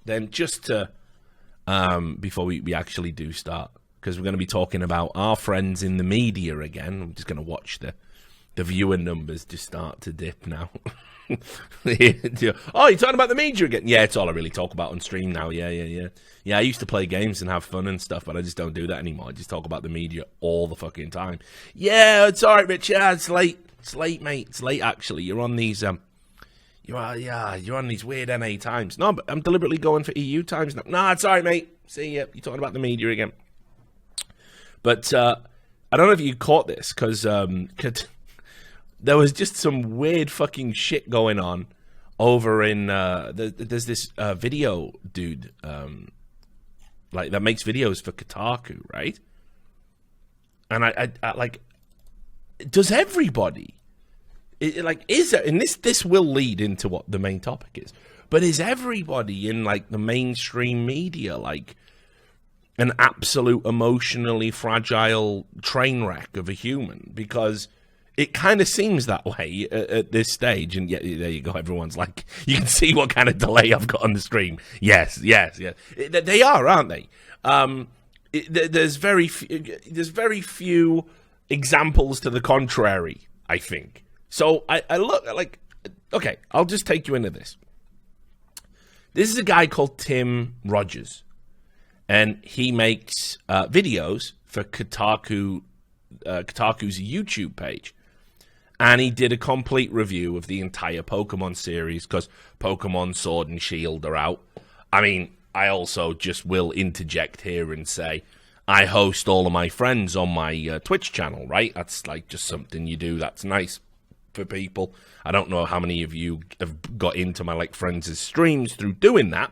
then just to, before we actually do start, because we're going to be talking about our friends in the media again. I'm just going to watch the viewer numbers just start to dip now. Oh, you're talking about the media again? Yeah, it's all I really talk about on stream now. Yeah, I used to play games and have fun and stuff, but I just don't do that anymore. I just talk about the media all the fucking time. Yeah, it's all right, Rich. Yeah, it's late. It's late, mate. It's late, actually. You're on these, you're on these weird NA times. No, but I'm deliberately going for EU times now. Nah, it's all right, mate. See ya. You're talking about the media again. But I don't know if you caught this, because there was just some weird fucking shit going on over in there's this video dude like that makes videos for Kotaku, right? And I like, does everybody is there, and this will lead into what the main topic is, but is everybody in like the mainstream media like an absolute emotionally fragile train wreck of a human? Because it kind of seems that way at this stage. And yeah, there you go. Everyone's like, you can see what kind of delay I've got on the stream. Yes. They are, aren't they? There's very few examples to the contrary, I think. So I look like, okay, I'll just take you into this. This is a guy called Tim Rogers, and he makes videos for Kotaku's YouTube page. And he did a complete review of the entire Pokemon series, because Pokemon Sword and Shield are out. I mean, I also just will interject here and say, I host all of my friends on my Twitch channel, right? That's like just something you do that's nice for people. I don't know how many of you have got into my like friends' streams through doing that.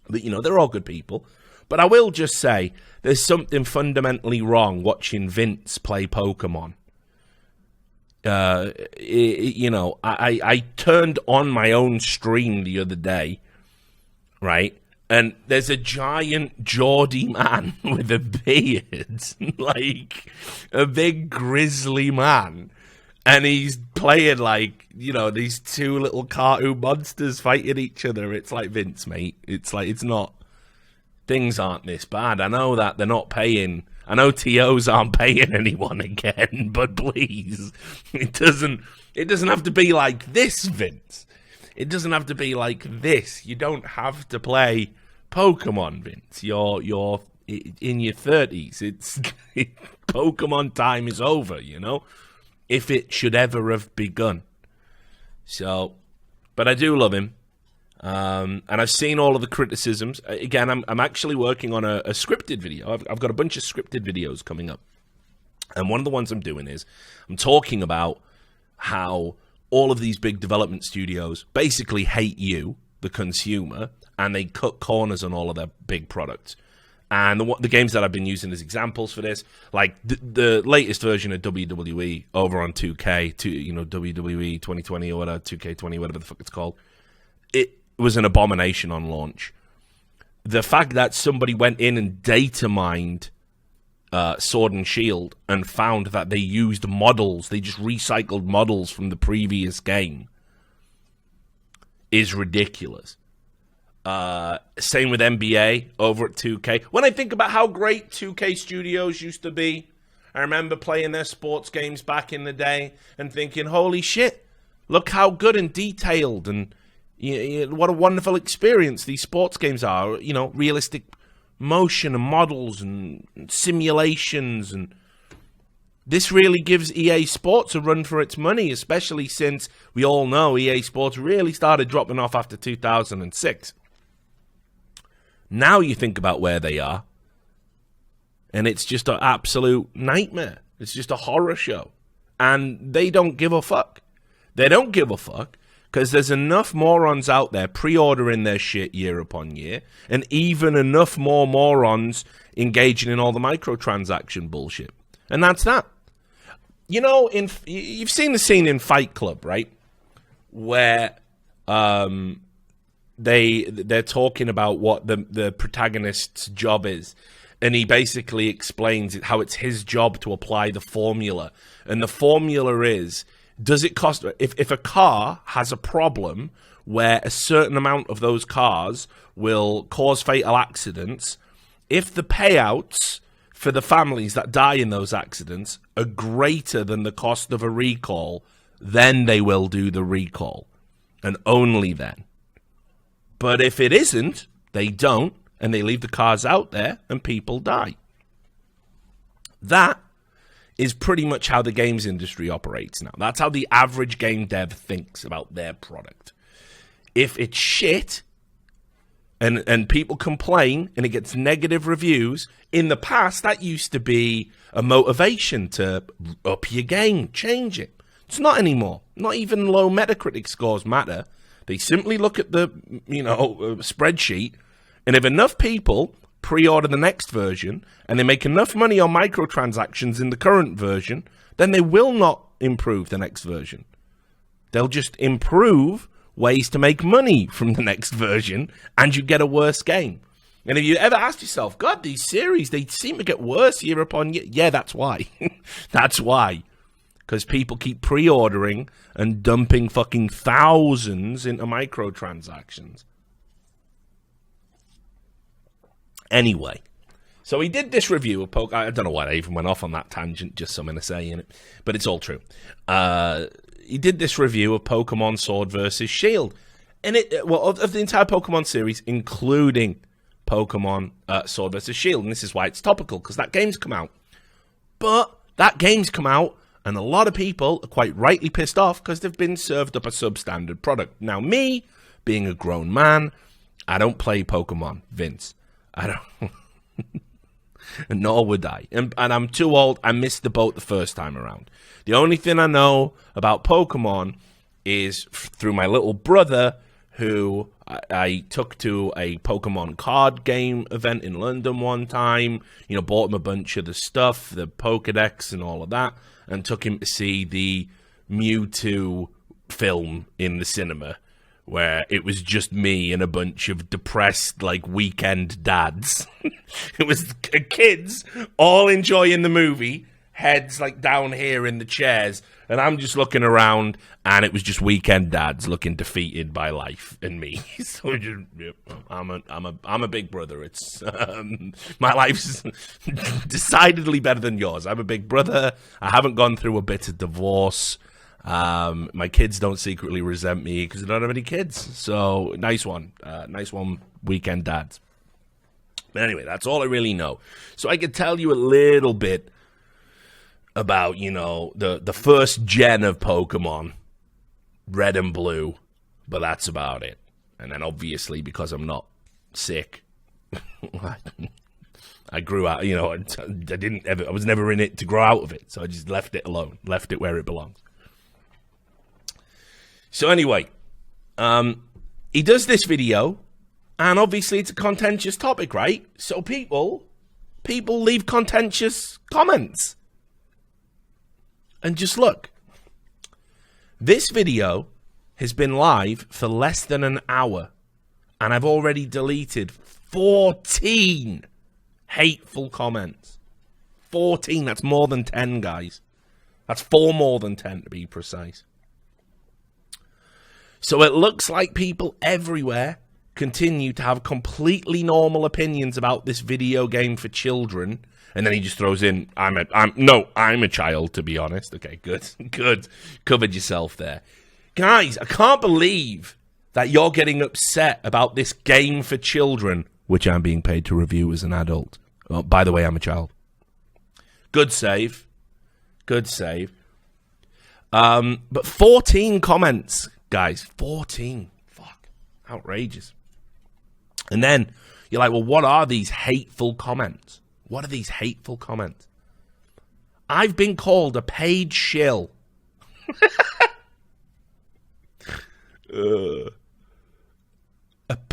But, you know, they're all good people. But I will just say, there's something fundamentally wrong watching Vince play Pokemon. You know, I turned on my own stream the other day, right? And there's a giant Geordie man with a beard, like a big grizzly man. And he's playing like, you know, these two little cartoon monsters fighting each other. It's like, Vince, mate. It's like, it's not, things aren't this bad. I know that they're not paying. I know TOs aren't paying anyone again, but please, it doesn't have to be like this, Vince. It doesn't have to be like this. You don't have to play Pokemon, Vince. You're in your 30s. It's Pokemon time is over, you know, if it should ever have begun. So, but I do love him. And I've seen all of the criticisms. Again, I'm actually working on a scripted video. I've got a bunch of scripted videos coming up. And one of the ones I'm doing is I'm talking about how all of these big development studios basically hate you, the consumer, and they cut corners on all of their big products. And the games that I've been using as examples for this, like the latest version of WWE over on 2K, WWE 2020 or whatever, 2K20, whatever the fuck it's called, it was an abomination on launch. The fact that somebody went in and data mined Sword and Shield and found that they used models, they just recycled models from the previous game, is ridiculous. Same with NBA over at 2K. When I think about how great 2K Studios used to be, I remember playing their sports games back in the day and thinking, holy shit, look how good and detailed and what a wonderful experience these sports games are. You know, realistic motion and models and simulations. And this really gives EA Sports a run for its money, especially since we all know EA Sports really started dropping off after 2006. Now you think about where they are, and it's just an absolute nightmare. It's just a horror show. And they don't give a fuck. They don't give a fuck because there's enough morons out there pre-ordering their shit year upon year, and even enough more morons engaging in all the microtransaction bullshit. And that's that. You know, you've seen the scene in Fight Club, right? Where they're talking about what the protagonist's job is, and he basically explains how it's his job to apply the formula. And the formula is, does it cost, if a car has a problem where a certain amount of those cars will cause fatal accidents. If the payouts for the families that die in those accidents are greater than the cost of a recall, then they will do the recall, and only then. But if it isn't, they don't, and they leave the cars out there, and people die. That is pretty much how the games industry operates now. That's how the average game dev thinks about their product. If it's shit, and people complain, and it gets negative reviews, in the past, that used to be a motivation to up your game, change it. It's not anymore. Not even low Metacritic scores matter. They simply look at the, spreadsheet, and if enough people pre-order the next version, and they make enough money on microtransactions in the current version, then they will not improve the next version. They'll just improve ways to make money from the next version, and you get a worse game. And if you ever ask yourself, God, these series, they seem to get worse year upon year. Yeah, that's why. That's why. Because people keep pre-ordering and dumping fucking thousands into microtransactions. Anyway, so he did this review of Pokemon. I don't know why I even went off on that tangent, just something to say in it, but it's all true. He did this review of Pokemon Sword versus Shield, and of the entire Pokemon series, including Pokemon Sword versus Shield, and this is why it's topical, because that game's come out. But that game's come out, and a lot of people are quite rightly pissed off because they've been served up a substandard product. Now, me, being a grown man, I don't play Pokemon, Vince. I don't, nor would I. And I'm too old. I missed the boat the first time around. The only thing I know about Pokemon is through my little brother, who I took to a Pokemon card game event in London one time. Bought him a bunch of the stuff, the Pokedex and all of that, and took him to see the Mewtwo film in the cinema, where it was just me and a bunch of depressed, weekend dads. It was kids all enjoying the movie, heads, down here in the chairs, and I'm just looking around, and it was just weekend dads looking defeated by life and me. So I'm a big brother. It's my life's decidedly better than yours. I'm a big brother. I haven't gone through a bitter divorce. My kids don't secretly resent me because I don't have any kids. So nice one, weekend dads. But anyway, that's all I really know. So I could tell you a little bit about, the first gen of Pokemon, Red and Blue, but that's about it. And then obviously, because I'm not sick, I grew out, I was never in it to grow out of it. So I just left it alone, left it where it belongs. So anyway, he does this video, and obviously it's a contentious topic, right? So people leave contentious comments. And just look, this video has been live for less than an hour, and I've already deleted 14 hateful comments. 14, that's more than 10, guys. That's 4 more than 10 to be precise. So it looks like people everywhere continue to have completely normal opinions about this video game for children. And then he just throws in, I'm a child, to be honest. Okay, good. Covered yourself there. Guys, I can't believe that you're getting upset about this game for children, which I'm being paid to review as an adult. Oh, by the way, I'm a child. Good save. But 14 comments, guys. 14. Fuck. Outrageous. And then you're like, well, what are these hateful comments? What are these hateful comments? I've been called a paid shill.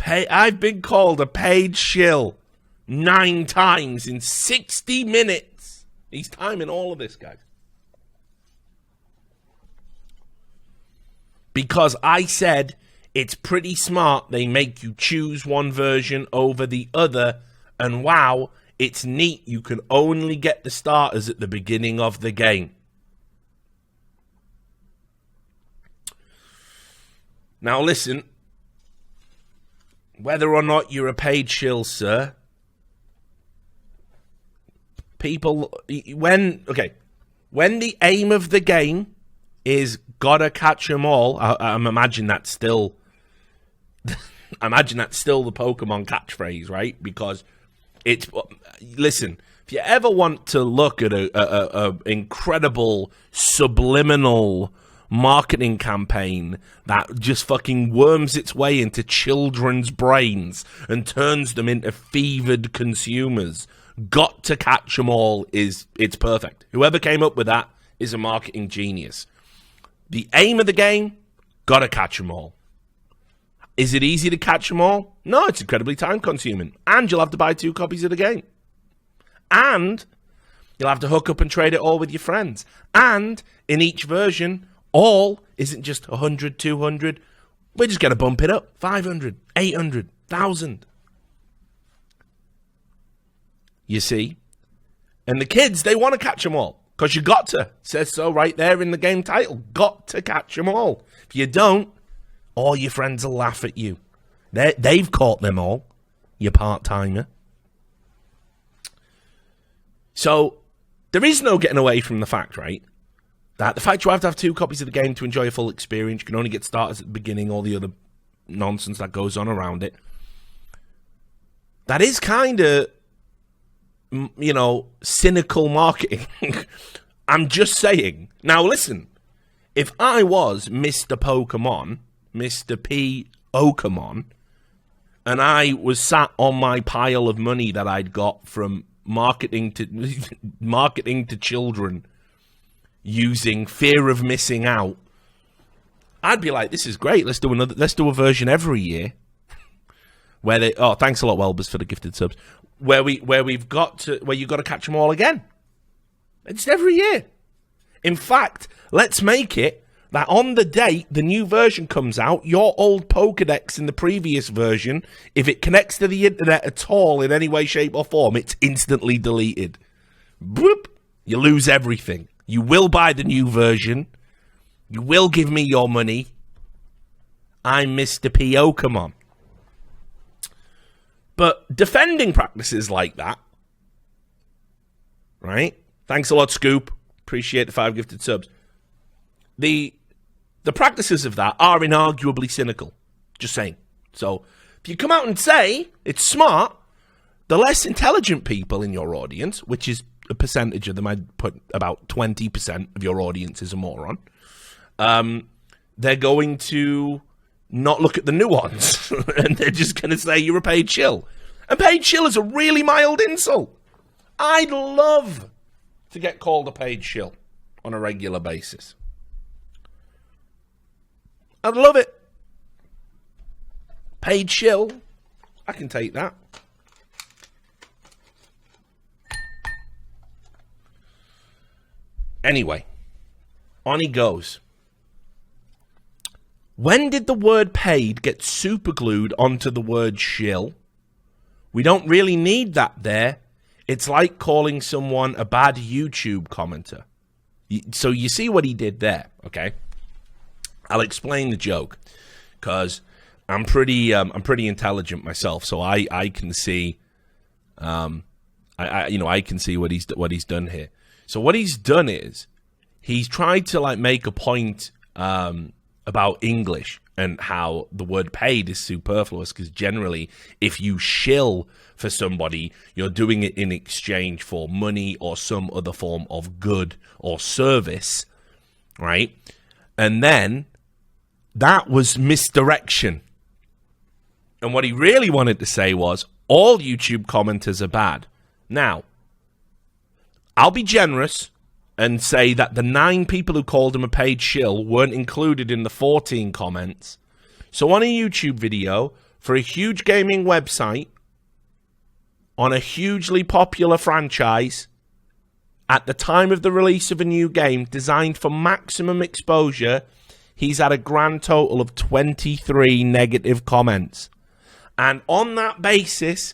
I've been called a paid shill 9 times in 60 minutes. He's timing all of this, guys. Because I said it's pretty smart they make you choose one version over the other, and wow, it's neat you can only get the starters at the beginning of the game. Now listen, whether or not you're a paid shill, sir, people, when the aim of the game is gotta catch 'em all, I imagine that's still, the Pokemon catchphrase, right? Because it's, listen, if you ever want to look at a incredible subliminal marketing campaign that just fucking worms its way into children's brains and turns them into fevered consumers, got to catch 'em all it's perfect. Whoever came up with that is a marketing genius. The aim of the game, gotta catch 'em all. Is it easy to catch 'em all? No, it's incredibly time consuming, and you'll have to buy 2 copies of the game, and you'll have to hook up and trade it all with your friends, and in each version, all isn't just 100, 200. We're just going to bump it up. 500, 800, 1,000. You see? And the kids, they want to catch them all. Because you got to. It says so right there in the game title. Got to catch them all. If you don't, all your friends will laugh at you. They've caught them all. You part-timer. So, there is no getting away from the fact, right? That the fact you have to have 2 copies of the game to enjoy a full experience, you can only get started at the beginning, all the other nonsense that goes on around it. That is kind of, cynical marketing. I'm just saying. Now listen, if I was Mr. Pokemon, Mr. P. Okamon, and I was sat on my pile of money that I'd got from marketing to children, using fear of missing out, I'd be like, this is great. Let's do a version every year where they, oh, thanks a lot, Welbers, for the gifted subs, where you got to catch them all again. It's every year. In fact, let's make it that on the date the new version comes out, your old Pokedex in the previous version, if it connects to the internet at all in any way, shape or form, it's instantly deleted. Boop. You lose everything. You will buy the new version. You will give me your money. I'm Mr. P. Okamon. But defending practices like that, right? Thanks a lot, Scoop. Appreciate the 5 gifted subs. The practices of that are inarguably cynical. Just saying. So, if you come out and say it's smart, the less intelligent people in your audience, which is a percentage of them, I'd put about 20% of your audience is a moron, they're going to not look at the nuance, and they're just going to say you're a paid shill. And paid shill is a really mild insult. I'd love to get called a paid shill on a regular basis. I'd love it. Paid shill, I can take that. Anyway, on he goes. When did the word paid get superglued onto the word shill? We don't really need that there. It's like calling someone a bad YouTube commenter. So you see what he did there, okay? I'll explain the joke, because I'm pretty intelligent myself, so I can see, I can see what he's done here. So what he's done is he's tried to make a point about English and how the word paid is superfluous, because generally if you shill for somebody, you're doing it in exchange for money or some other form of good or service, right? And then that was misdirection. And what he really wanted to say was all YouTube commenters are bad. Now, I'll be generous and say that the 9 people who called him a paid shill weren't included in the 14 comments. So on a YouTube video for a huge gaming website on a hugely popular franchise at the time of the release of a new game designed for maximum exposure, he's had a grand total of 23 negative comments. And on that basis,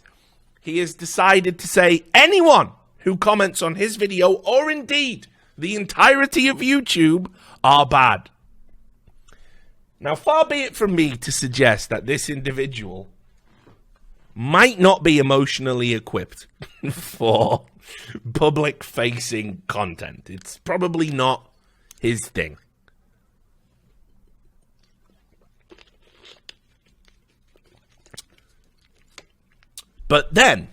he has decided to say anyone who comments on his video, or indeed the entirety of YouTube, are bad. Now, far be it from me to suggest that this individual might not be emotionally equipped for public-facing content. It's probably not his thing. But then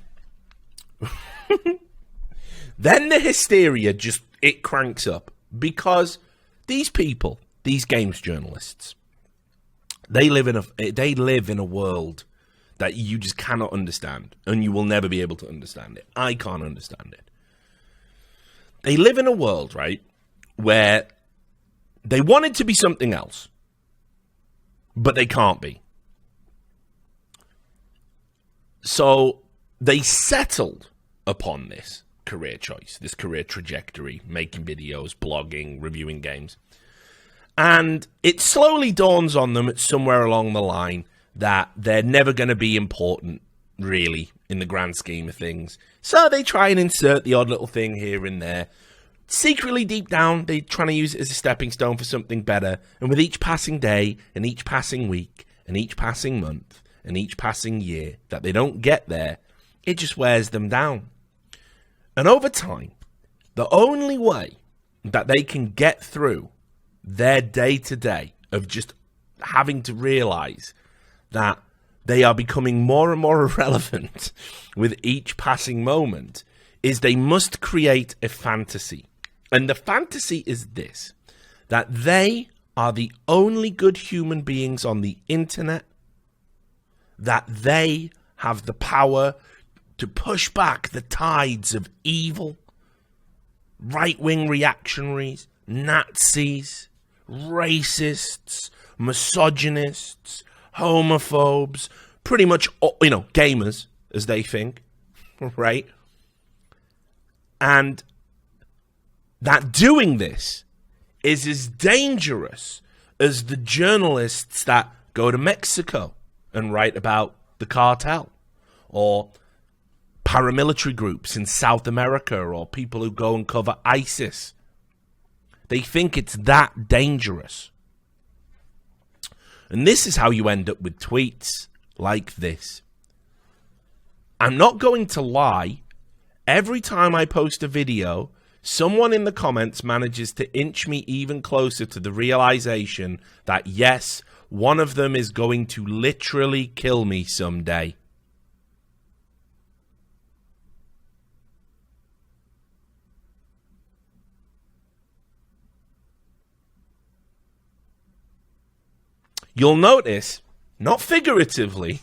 the hysteria it cranks up because these people, these games journalists, they live in a world that you just cannot understand, and you will never be able to understand it. I can't understand it. They live in a world, right, where they want it to be something else, but they can't be. So they settled upon this career choice, this career trajectory, making videos, blogging, reviewing games. And it slowly dawns on them somewhere along the line that they're never going to be important, really, in the grand scheme of things. So they try and insert the odd little thing here and there. Secretly, deep down, they're trying to use it as a stepping stone for something better. And with each passing day, and each passing week, and each passing month, and each passing year that they don't get there, it just wears them down. And over time, the only way that they can get through their day-to-day of just having to realize that they are becoming more and more irrelevant with each passing moment is they must create a fantasy. And the fantasy is this, that they are the only good human beings on the internet, that they have the power to push back the tides of evil, right-wing reactionaries, Nazis, racists, misogynists, homophobes, pretty much, gamers, as they think, right? And that doing this is as dangerous as the journalists that go to Mexico and write about the cartel, or paramilitary groups in South America, or people who go and cover ISIS. They think it's that dangerous. And this is how you end up with tweets like this. I'm not going to lie. Every time I post a video, someone in the comments manages to inch me even closer to the realization that, yes, one of them is going to literally kill me someday. You'll notice, not figuratively,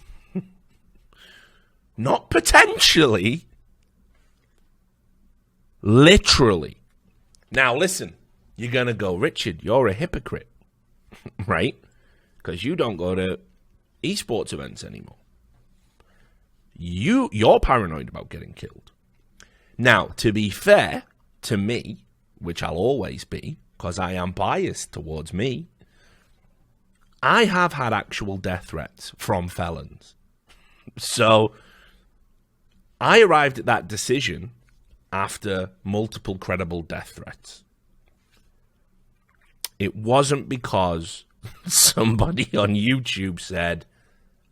not potentially, literally. Now listen, you're going to go, Richard, you're a hypocrite, right? Because you don't go to esports events anymore. You're paranoid about getting killed. Now, to be fair to me, which I'll always be, because I am biased towards me, I have had actual death threats from felons. So I arrived at that decision after multiple credible death threats. It wasn't because somebody on YouTube said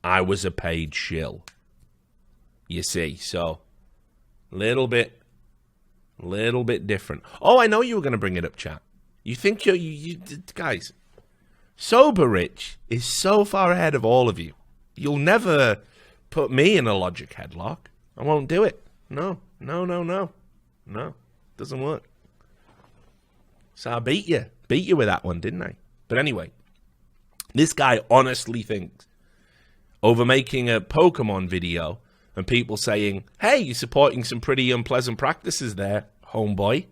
I was a paid shill. You see, so little bit different. Oh, I know you were going to bring it up, chat. You think you guys, Sober Rich is so far ahead of all of you. You'll never put me in a logic headlock. I won't do it. No. Doesn't work. So I beat you with that one, didn't I? But anyway, this guy honestly thinks over making a Pokemon video and people saying, hey, you're supporting some pretty unpleasant practices there, homeboy,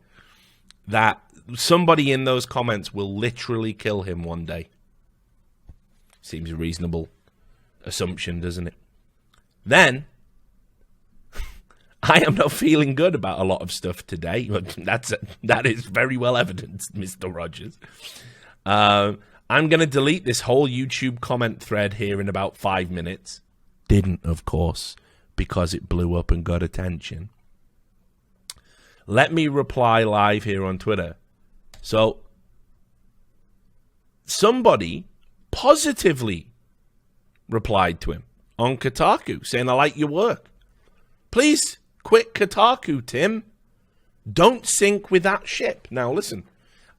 that somebody in those comments will literally kill him one day. Seems a reasonable assumption, doesn't it? Then, I am not feeling good about a lot of stuff today. That is very well evidenced, Mr. Rogers. I'm going to delete this whole YouTube comment thread here in about 5 minutes. Didn't, of course, because it blew up and got attention. Let me reply live here on Twitter. So, somebody positively replied to him on Kotaku saying, I like your work. Please quit Kotaku, Tim. Don't sync with that ship. Now, listen,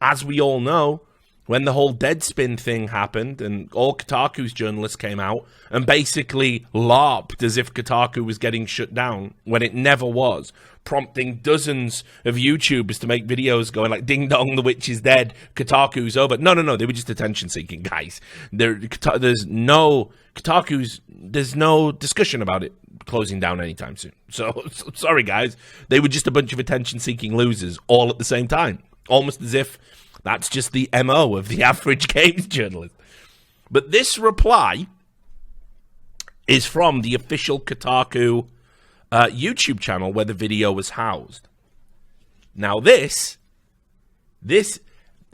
as we all know, when the whole Deadspin thing happened and all Kotaku's journalists came out and basically LARPed as if Kotaku was getting shut down when it never was, prompting dozens of YouTubers to make videos going like, ding dong, the witch is dead, Kotaku's over. No, they were just attention-seeking, guys. There's no discussion about it closing down anytime soon. So, sorry, guys. They were just a bunch of attention-seeking losers all at the same time. Almost as if that's just the MO of the average games journalist. But this reply is from the official Kotaku YouTube channel where the video was housed. Now this,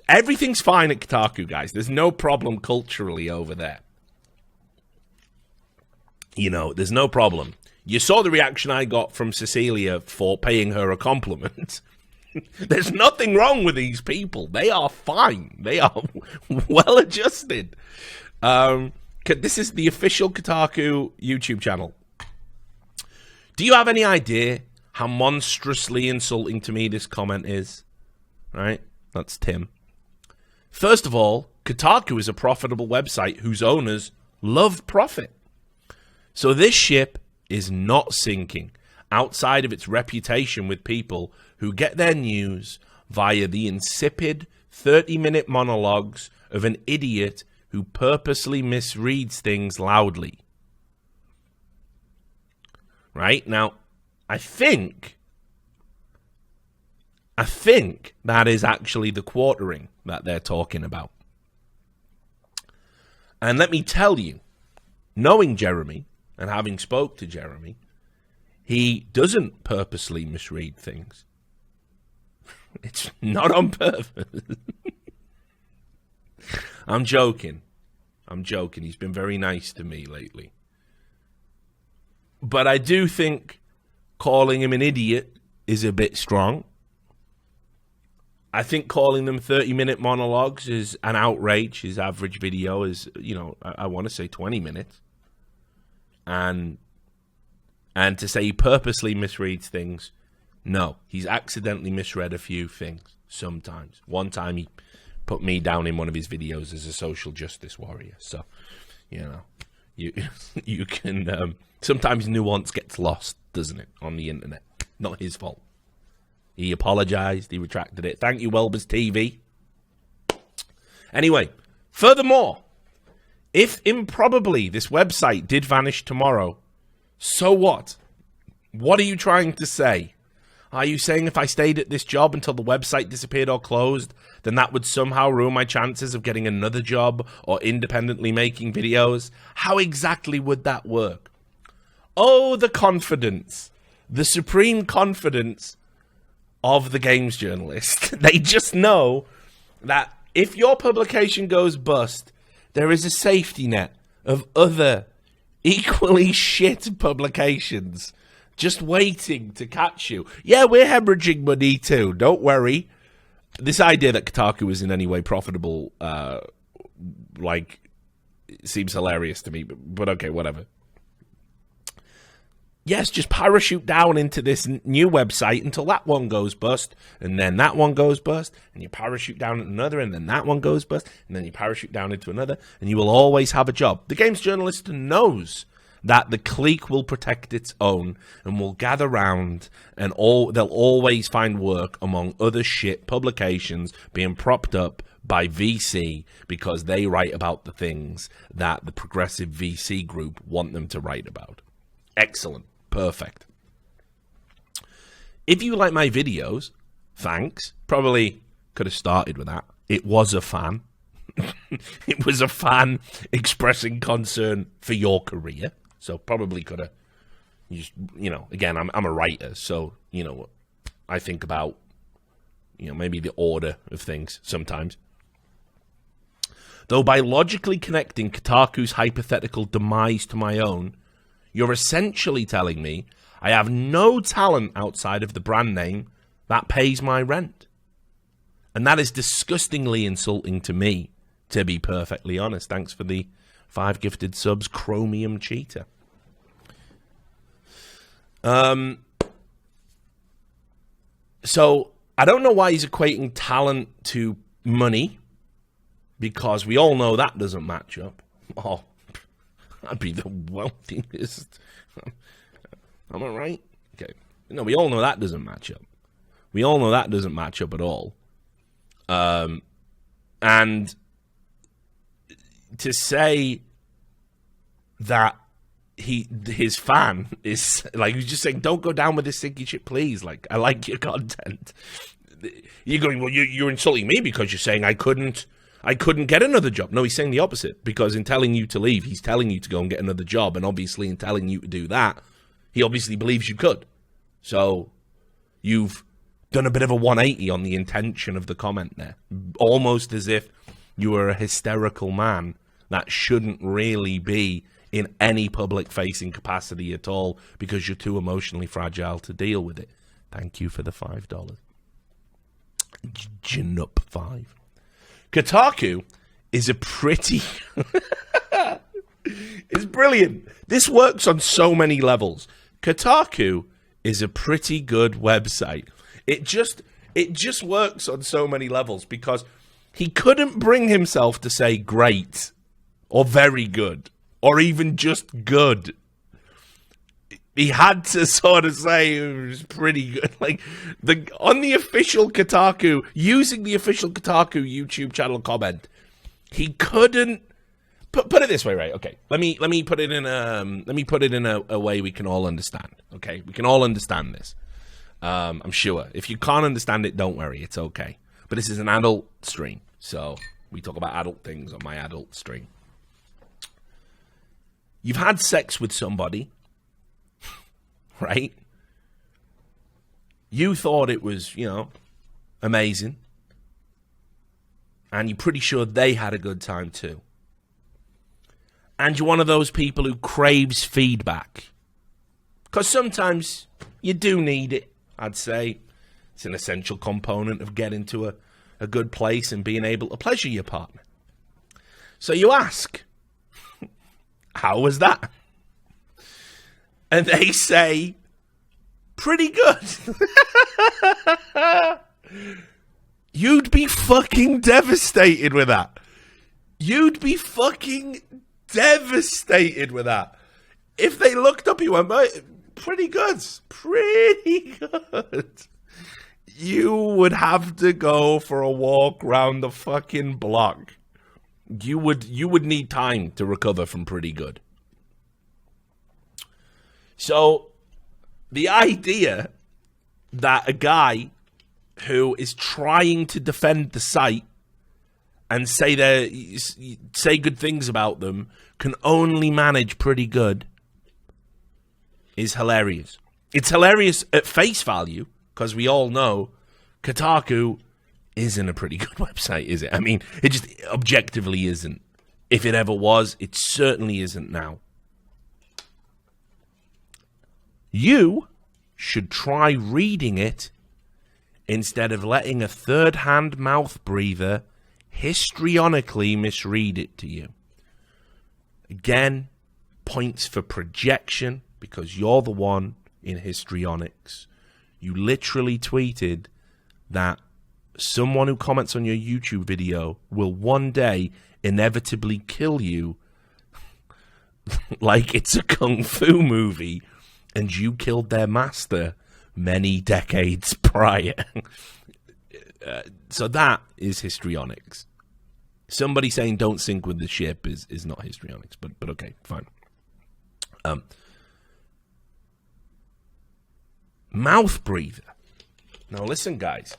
everything's fine at Kotaku, guys. There's no problem culturally over there. You know, there's no problem. You saw the reaction I got from Cecilia for paying her a compliment. There's nothing wrong with these people. They are fine. They are well adjusted. This is the official Kotaku YouTube channel. Do you have any idea how monstrously insulting to me this comment is? Right? That's Tim. First of all, Kotaku is a profitable website whose owners love profit. So this ship is not sinking outside of its reputation with people who get their news via the insipid 30-minute monologues of an idiot who purposely misreads things loudly. Right? Now, I think that is actually the quartering that they're talking about. And let me tell you, knowing Jeremy and having spoke to Jeremy, he doesn't purposely misread things. It's not on purpose. I'm joking. He's been very nice to me lately. But I do think calling him an idiot is a bit strong. I think calling them 30-minute monologues is an outrage. His average video is, I want to say 20 minutes. And to say he purposely misreads things, no. He's accidentally misread a few things sometimes. One time he put me down in one of his videos as a social justice warrior. So, you can... sometimes nuance gets lost, doesn't it, on the internet? Not his fault. He apologized. He retracted it. Thank you, Welbers TV. Anyway, furthermore, if improbably this website did vanish tomorrow, so what? What are you trying to say? Are you saying if I stayed at this job until the website disappeared or closed, then that would somehow ruin my chances of getting another job or independently making videos? How exactly would that work? Oh, the confidence. The supreme confidence of the games journalist. They just know that if your publication goes bust, there is a safety net of other equally shit publications just waiting to catch you. Yeah, we're hemorrhaging money too, don't worry. This idea that Kotaku is in any way profitable, seems hilarious to me, but okay, whatever. Yes, just parachute down into this new website until that one goes bust, and then that one goes bust, and you parachute down into another, and then that one goes bust, and then you parachute down into another, and you will always have a job. The games journalist knows that the clique will protect its own and will gather round, and they'll always find work among other shit publications being propped up by VC because they write about the things that the progressive VC group want them to write about. Excellent. Perfect. If you like my videos, thanks. Probably could have started with that. It was a fan. It was a fan expressing concern for your career. So probably could have, again, I'm a writer. So, I think about, maybe the order of things sometimes. Though by logically connecting Kotaku's hypothetical demise to my own, you're essentially telling me I have no talent outside of the brand name that pays my rent. And that is disgustingly insulting to me, to be perfectly honest. Thanks for the 5 gifted subs, Chromium Cheetah. So I don't know why he's equating talent to money, because we all know that doesn't match up. Oh, I'd be the wealthiest. Am I right? Okay. No, we all know that doesn't match up. We all know that doesn't match up at all. And to say that his fan is like, he's just saying, don't go down with this sinky shit, please. Like, I like your content. You're going, well, you're insulting me because you're saying I couldn't get another job. No, he's saying the opposite, because in telling you to leave, he's telling you to go and get another job. And obviously in telling you to do that, he obviously believes you could. So you've done a bit of a 180 on the intention of the comment there. Almost as if you were a hysterical man that shouldn't really be in any public-facing capacity at all because you're too emotionally fragile to deal with it. Thank you for the $5. Janup 5. Kotaku is a pretty... It's brilliant. This works on so many levels. Kotaku is a pretty good website. It just works on so many levels because he couldn't bring himself to say great or very good or even just good. He had to sort of say it was pretty good. Like on the official Kotaku, using the official Kotaku YouTube channel comment, he couldn't put it this way, right? Okay, let me put it in a way we can all understand. Okay, we can all understand this. I'm sure. If you can't understand it, don't worry, it's okay. But this is an adult stream, so we talk about adult things on my adult stream. You've had sex with somebody, right? You thought it was, amazing. And you're pretty sure they had a good time too. And you're one of those people who craves feedback. Because sometimes you do need it, I'd say. It's an essential component of getting to a good place and being able to pleasure your partner. So you ask, how was that? And they say, pretty good. You'd be fucking devastated with that. You'd be fucking devastated with that. If they looked up, you went, pretty good. Pretty good. You would have to go for a walk round the fucking block. You would need time to recover from pretty good. So, the idea that a guy who is trying to defend the site and say good things about them can only manage pretty good is hilarious. It's hilarious at face value, because we all know Kotaku isn't a pretty good website, is it? I mean, it just objectively isn't. If it ever was, it certainly isn't now. You should try reading it instead of letting a third-hand mouth breather histrionically misread it to you. Again, points for projection, because you're the one in histrionics. You literally tweeted that someone who comments on your YouTube video will one day inevitably kill you like it's a kung fu movie and you killed their master many decades prior. So that is histrionics. Somebody saying don't sink with the ship is not histrionics, but okay, fine. Mouth breather. Now listen, guys.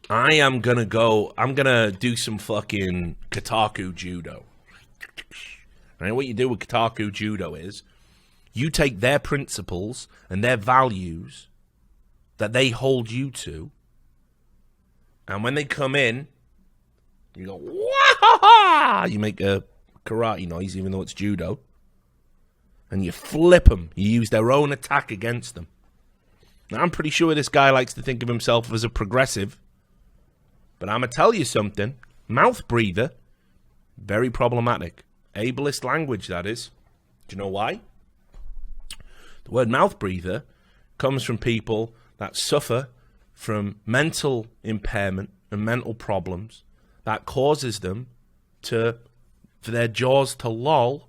I'm gonna do some fucking Kotaku judo. Right? What you do with Kotaku judo is you take their principles and their values that they hold you to, and when they come in, you go, wah! You make a karate noise, even though it's judo, and you flip them. You use their own attack against them. Now, I'm pretty sure this guy likes to think of himself as a progressive, but I'm going to tell you something. Mouth breather, very problematic. Ableist language, that is. Do you know why? The word mouth breather comes from people that suffer from mental impairment and mental problems that causes them for their jaws to loll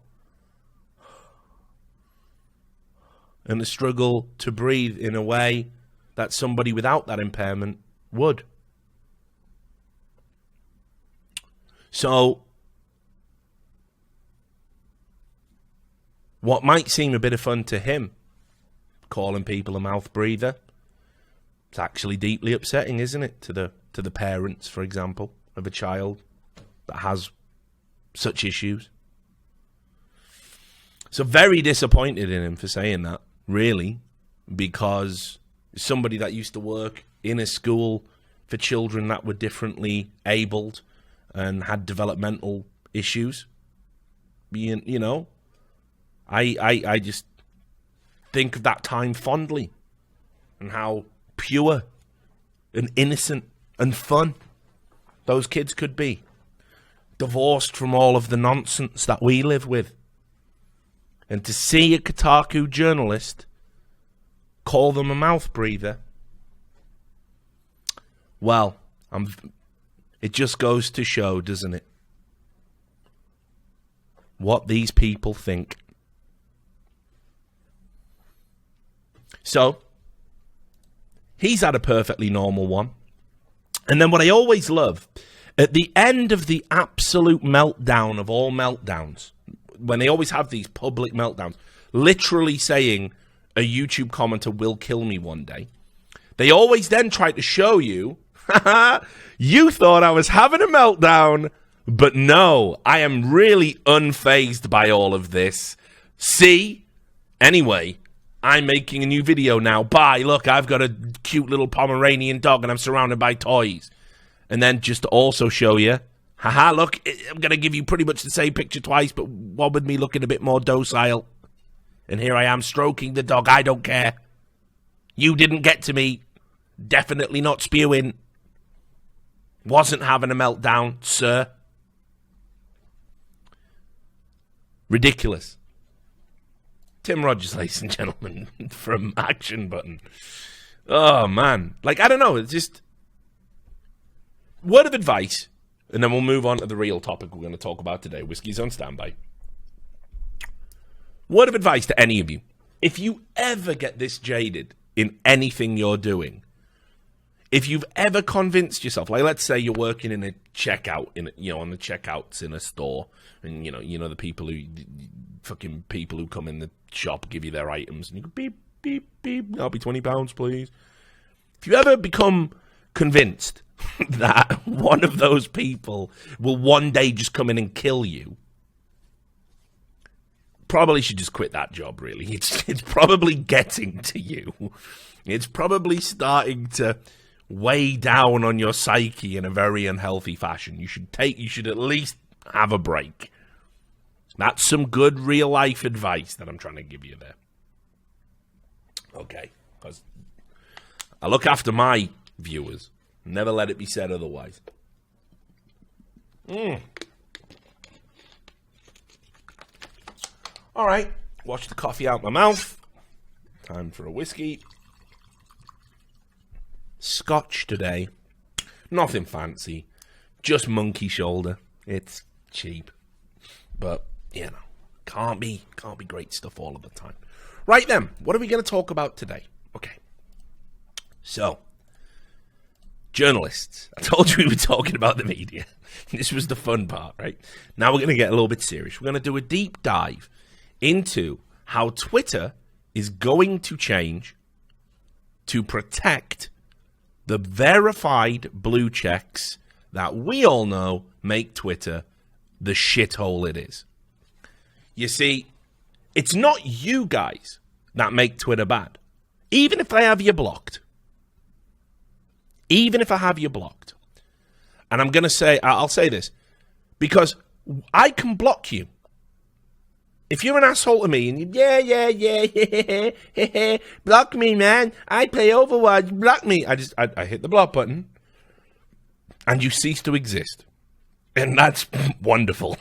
and to struggle to breathe in a way that somebody without that impairment would. So, what might seem a bit of fun to him, calling people a mouth breather, it's actually deeply upsetting, isn't it, to the parents, for example, of a child that has such issues. So very disappointed in him for saying that, really, because somebody that used to work in a school for children that were differently abled and had developmental issues, you know, I just think of that time fondly and how pure and innocent and fun those kids could be, divorced from all of the nonsense that we live with. And to see a Kotaku journalist call them a mouth breather, well, it just goes to show, doesn't it, what these people think. So, he's had a perfectly normal one. And then what I always love, at the end of the absolute meltdown of all meltdowns, when they always have these public meltdowns, literally saying a YouTube commenter will kill me one day, they always then try to show you, you thought I was having a meltdown, but no, I am really unfazed by all of this. See? Anyway, I'm making a new video now. Bye, look, I've got a cute little Pomeranian dog and I'm surrounded by toys. And then just to also show you, haha, look, I'm going to give you pretty much the same picture twice, but one with me looking a bit more docile. And here I am stroking the dog. I don't care. You didn't get to me. Definitely not spewing. Wasn't having a meltdown, sir. Ridiculous. Tim Rogers, ladies and gentlemen, from Action Button. Oh, man. Like, I don't know. It's just... word of advice, and then we'll move on to the real topic we're going to talk about today. Whiskey's on standby. Word of advice to any of you. If you ever get this jaded in anything you're doing, if you've ever convinced yourself, like let's say you're working in a checkout, on the checkouts in a store, and you know the people who come in the shop give you their items, and you go beep beep beep, I'll be £20, please. If you ever become convinced that one of those people will one day just come in and kill you, probably should just quit that job, really. It's probably getting to you. It's probably starting to weigh down on your psyche in a very unhealthy fashion. You should at least have a break. That's some good real life advice that I'm trying to give you there. Okay, because I look after my viewers. Never let it be said otherwise. All right, wash the coffee out my mouth. Time for a whiskey. Scotch today. Nothing fancy. Just monkey shoulder. It's cheap. But, can't be great stuff all of the time. Right then, what are we going to talk about today? Okay. So, journalists. I told you we were talking about the media. This was the fun part, right? Now we're going to get a little bit serious. We're going to do a deep dive into how Twitter is going to change to protect the verified blue checks that we all know make Twitter the shithole it is. You see, it's not you guys that make Twitter bad. Even if I have you blocked. Even if I have you blocked. And I'm going to say, I'll say this, because I can block you. If you're an asshole to me, and block me, man. I play Overwatch, block me. I hit the block button, and you cease to exist. And that's wonderful.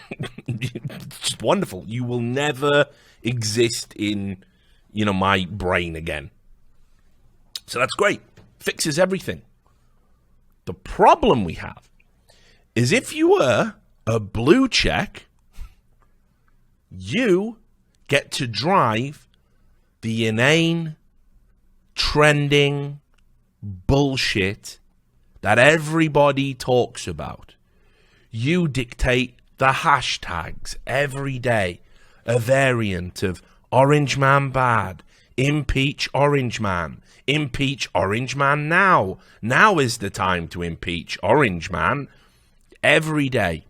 It's just wonderful. You will never exist in my brain again. So that's great. Fixes everything. The problem we have is if you were a blue check, you get to drive the inane, trending bullshit that everybody talks about. You dictate the hashtags every day. A variant of Orange Man bad, impeach Orange Man, impeach Orange Man now. Now is the time to impeach Orange Man. Every day.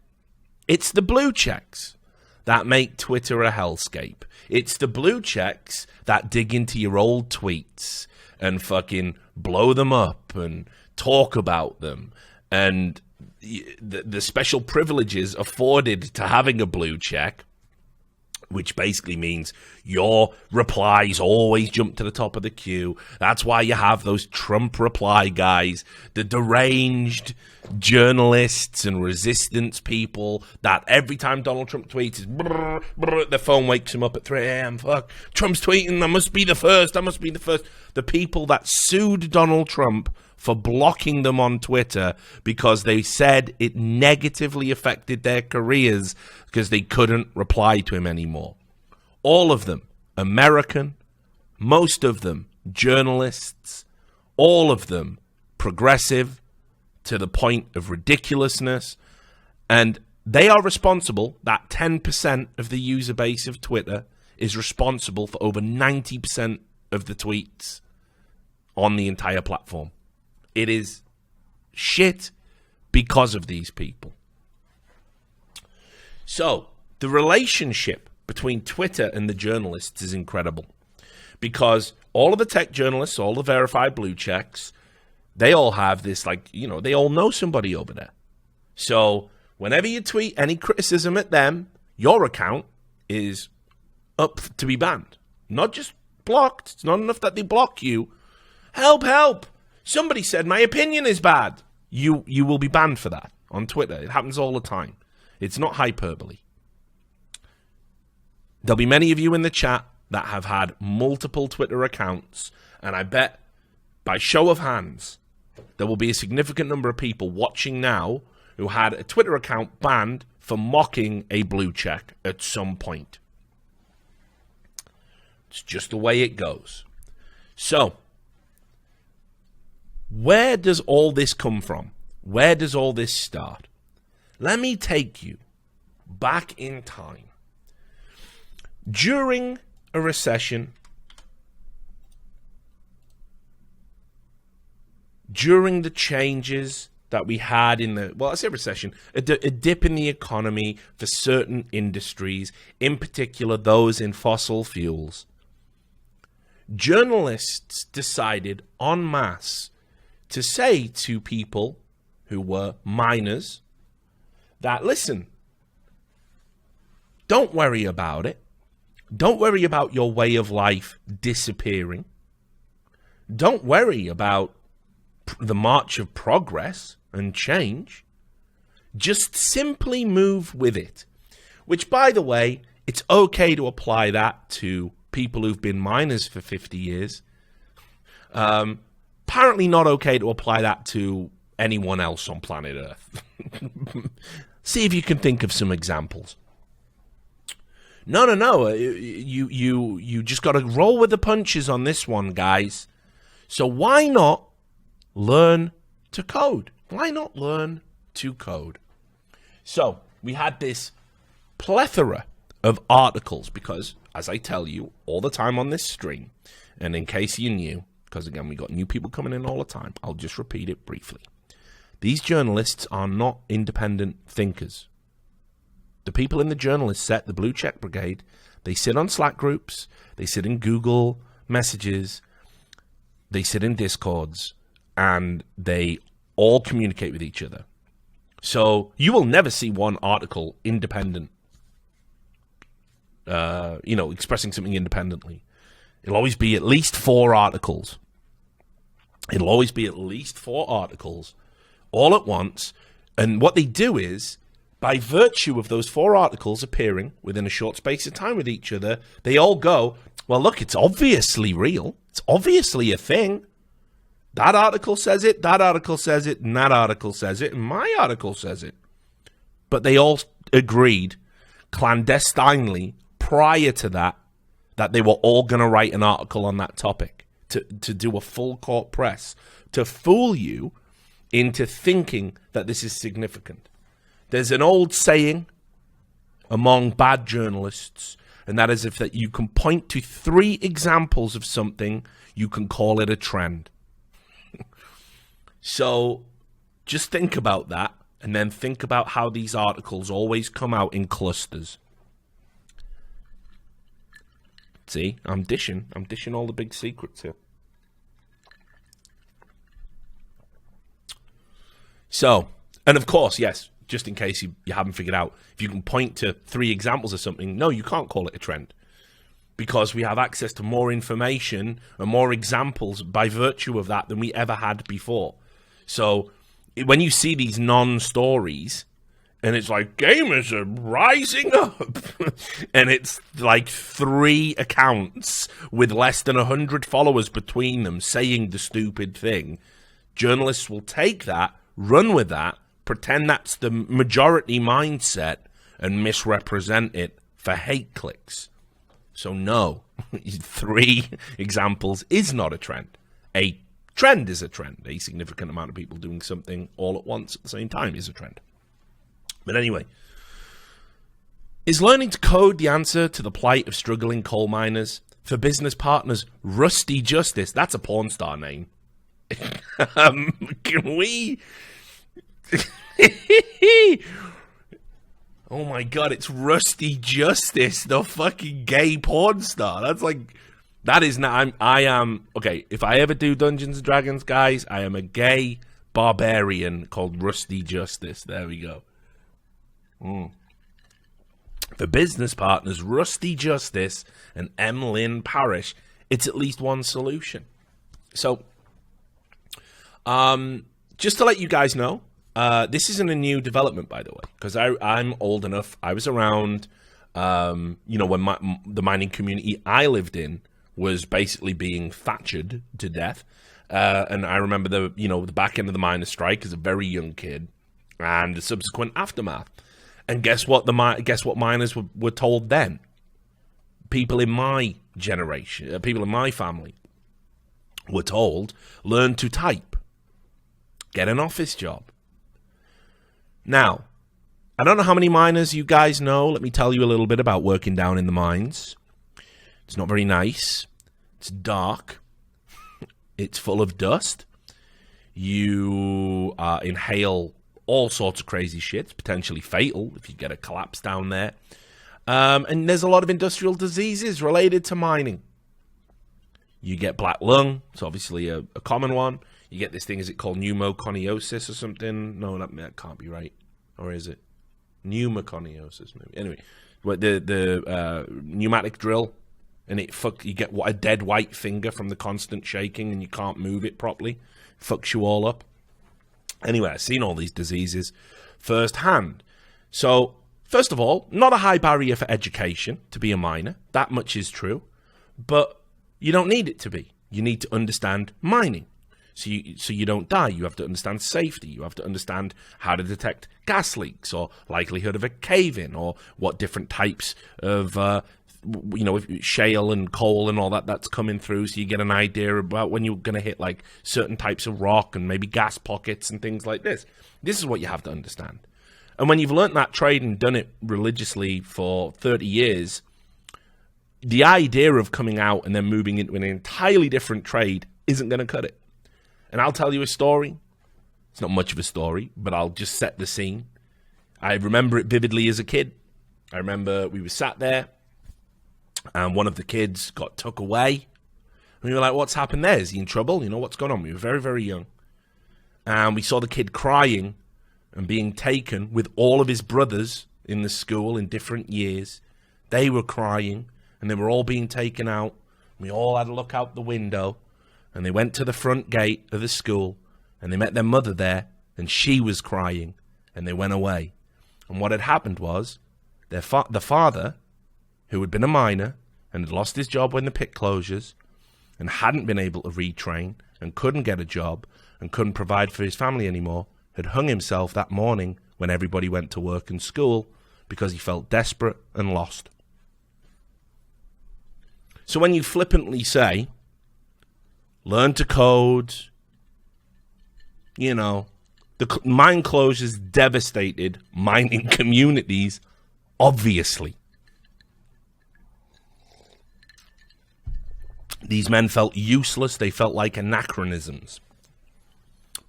It's the blue checks that make Twitter a hellscape. It's the blue checks that dig into your old tweets and fucking blow them up and talk about them. And the special privileges afforded to having a blue check, which basically means your replies always jump to the top of the queue. That's why you have those Trump reply guys, the deranged journalists and resistance people that every time Donald Trump tweets, their phone wakes them up at 3 a.m. Fuck, Trump's tweeting, I must be the first. The people that sued Donald Trump for blocking them on Twitter because they said it negatively affected their careers because they couldn't reply to him anymore. All of them American, most of them journalists, all of them progressive to the point of ridiculousness, and they are responsible. That 10% of the user base of Twitter is responsible for over 90% of the tweets on the entire platform. It is shit because of these people. So, the relationship between Twitter and the journalists is incredible. Because all of the tech journalists, all the verified blue checks, they all have this, they all know somebody over there. So, whenever you tweet any criticism at them, your account is up to be banned. Not just blocked. It's not enough that they block you. Help, help. Somebody said my opinion is bad. You will be banned for that on Twitter. It happens all the time. It's not hyperbole. There'll be many of you in the chat that have had multiple Twitter accounts, and I bet by show of hands, there will be a significant number of people watching now who had a Twitter account banned for mocking a blue check at some point. It's just the way it goes. So, where does all this come from? Where does all this start? Let me take you back in time. During a recession, during the changes that we had I say recession, a dip in the economy for certain industries, in particular those in fossil fuels, journalists decided en masse to say to people who were miners that, listen, don't worry about it. Don't worry about your way of life disappearing. Don't worry about the march of progress and change. Just simply move with it. Which, by the way, it's okay to apply that to people who've been miners for 50 years. Apparently not okay to apply that to anyone else on planet Earth. See if you can think of some examples. No. You just got to roll with the punches on this one, guys. So why not learn to code? Why not learn to code? So we had this plethora of articles because, as I tell you all the time on this stream, and in case you're new, because again, we got new people coming in all the time, I'll just repeat it briefly. These journalists are not independent thinkers. The people in the journalist set, the Blue Check Brigade, they sit on Slack groups, they sit in Google Messages, they sit in Discords, and they all communicate with each other. So you will never see one article independent, expressing something independently. It'll always be at least 4 articles. It'll always be at least 4 articles all at once. And what they do is, by virtue of those 4 articles appearing within a short space of time with each other, they all go, Well, look, it's obviously real. It's obviously a thing. That article says it, that article says it, and that article says it, and my article says it. But they all agreed clandestinely prior to that they were all going to write an article on that topic, to do a full court press, to fool you into thinking that this is significant. There's an old saying among bad journalists, and that is if that you can point to 3 examples of something, you can call it a trend. So just think about that, and then think about how these articles always come out in clusters. See, I'm dishing all the big secrets here. So, and of course, yes, just in case you haven't figured out, if you can point to 3 examples of something, no, you can't call it a trend. Because we have access to more information and more examples by virtue of that than we ever had before. So, when you see these non-stories, and it's like, gamers are rising up, and it's like 3 accounts with less than 100 followers between them saying the stupid thing, journalists will take that, run with that, pretend that's the majority mindset, and misrepresent it for hate clicks. So no, 3 examples is not a trend. A trend is a trend. A significant amount of people doing something all at once at the same time is a trend. But anyway, is learning to code the answer to the plight of struggling coal miners? For business partners, Rusty Justice, that's a porn star name. Can we... Oh my god, it's Rusty Justice, the fucking gay porn star. That's like, that is not, I am, okay, if I ever do Dungeons & Dragons, guys, I am a gay barbarian called Rusty Justice. There we go. For business partners, Rusty Justice and Emlyn Parish, it's at least one solution. So, just to let you guys know, this isn't a new development, by the way, because I'm old enough. I was around, when the mining community I lived in was basically being thatchered to death. And I remember the back end of the miners' strike as a very young kid, and the subsequent aftermath. And guess what? Guess what miners were told then? People in my generation, people in my family, were told, learn to type, get an office job. Now, I don't know how many miners you guys know. Let me tell you a little bit about working down in the mines. It's not very nice. It's dark. It's full of dust. You inhale all sorts of crazy shit. It's potentially fatal if you get a collapse down there. And there's a lot of industrial diseases related to mining. You get black lung. It's obviously a common one. You get this thing, is it called pneumoconiosis or something? No, that can't be right. Or is it? Pneumoconiosis, maybe. Anyway, the pneumatic drill, and you get a dead white finger from the constant shaking, and you can't move it properly. Fucks you all up. Anyway, I've seen all these diseases firsthand. So, first of all, not a high barrier for education to be a miner. That much is true. But you don't need it to be. You need to understand mining. So you don't die. You have to understand safety. You have to understand how to detect gas leaks or likelihood of a cave-in, or what different types of, shale and coal and all that's coming through. So you get an idea about when you're going to hit like certain types of rock and maybe gas pockets and things like this. This is what you have to understand. And when you've learnt that trade and done it religiously for 30 years, the idea of coming out and then moving into an entirely different trade isn't going to cut it. And I'll tell you a story. It's not much of a story, but I'll just set the scene. I remember it vividly as a kid. I remember we were sat there, and one of the kids got took away. And we were like, what's happened there? Is he in trouble? What's going on? We were very, very young. And we saw the kid crying and being taken with all of his brothers in the school in different years. They were crying, and they were all being taken out. We all had a look out the window. And they went to the front gate of the school, and they met their mother there, and she was crying, and they went away. And what had happened was, the father, who had been a miner, and had lost his job when the pit closures and hadn't been able to retrain and couldn't get a job and couldn't provide for his family anymore, had hung himself that morning when everybody went to work and school because he felt desperate and lost. So when you flippantly say, learn to code, you know, the mine closures devastated mining communities, obviously. These men felt useless. They felt like anachronisms.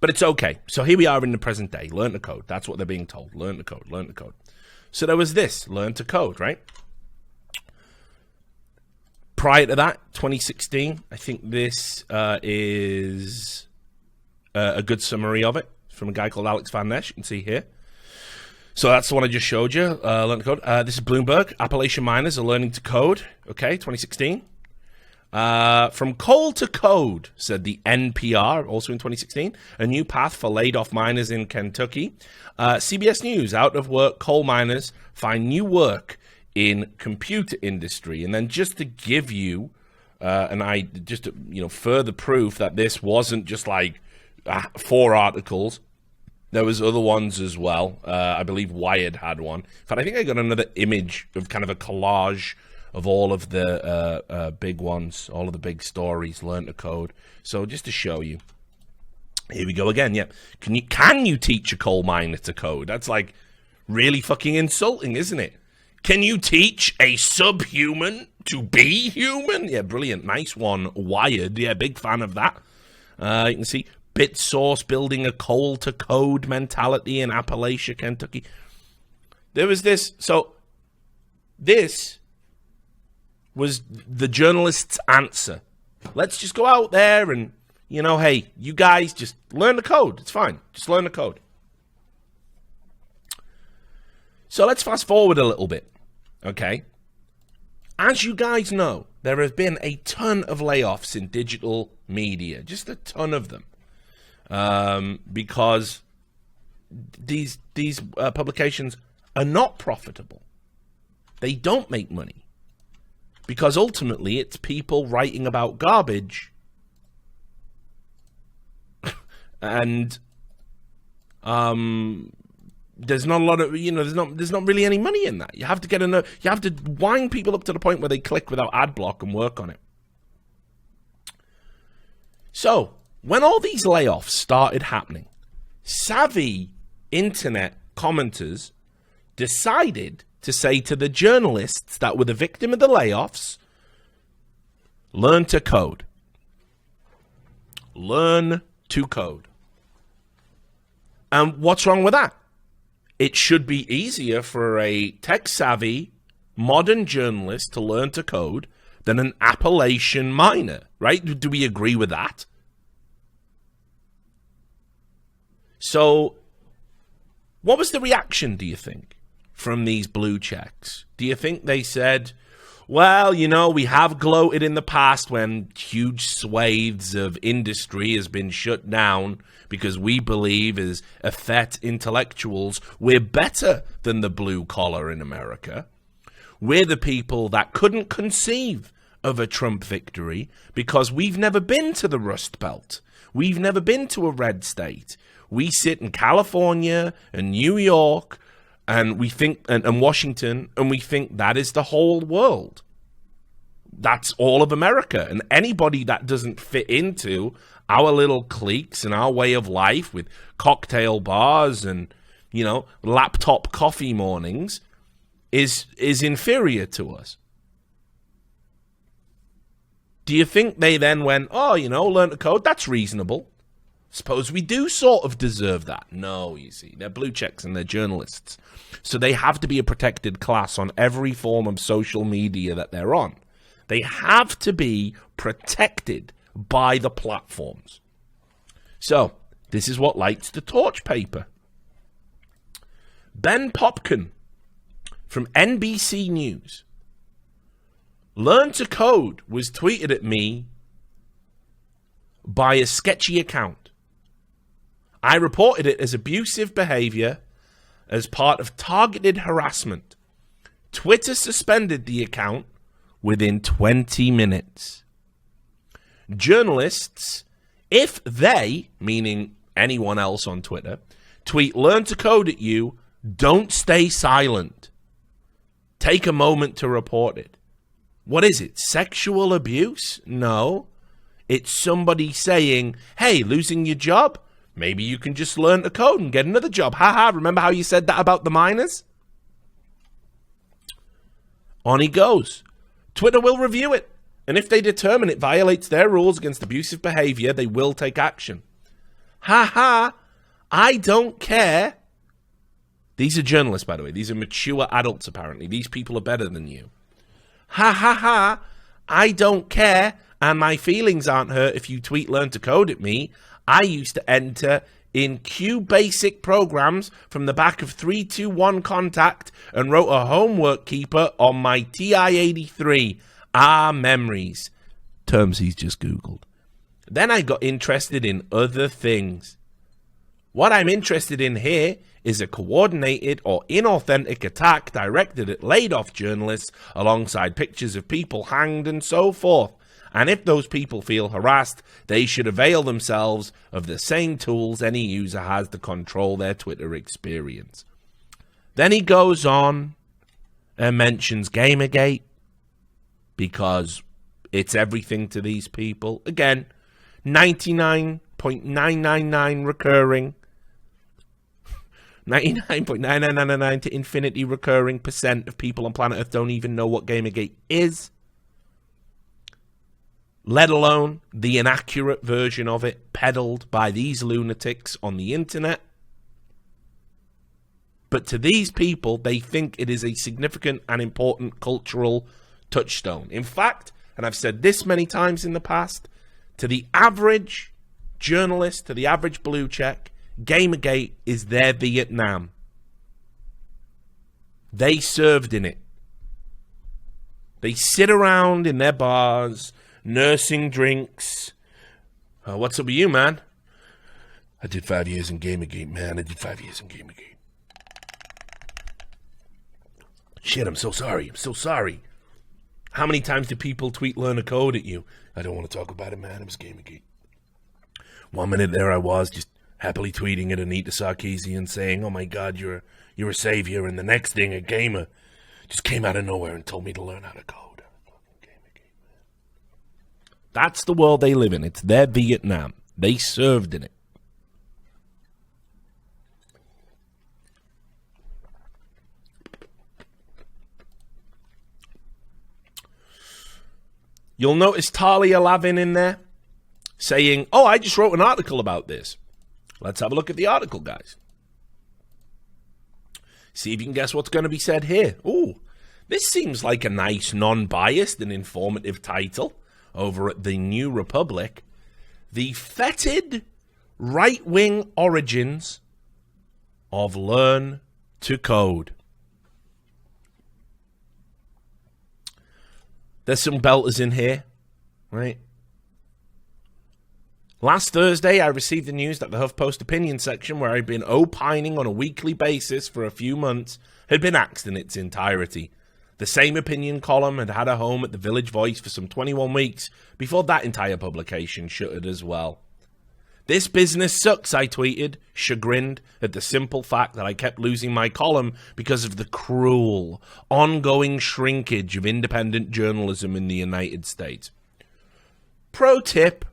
But it's okay. So here we are in the present day. Learn to code. That's what they're being told. Learn to code. Learn to code. So there was this. Learn to code, right? Prior to that, 2016, I think this is a good summary of it from a guy called Alex Van Ness. You can see here. So that's the one I just showed you. Learn to code. This is Bloomberg. Appalachian miners are learning to code. Okay, 2016. From coal to code, said the NPR, also in 2016, a new path for laid-off miners in Kentucky. CBS News, out-of-work coal miners find new work in computer industry. And then just to give you further proof that this wasn't just like 4 articles, there was other ones as well. I believe Wired had one. In fact, I think I got another image of kind of a collage of all of the big ones, all of the big stories, learn to code. So just to show you, here we go again. Yeah, can you teach a coal miner to code? That's like really fucking insulting, isn't it? Can you teach a subhuman to be human? Yeah, brilliant, nice one, Wired. Yeah, big fan of that. You can see BitSource building a coal to code mentality in Appalachia, Kentucky. There was this. So this was the journalist's answer. Let's just go out there and, hey, you guys just learn the code. It's fine. Just learn the code. So let's fast forward a little bit, okay? As you guys know, there have been a ton of layoffs in digital media, just a ton of them, because these publications are not profitable. They don't make money. Because ultimately, it's people writing about garbage, and there's not a lot of there's not really any money in that. You have to you have to wind people up to the point where they click without ad block and work on it. So when all these layoffs started happening, savvy internet commenters decided to say to the journalists that were the victim of the layoffs, learn to code. Learn to code. And what's wrong with that? It should be easier for a tech-savvy, modern journalist to learn to code than an Appalachian miner, right? Do we agree with that? So, what was the reaction, do you think, from these blue checks? Do you think they said, well, we have gloated in the past when huge swathes of industry has been shut down because we believe as effete intellectuals we're better than the blue collar in America. We're the people that couldn't conceive of a Trump victory because we've never been to the Rust Belt. We've never been to a red state. We sit in California and New York and we think, and Washington, and we think that is the whole world. That's all of America. And anybody that doesn't fit into our little cliques and our way of life with cocktail bars and, laptop coffee mornings is inferior to us. Do you think they then went, learn to code? That's reasonable. Suppose we do sort of deserve that. No, you see, they're blue checks and they're journalists. So they have to be a protected class on every form of social media that they're on. They have to be protected by the platforms. So this is what lights the torch paper. Ben Popkin from NBC News. Learn to code was tweeted at me by a sketchy account. I reported it as abusive behavior as part of targeted harassment. Twitter suspended the account within 20 minutes. Journalists, if they, meaning anyone else on Twitter, tweet "learn to code" at you, don't stay silent. Take a moment to report it. What is it? Sexual abuse? No. It's somebody saying, hey, losing your job? Maybe you can just learn to code and get another job. Haha, remember how you said that about the miners? On he goes. Twitter will review it. And if they determine it violates their rules against abusive behavior, they will take action. Haha, I don't care. These are journalists, by the way. These are mature adults, apparently. These people are better than you. Ha ha ha, I don't care, and my feelings aren't hurt if you tweet "learn to code" at me. I used to enter in QBasic programs from the back of 321 Contact and wrote a homework keeper on my TI-83. Ah, memories. Terms he's just Googled. Then I got interested in other things. What I'm interested in here is a coordinated or inauthentic attack directed at laid-off journalists alongside pictures of people hanged and so forth. And if those people feel harassed, they should avail themselves of the same tools any user has to control their Twitter experience. Then he goes on and mentions Gamergate, because it's everything to these people. Again, 99.999 recurring. 99.9999 to infinity recurring percent of people on planet Earth don't even know what Gamergate is, let alone the inaccurate version of it peddled by these lunatics on the internet. But to these people, they think it is a significant and important cultural touchstone. In fact, and I've said this many times in the past, to the average journalist, to the average blue check, Gamergate is their Vietnam. They served in it. They sit around in their bars, nursing drinks. What's up with you, man? I did 5 years in Gamergate, man. I did 5 years in Gamergate. Shit, I'm so sorry. I'm so sorry. How many times do people tweet "learn a code" at you? I don't want to talk about it, man. It was Gamergate. 1 minute there I was, just happily tweeting at Anita Sarkeesian saying, "Oh my God, you're a savior," and the next thing, a gamer just came out of nowhere and told me to learn how to code. That's the world they live in. It's their Vietnam. They served in it. You'll notice Talia Lavin in there saying, "Oh, I just wrote an article about this." Let's have a look at the article, guys. See if you can guess what's going to be said here. Ooh, this seems like a nice, non-biased and informative title over at the New Republic. The fetid right-wing origins of Learn to Code. There's some belters in here, right? Last Thursday, I received the news that the HuffPost opinion section, where I'd been opining on a weekly basis for a few months, had been axed in its entirety. The same opinion column had had a home at the Village Voice for some 21 weeks before that entire publication shuttered as well. "This business sucks," I tweeted, chagrined at the simple fact that I kept losing my column because of the cruel, ongoing shrinkage of independent journalism in the United States. Pro tip: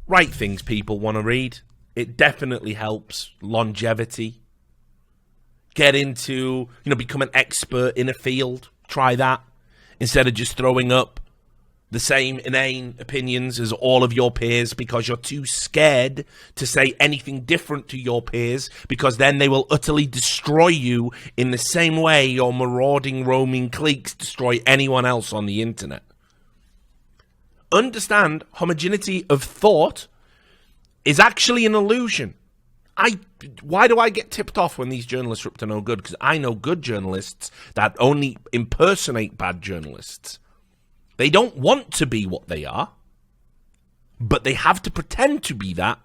write things people want to read. It definitely helps longevity. Get into, become an expert in a field. Try that instead of just throwing up the same inane opinions as all of your peers because you're too scared to say anything different to your peers, because then they will utterly destroy you in the same way your marauding, roaming cliques destroy anyone else on the internet. Understand, homogeneity of thought is actually an illusion. Why do I get tipped off when these journalists are up to no good? Because I know good journalists that only impersonate bad journalists. They don't want to be what they are, but they have to pretend to be that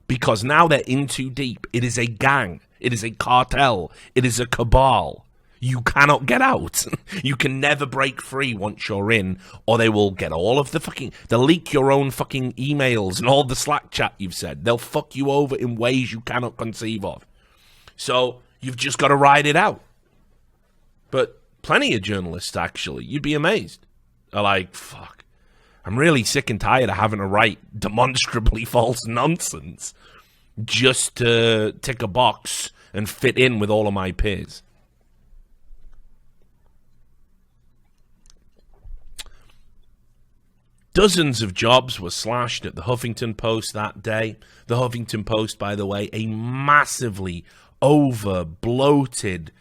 because now they're in too deep. It is a gang. It is a cartel. It is a cabal. You cannot get out. You can never break free once you're in, or they will get all of they'll leak your own fucking emails and all the Slack chat you've said. They'll fuck you over in ways you cannot conceive of. So you've just got to ride it out. But plenty of journalists, actually, you'd be amazed, are like, fuck, I'm really sick and tired of having to write demonstrably false nonsense just to tick a box and fit in with all of my peers. Dozens of jobs were slashed at the Huffington Post that day. The Huffington Post, by the way, a massively over-bloated,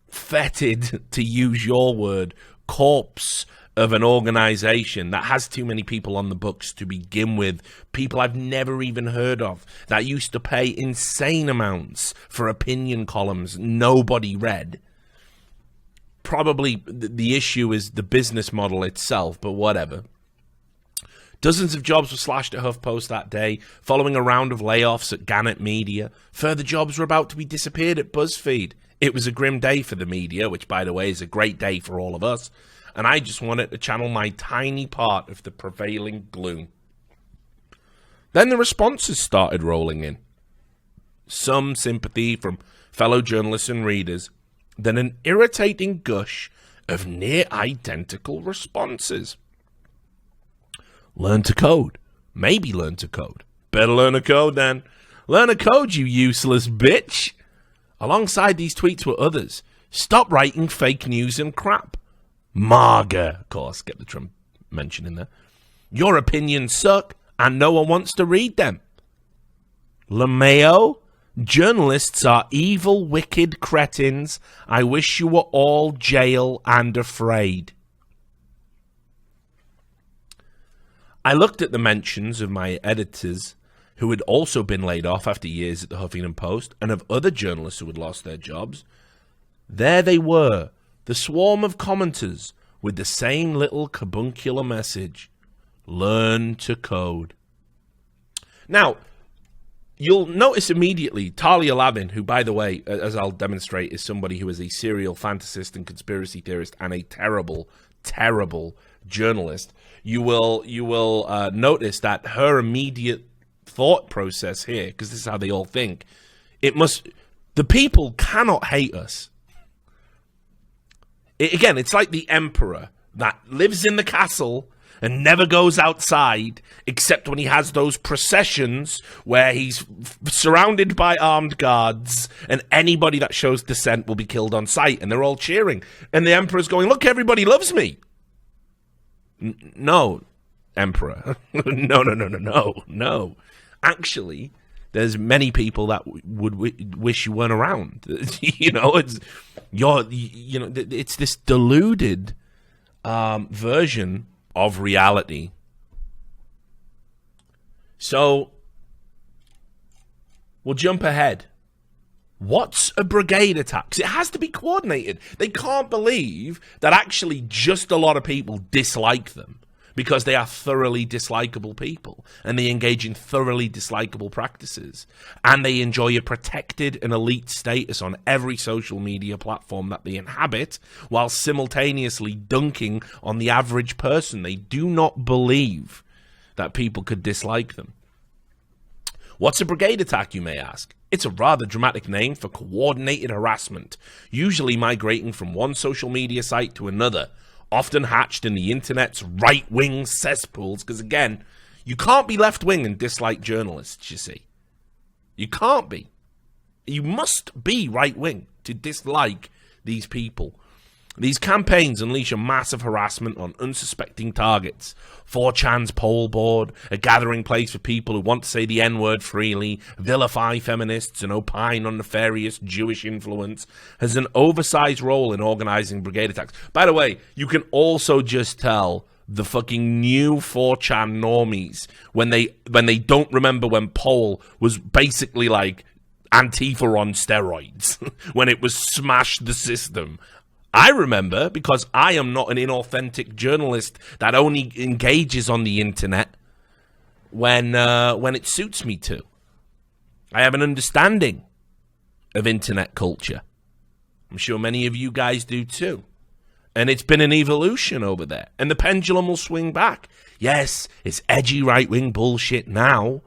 fetid, to use your word, corpse of an organization that has too many people on the books to begin with. People I've never even heard of that used to pay insane amounts for opinion columns nobody read. Probably the issue is the business model itself, but whatever. Dozens of jobs were slashed at HuffPost that day, following a round of layoffs at Gannett Media. Further jobs were about to be disappeared at BuzzFeed. It was a grim day for the media, which, by the way, is a great day for all of us, and I just wanted to channel my tiny part of the prevailing gloom. Then the responses started rolling in. Some sympathy from fellow journalists and readers, then an irritating gush of near-identical responses. Learn to code. Maybe learn to code. Better learn to code then. Learn to code, you useless bitch. Alongside these tweets were others. Stop writing fake news and crap. MAGA, of course, get the Trump mention in there. Your opinions suck and no one wants to read them. LeMayo, journalists are evil, wicked cretins. I wish you were all jail and afraid. I looked at the mentions of my editors who had also been laid off after years at the Huffington Post and of other journalists who had lost their jobs. There they were, the swarm of commenters with the same little carbuncular message. Learn to code. Now, you'll notice immediately Talia Lavin, who, by the way, as I'll demonstrate, is somebody who is a serial fantasist and conspiracy theorist and a terrible, terrible journalist. You will notice that her immediate thought process here, because this is how they all think, the people cannot hate us. It's like the emperor that lives in the castle and never goes outside except when he has those processions where he's surrounded by armed guards and anybody that shows dissent will be killed on sight, and they're all cheering. And the emperor's going, look, everybody loves me. No, Emperor. No. Actually, there's many people that would wish you weren't around. It's this deluded version of reality. So we'll jump ahead. What's a brigade attack? 'Cause it has to be coordinated. They can't believe that actually just a lot of people dislike them because they are thoroughly dislikable people and they engage in thoroughly dislikable practices and they enjoy a protected and elite status on every social media platform that they inhabit while simultaneously dunking on the average person. They do not believe that people could dislike them. What's a brigade attack, you may ask? It's a rather dramatic name for coordinated harassment, usually migrating from one social media site to another, often hatched in the internet's right-wing cesspools, because again, you can't be left-wing and dislike journalists, you see. You can't be. You must be right-wing to dislike these people. These campaigns unleash a massive harassment on unsuspecting targets. 4chan's poll board, a gathering place for people who want to say the N-word freely, vilify feminists, and opine on nefarious Jewish influence, has an oversized role in organizing brigade attacks. By the way, you can also just tell the fucking new 4chan normies when they don't remember when poll was basically like Antifa on steroids, when it was smash the system. I remember, because I am not an inauthentic journalist that only engages on the internet when it suits me to. I have an understanding of internet culture. I'm sure many of you guys do too. And it's been an evolution over there. And the pendulum will swing back. Yes, it's edgy right-wing bullshit now,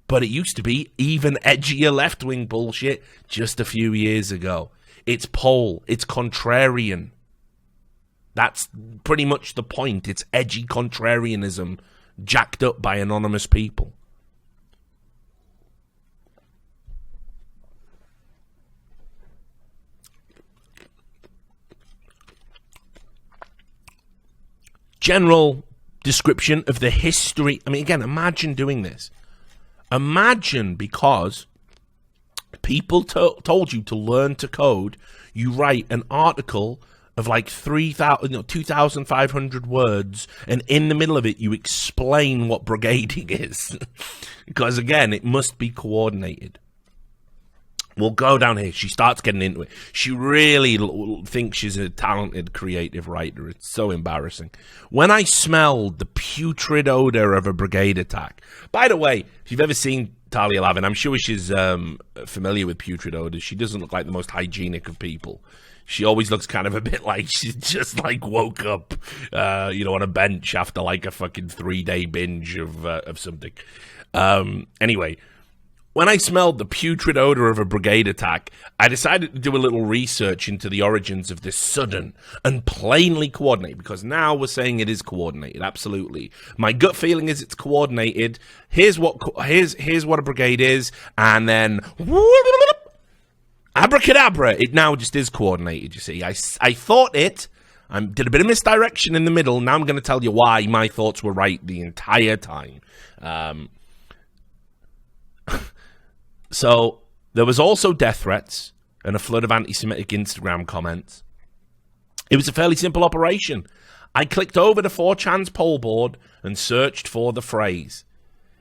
but it used to be even edgier left-wing bullshit just a few years ago. It's pole. It's contrarian. That's pretty much the point. It's edgy contrarianism jacked up by anonymous people. General description of the history. I mean, again, imagine doing this. Imagine, because people told you to learn to code, you write an article of like 2,500 words, and in the middle of it, you explain what brigading is. Because, again, it must be coordinated. We'll go down here. She starts getting into it. She really thinks she's a talented, creative writer. It's so embarrassing. When I smelled the putrid odor of a brigade attack. By the way, if you've ever seen Talia Lavin, I'm sure she's familiar with putrid odors. She doesn't look like the most hygienic of people. She always looks kind of a bit like she's just like woke up, on a bench after like a fucking 3-day binge of something. Anyway. When I smelled the putrid odor of a brigade attack, I decided to do a little research into the origins of this sudden and plainly coordinated, because now we're saying it is coordinated, absolutely. My gut feeling is it's coordinated. Here's what a brigade is, and then abracadabra, it now just is coordinated, you see. I thought it, I did a bit of misdirection in the middle, now I'm going to tell you why my thoughts were right the entire time. So, there was also death threats and a flood of anti-Semitic Instagram comments. It was a fairly simple operation. I clicked over to 4chan's poll board and searched for the phrase.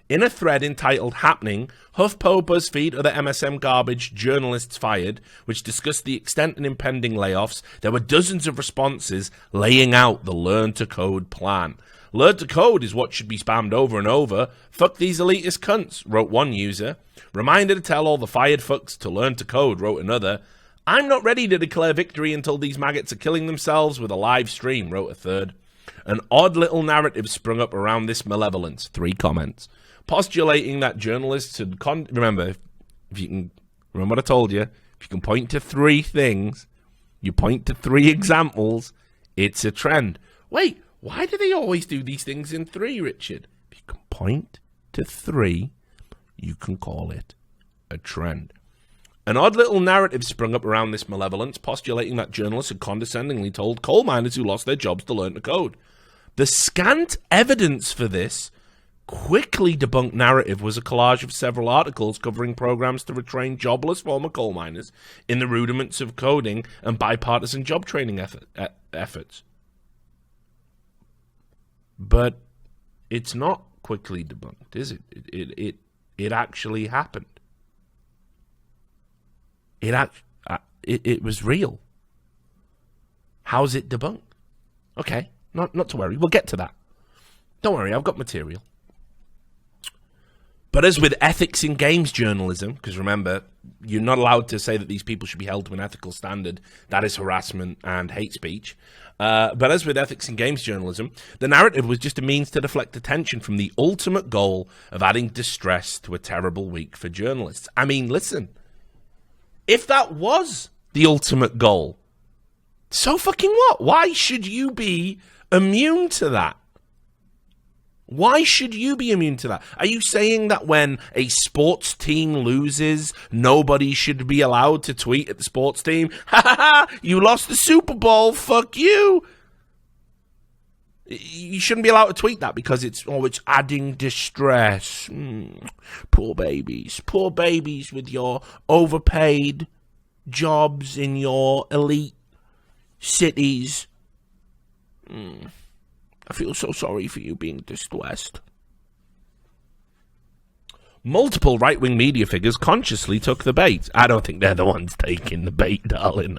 In a thread entitled Happening, HuffPo, BuzzFeed, other MSM garbage, journalists fired, which discussed the extent and impending layoffs, there were dozens of responses laying out the Learn to Code plan. Learn to code is what should be spammed over and over. Fuck these elitist cunts, wrote one user. Reminder to tell all the fired fucks to learn to code, wrote another. I'm not ready to declare victory until these maggots are killing themselves with a live stream, wrote a third. An odd little narrative sprung up around this malevolence, 3 comments. Postulating that journalists had... remember, if you can... Remember what I told you? If you can point to 3 things, you point to 3 examples, it's a trend. Wait, why do they always do these things in 3, Richard? If you can point to 3, you can call it a trend. An odd little narrative sprung up around this malevolence, postulating that journalists had condescendingly told coal miners who lost their jobs to learn to code. The scant evidence for this quickly debunked narrative was a collage of several articles covering programs to retrain jobless former coal miners in the rudiments of coding and bipartisan job training efforts. But it's not quickly debunked, is it? It actually happened. It was real. How's it debunked? Okay, not to worry. We'll get to that. Don't worry, I've got material. But as with ethics in games journalism, because remember, you're not allowed to say that these people should be held to an ethical standard. That is harassment and hate speech. But as with ethics in games journalism, the narrative was just a means to deflect attention from the ultimate goal of adding distress to a terrible week for journalists. I mean, listen, if that was the ultimate goal, so fucking what? Why should you be immune to that? Why should you be immune to that? Are you saying that when a sports team loses, nobody should be allowed to tweet at the sports team? Ha ha ha! You lost the Super Bowl. Fuck you. You shouldn't be allowed to tweet that because it's adding distress. Poor babies with your overpaid jobs in your elite cities. I feel so sorry for you being distressed. Multiple right-wing media figures consciously took the bait. I don't think they're the ones taking the bait, darling.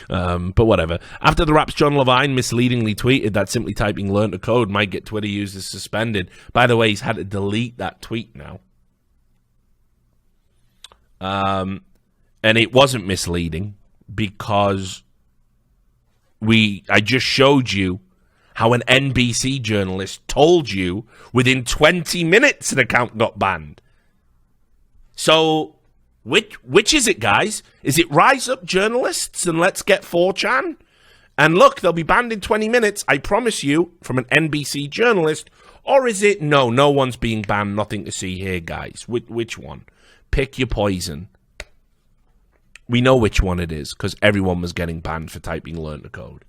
But whatever. After the Raps, John Levine misleadingly tweeted that simply typing learn to code might get Twitter users suspended. By the way, he's had to delete that tweet now. And it wasn't misleading. because I just showed you how an NBC journalist told you within 20 minutes an account got banned. So, which is it, guys? Is it rise up journalists and let's get 4chan? And look, they'll be banned in 20 minutes, I promise you, from an NBC journalist. Or is it, no one's being banned, nothing to see here, guys? Which one? Pick your poison. We know which one it is, because everyone was getting banned for typing learn to code.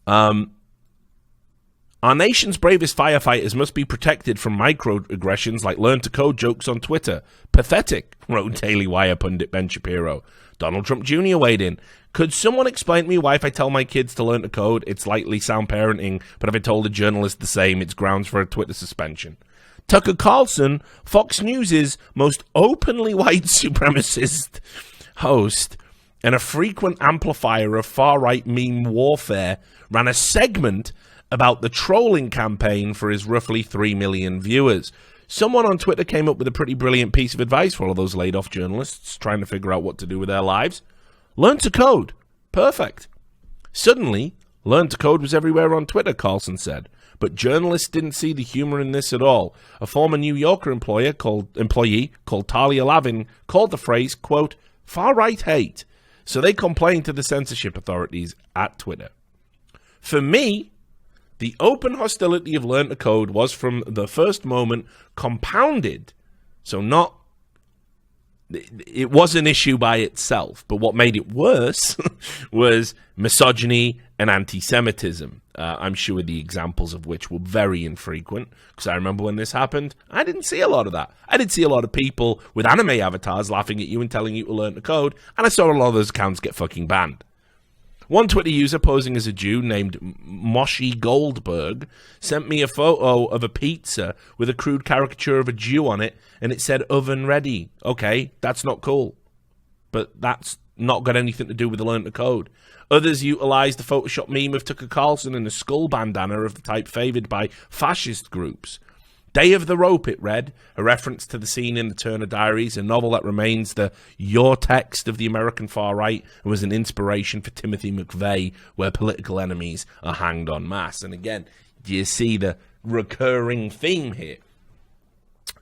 Our nation's bravest firefighters must be protected from microaggressions like learn to code jokes on Twitter. Pathetic, wrote Daily Wire pundit Ben Shapiro. Donald Trump Jr. weighed in. Could someone explain to me why if I tell my kids to learn to code, it's likely sound parenting, but if I told a journalist the same, it's grounds for a Twitter suspension? Tucker Carlson, Fox News' most openly white supremacist host and a frequent amplifier of far-right meme warfare, ran a segment about the trolling campaign for his roughly 3 million viewers. Someone on Twitter came up with a pretty brilliant piece of advice for all of those laid-off journalists trying to figure out what to do with their lives. Learn to code. Perfect. Suddenly, learn to code was everywhere on Twitter, Carlson said. But journalists didn't see the humor in this at all. A former New Yorker employee called Talia Lavin called the phrase, quote, far-right hate. So they complained to the censorship authorities at Twitter. For me, the open hostility of learn to code was from the first moment compounded. So it was an issue by itself, but what made it worse was misogyny and anti-Semitism. I'm sure the examples of which were very infrequent, because I remember when this happened, I didn't see a lot of that. I did see a lot of people with anime avatars laughing at you and telling you to learn to code, and I saw a lot of those accounts get fucking banned. One Twitter user posing as a Jew named Moshi Goldberg sent me a photo of a pizza with a crude caricature of a Jew on it, and it said oven ready. Okay, that's not cool. But that's not got anything to do with the learn to code. Others utilized the Photoshop meme of Tucker Carlson in a skull bandana of the type favored by fascist groups. Day of the Rope, it read, a reference to the scene in the Turner Diaries, a novel that remains the your text of the American far right and was an inspiration for Timothy McVeigh, where political enemies are hanged en masse. And again, do you see the recurring theme here?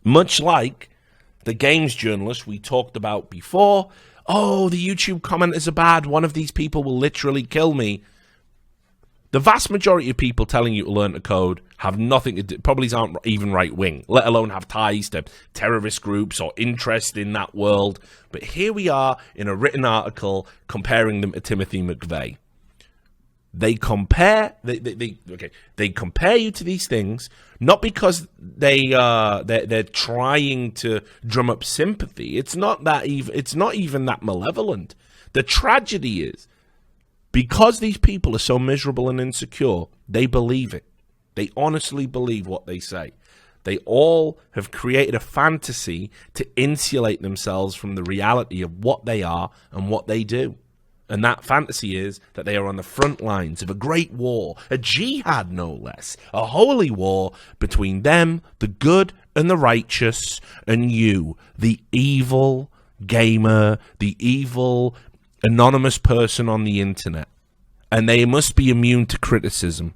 Much like the games journalist we talked about before, oh, the YouTube commenters are bad, one of these people will literally kill me. The vast majority of people telling you to learn to code have nothing to do, probably aren't even right-wing, let alone have ties to terrorist groups or interest in that world. But here we are in a written article comparing them to Timothy McVeigh. They compare you to these things not because they're trying to drum up sympathy. It's not even that malevolent. The tragedy is, because these people are so miserable and insecure, they believe it. They honestly believe what they say. They all have created a fantasy to insulate themselves from the reality of what they are and what they do. And that fantasy is that they are on the front lines of a great war, a jihad no less, a holy war between them, the good and the righteous, and you, the evil gamer, the evil anonymous person on the internet, and they must be immune to criticism.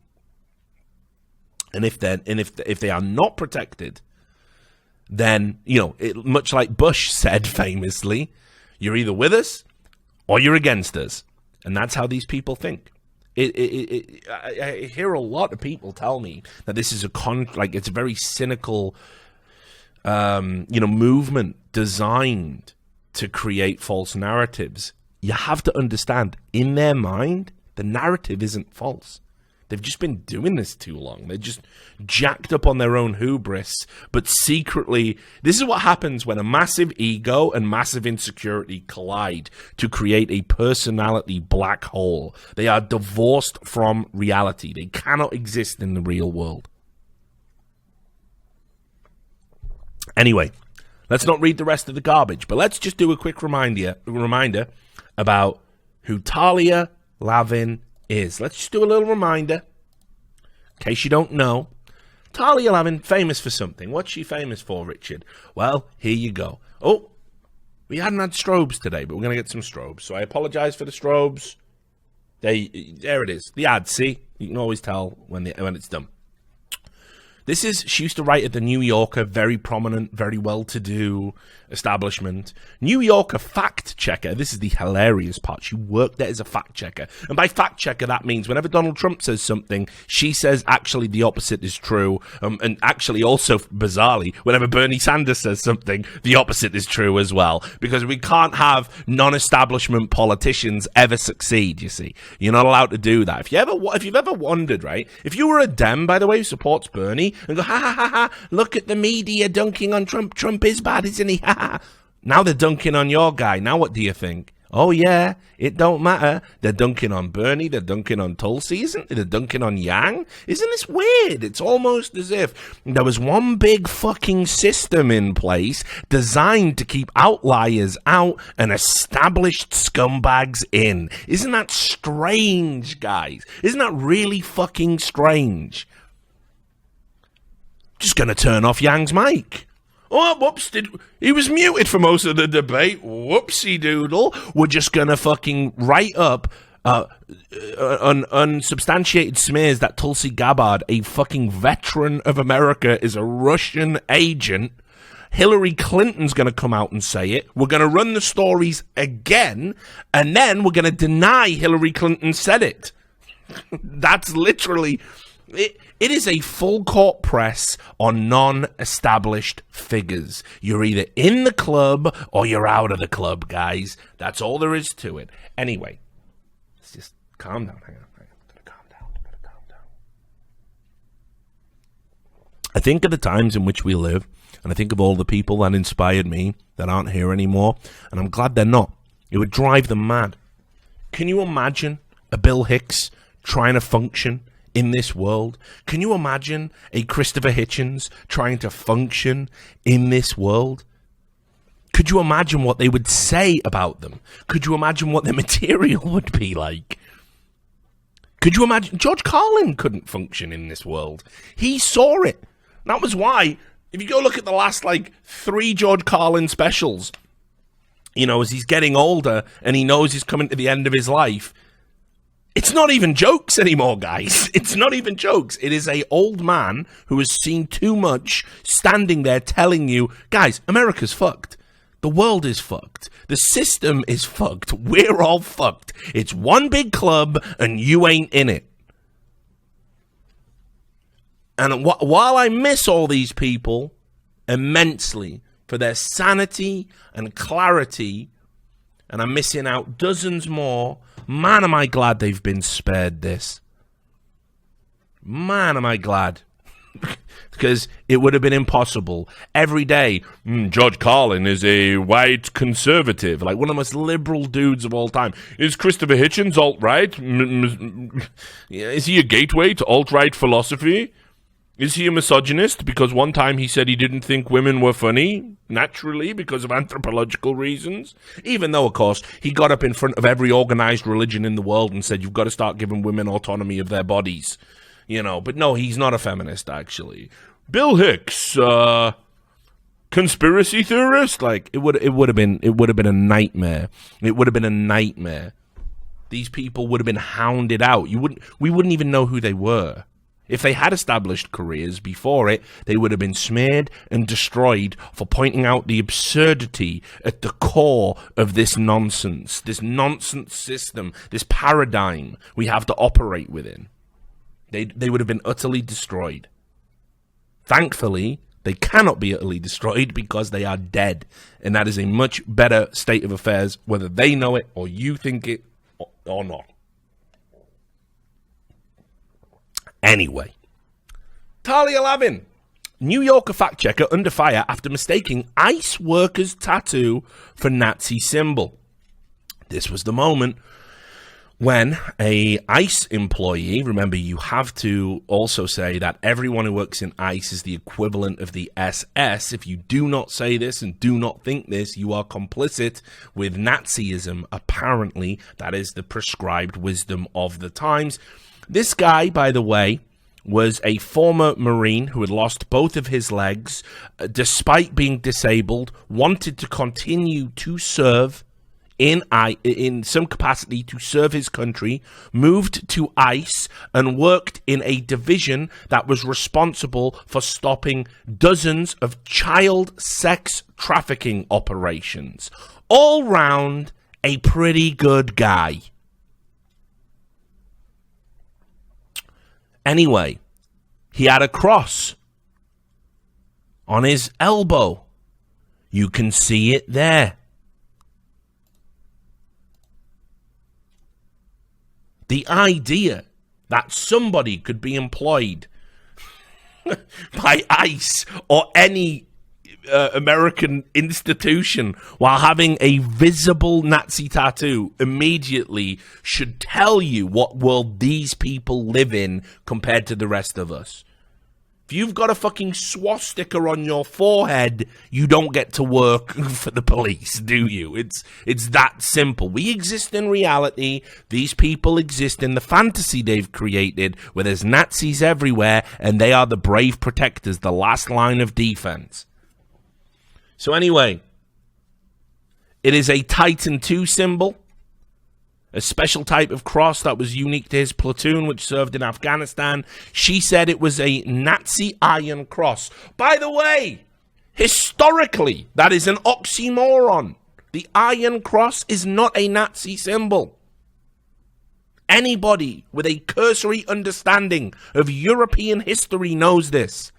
And if they are not protected, then much like Bush said famously, you're either with us or you're against us, and that's how these people think. I hear a lot of people tell me that this is it's a very cynical, movement designed to create false narratives. You have to understand, in their mind, the narrative isn't false. They've just been doing this too long. They're just jacked up on their own hubris, but secretly, this is what happens when a massive ego and massive insecurity collide to create a personality black hole. They are divorced from reality. They cannot exist in the real world. Anyway, let's not read the rest of the garbage, but let's just do a quick reminder about who Talia Lavin is. Let's just do a little reminder, in case you don't know. Talia Lavin, famous for something. What's she famous for, Richard? Well, here you go. Oh, We hadn't had strobes today, but we're going to get some strobes. So I apologize for the strobes. There it is. The ad, see? You can always tell when it's done. She used to write at the New Yorker, very prominent, very well-to-do establishment. New Yorker fact checker. This is the hilarious part. She worked there as a fact checker. And by fact checker, that means whenever Donald Trump says something, she says actually the opposite is true. And actually also, bizarrely, whenever Bernie Sanders says something, the opposite is true as well. Because we can't have non-establishment politicians ever succeed, you see. You're not allowed to do that. If you've ever wondered, right? If you were a Dem, by the way, who supports Bernie, and go, ha, ha, ha, ha, look at the media dunking on Trump. Trump is bad, isn't he? Ha, ha. Now they're dunking on your guy. Now what do you think? Oh, yeah, it don't matter. They're dunking on Bernie. They're dunking on Tulsi, isn't they? They're dunking on Yang. Isn't this weird? It's almost as if there was one big fucking system in place designed to keep outliers out and established scumbags in. Isn't that strange, guys? Isn't that really fucking strange? Just going to turn off Yang's mic. Oh, whoops, he was muted for most of the debate. Whoopsie doodle. We're just going to fucking write up unsubstantiated smears that Tulsi Gabbard, a fucking veteran of America, is a Russian agent. Hillary Clinton's going to come out and say it. We're going to run the stories again, and then we're going to deny Hillary Clinton said it. That's literally... It is a full court press on non-established figures. You're either in the club or you're out of the club, guys. That's all there is to it. Anyway, let's just calm down. Hang on. Gotta calm down. I think of the times in which we live, and I think of all the people that inspired me that aren't here anymore, and I'm glad they're not. It would drive them mad. Can you imagine a Bill Hicks trying to function in this world? Can you imagine a Christopher Hitchens trying to function in this world? Could you imagine what they would say about them? Could you imagine what their material would be like? Could you imagine? George Carlin couldn't function in this world. He saw it. That was why, if you go look at the last, 3 George Carlin specials, as he's getting older and he knows he's coming to the end of his life, it's not even jokes anymore, guys. It's not even jokes. It is a old man who has seen too much standing there telling you, guys, America's fucked. The world is fucked. The system is fucked. We're all fucked. It's one big club and you ain't in it. And while I miss all these people immensely for their sanity and clarity, and I'm missing out dozens more, man, am I glad they've been spared this. Man, am I glad. Because it would have been impossible. Every day, George Carlin is a white conservative, like one of the most liberal dudes of all time. Is Christopher Hitchens alt-right? Is he a gateway to alt-right philosophy? Is he a misogynist? Because one time he said he didn't think women were funny, naturally, because of anthropological reasons. Even though, of course, he got up in front of every organized religion in the world and said, you've got to start giving women autonomy of their bodies. But no, he's not a feminist, actually. Bill Hicks, conspiracy theorist? It would have been a nightmare. It would have been a nightmare. These people would have been hounded out. We wouldn't even know who they were. If they had established careers before it, they would have been smeared and destroyed for pointing out the absurdity at the core of this nonsense system, this paradigm we have to operate within. They would have been utterly destroyed. Thankfully, they cannot be utterly destroyed because they are dead. And that is a much better state of affairs, whether they know it or you think it or not. Anyway, Talia Lavin, New Yorker fact checker under fire after mistaking ICE worker's tattoo for Nazi symbol. This was the moment when a ICE employee, remember you have to also say that everyone who works in ICE is the equivalent of the SS. If you do not say this and do not think this, you are complicit with Nazism. Apparently, that is the prescribed wisdom of the times. This guy, by the way, was a former Marine who had lost both of his legs, despite being disabled, wanted to continue to serve in some capacity to serve his country, moved to ICE and worked in a division that was responsible for stopping dozens of child sex trafficking operations. All round, a pretty good guy. Anyway, he had a cross on his elbow. You can see it there. The idea that somebody could be employed by ICE or any American institution while having a visible Nazi tattoo immediately should tell you what world these people live in compared to the rest of us. If you've got a fucking swastika on your forehead, you don't get to work for the police, do you? It's that simple. We exist in reality. These people exist in the fantasy they've created where there's Nazis everywhere and they are the brave protectors, the last line of defense. So anyway, it is a Titan II symbol, a special type of cross that was unique to his platoon, which served in Afghanistan. She said it was a Nazi Iron Cross. By the way, historically, that is an oxymoron. The Iron Cross is not a Nazi symbol. Anybody with a cursory understanding of European history knows this.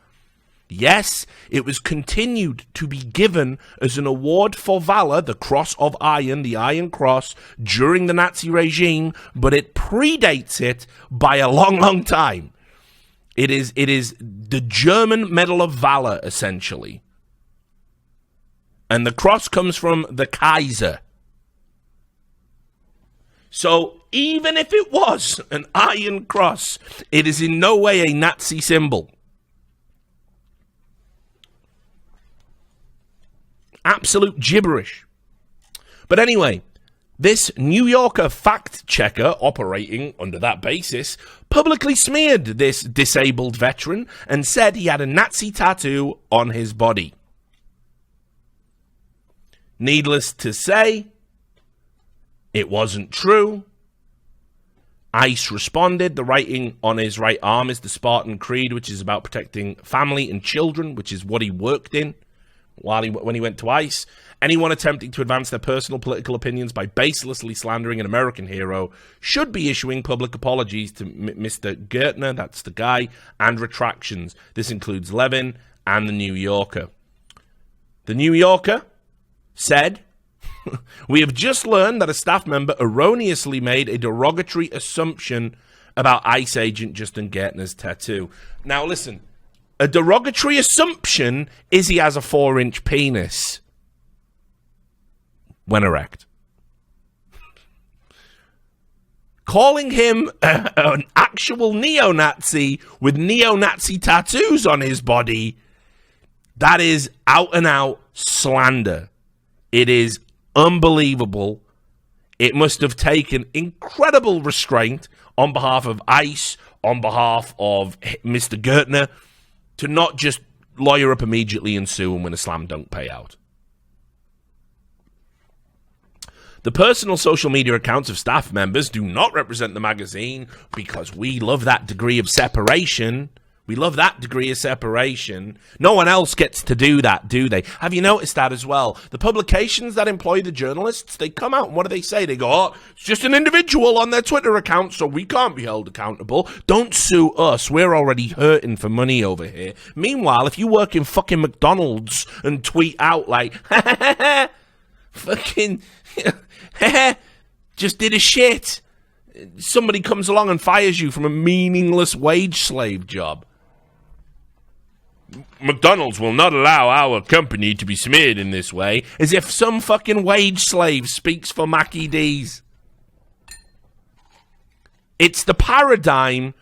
Yes, it was continued to be given as an award for valor, the Cross of Iron, the Iron Cross, during the Nazi regime, but it predates it by a long, long time. It is the German Medal of Valor, essentially. And the cross comes from the Kaiser. So even if it was an Iron Cross, it is in no way a Nazi symbol. Absolute gibberish. But anyway, this New Yorker fact checker operating under that basis publicly smeared this disabled veteran and said he had a Nazi tattoo on his body. Needless to say, it wasn't true. ICE responded. The writing on his right arm is the Spartan Creed, which is about protecting family and children, which is what he worked in when he went to ICE. Anyone attempting to advance their personal political opinions by baselessly slandering an American hero should be issuing public apologies to Mr. Gertner, that's the guy, and retractions. This includes Levin and the New Yorker. The New Yorker said, "We have just learned that a staff member erroneously made a derogatory assumption about ICE agent Justin Gertner's tattoo." Now listen, a derogatory assumption is he has a 4-inch penis when erect. Calling him an actual neo-Nazi with neo-Nazi tattoos on his body, that is out and out slander. It is unbelievable. It must have taken incredible restraint on behalf of ICE, on behalf of Mr. Gertner, to not just lawyer up immediately and sue and win a slam dunk payout. The personal social media accounts of staff members do not represent the magazine because we love that degree of separation. We love that degree of separation. No one else gets to do that, do they? Have you noticed that as well? The publications that employ the journalists, they come out and what do they say? They go, oh, it's just an individual on their Twitter account, so we can't be held accountable. Don't sue us. We're already hurting for money over here. Meanwhile, if you work in fucking McDonald's and tweet out like, fucking, just did a shit. Somebody comes along and fires you from a meaningless wage slave job. McDonald's will not allow our company to be smeared in this way, as if some fucking wage slave speaks for Mackie D's. It's the paradigm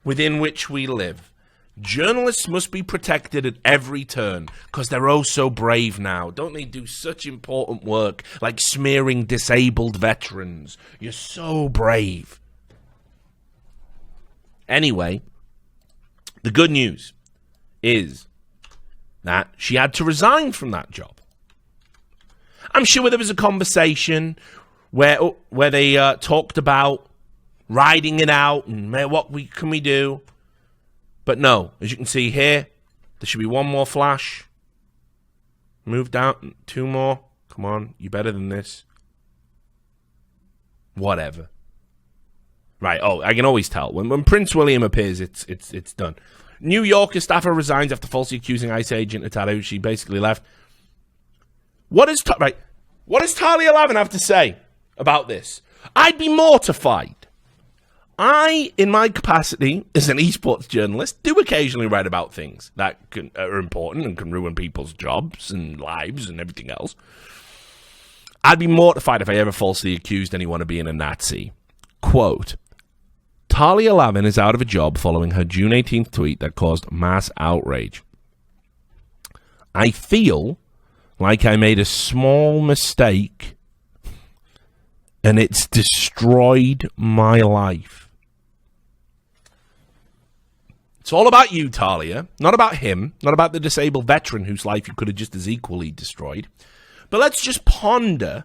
within which we live. Journalists must be protected at every turn because they're oh so brave now. Don't they do such important work like smearing disabled veterans? You're so brave. Anyway, The good news is that she had to resign from that job. I'm sure there was a conversation where they talked about riding it out and can we do. But no, as you can see here, there should be one more flash. Move down, 2 more. Come on, you're better than this. Whatever. Right, I can always tell. When Prince William appears, it's done. New Yorker staffer resigns after falsely accusing ICE agent of tattoo. She basically left. What does Talia Lavin have to say about this? I'd be mortified. I, in my capacity as an esports journalist, do occasionally write about things that are important and can ruin people's jobs and lives and everything else. I'd be mortified if I ever falsely accused anyone of being a Nazi. Quote, Talia Lavin is out of a job following her June 18th tweet that caused mass outrage. I feel like I made a small mistake and it's destroyed my life. It's all about you, Talia, not about him, not about the disabled veteran whose life you could have just as equally destroyed. But let's just ponder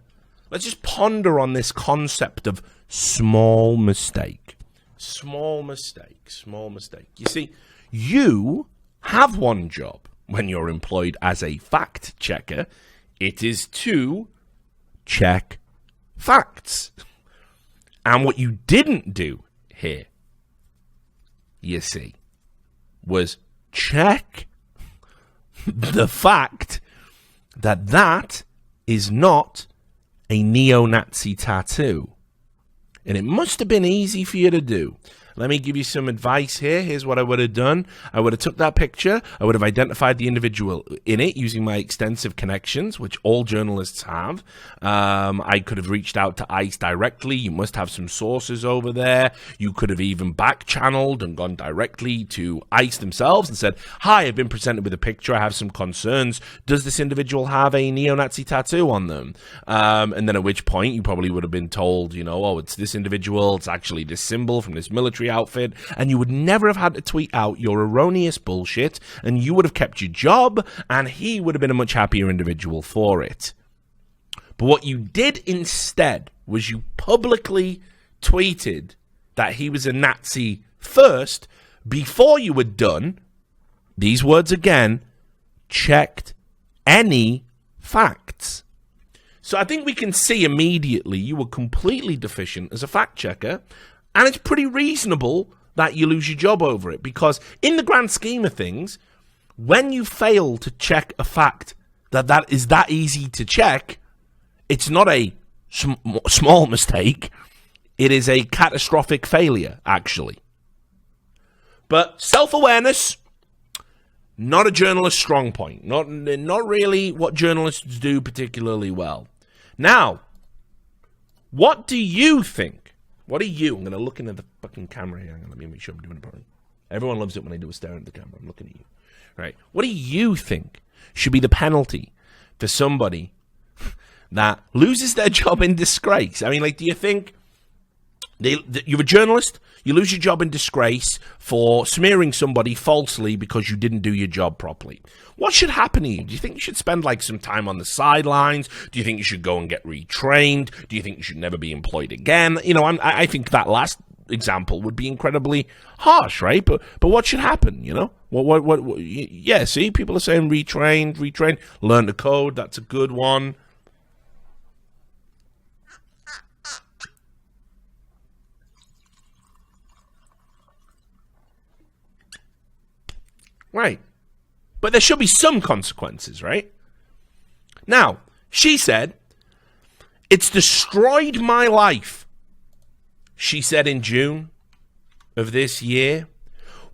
on this concept of small mistake. Small mistake, small mistake. You see, you have one job when you're employed as a fact checker. It is to check facts. And what you didn't do here, you see, was check the fact that is not a neo-Nazi tattoo. And it must have been easy for you to do. Let me give you some advice here. Here's what I would have done. I would have took that picture. I would have identified the individual in it using my extensive connections, which all journalists have. I could have reached out to ICE directly. You must have some sources over there. You could have even back-channeled and gone directly to ICE themselves and said, hi, I've been presented with a picture. I have some concerns. Does this individual have a neo-Nazi tattoo on them? And then at which point you probably would have been told, oh, it's this individual. It's actually this symbol from this military outfit, and you would never have had to tweet out your erroneous bullshit, and you would have kept your job, and he would have been a much happier individual for it. But what you did instead was you publicly tweeted that he was a Nazi first, before you had done, these words again, checked any facts. So I think we can see immediately you were completely deficient as a fact checker. And it's pretty reasonable that you lose your job over it, because in the grand scheme of things, when you fail to check a fact that is that easy to check, it's not a small mistake. It is a catastrophic failure, actually. But self-awareness, not a journalist's strong point. Not really what journalists do particularly well. Now, what do you think? What are you? I'm going to look into the fucking camera here. Let me make sure I'm doing it properly. Everyone loves it when I do a stare at the camera. I'm looking at you. Right. What do you think should be the penalty for somebody that loses their job in disgrace? I mean, do you think you're a journalist, you lose your job in disgrace for smearing somebody falsely because you didn't do your job properly? What should happen to you? Do you think you should spend some time on the sidelines? Do you think you should go and get retrained? Do you think you should never be employed again? I think that last example would be incredibly harsh, right? But what should happen? What? Yeah. See, people are saying retrain, learn the code. That's a good one. Right. But there should be some consequences, right? Now, she said, it's destroyed my life, she said in June of this year.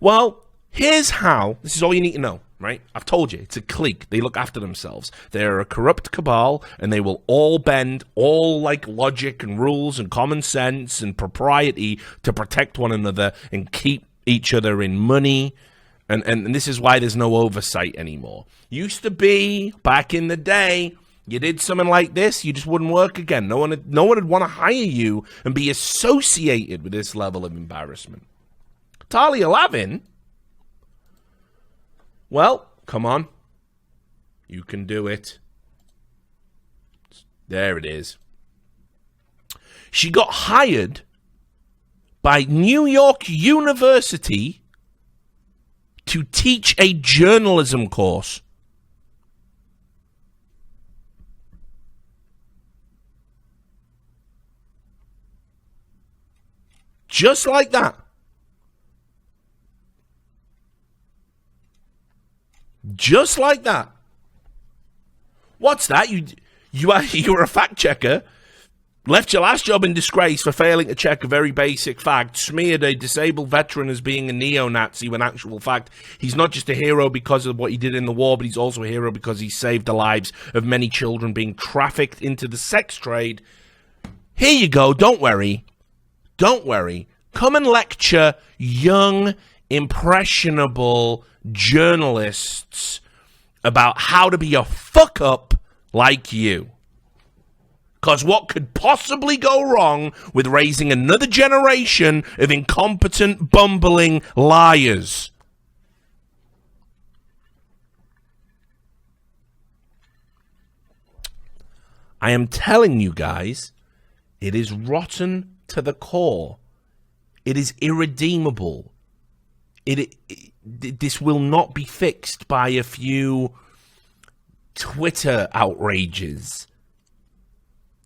Well, here's how. This is all you need to know, right? I've told you, it's a clique. They look after themselves. They're a corrupt cabal, and they will all bend all logic and rules and common sense and propriety to protect one another and keep each other in money. And this is why there's no oversight anymore. Used to be, back in the day, you did something like this, you just wouldn't work again. No one would want to hire you and be associated with this level of embarrassment. Talia Lavin Well, come on. You can do it. There it is. She got hired by New York University to teach a journalism course. Just like that. Just like that. What's that? You were a fact checker, left your last job in disgrace for failing to check a very basic fact, smeared a disabled veteran as being a neo-Nazi when actual fact, he's not just a hero because of what he did in the war, but he's also a hero because he saved the lives of many children being trafficked into the sex trade. Here you go. Don't worry. Don't worry. Come and lecture young, impressionable journalists about how to be a fuck-up like you. Because what could possibly go wrong with raising another generation of incompetent, bumbling liars? I am telling you guys, it is rotten to the core. It is irredeemable. This will not be fixed by a few Twitter outrages.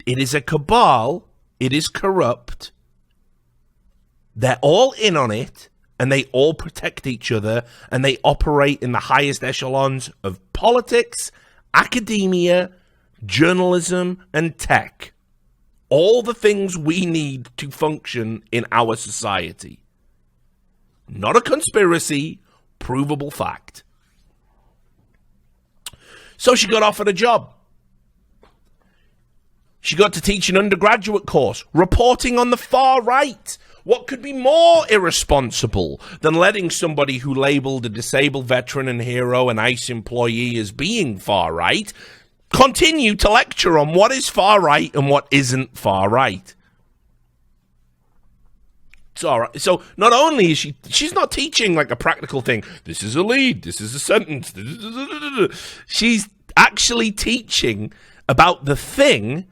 It is a cabal. It is corrupt. They're all in on it, and they all protect each other, and they operate in the highest echelons of politics, academia, journalism, and tech. All the things we need to function in our society. Not a conspiracy, provable fact. So she got offered a job. She got to teach an undergraduate course, reporting on the far right. What could be more irresponsible than letting somebody who labeled a disabled veteran and hero and ICE employee as being far right continue to lecture on what is far right and what isn't far right? It's all right. So not only is she's not teaching like a practical thing. This is a lead. This is a sentence. She's actually teaching about the thing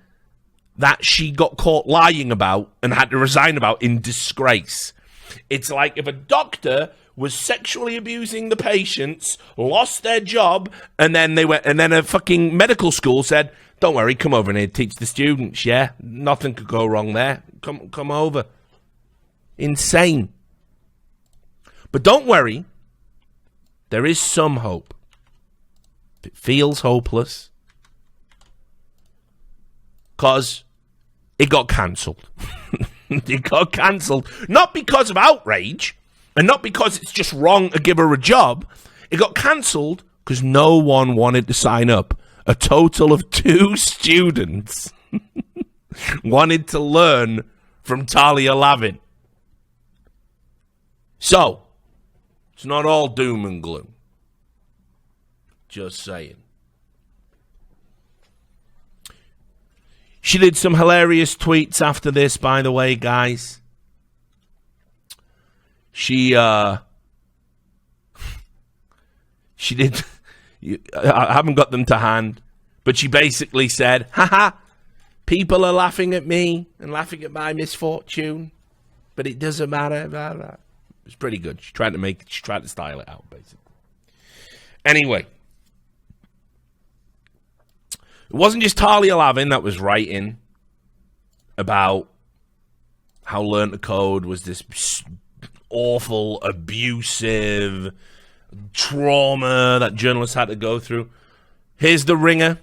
that she got caught lying about and had to resign about in disgrace. It's like if a doctor was sexually abusing the patients, lost their job, and then a fucking medical school said, "Don't worry, come over and teach the students. Yeah, nothing could go wrong there. Come over." Insane. But don't worry, there is some hope. It feels hopeless because it got cancelled. It got cancelled not because of outrage and not because it's just wrong to give her a job. It got cancelled because no one wanted to sign up. A total of 2 students wanted to learn from Talia Lavin. So, it's not all doom and gloom. Just saying. She did some hilarious tweets after this, by the way, guys. She did, I haven't got them to hand, but she basically said, haha, people are laughing at me and laughing at my misfortune, but it doesn't matter, blah, blah. It was pretty good. She tried to style it out, basically. Anyway, it wasn't just Talia Lavin that was writing about how Learn to Code was this awful, abusive trauma that journalists had to go through. Here's the ringer.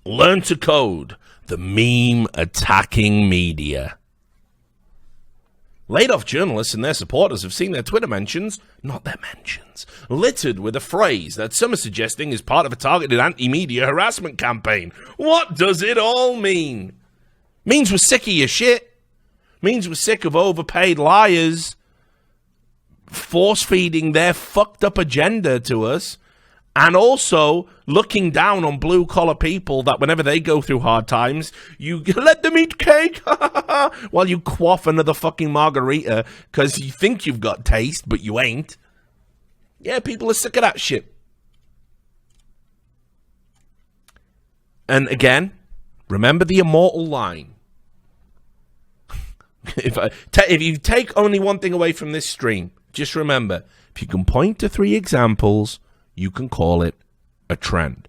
Learn to Code, the meme attacking media. Laid-off journalists and their supporters have seen their Twitter mentions, not their mentions, littered with a phrase that some are suggesting is part of a targeted anti-media harassment campaign. What does it all mean? Means we're sick of your shit. Means we're sick of overpaid liars force-feeding their fucked-up agenda to us, and also looking down on blue-collar people that whenever they go through hard times, you let them eat cake while you quaff another fucking margarita because you think you've got taste, but you ain't. Yeah, people are sick of that shit. And again, remember the immortal line. If you take only one thing away from this stream, just remember, if you can point to 3 examples, you can call it a trend.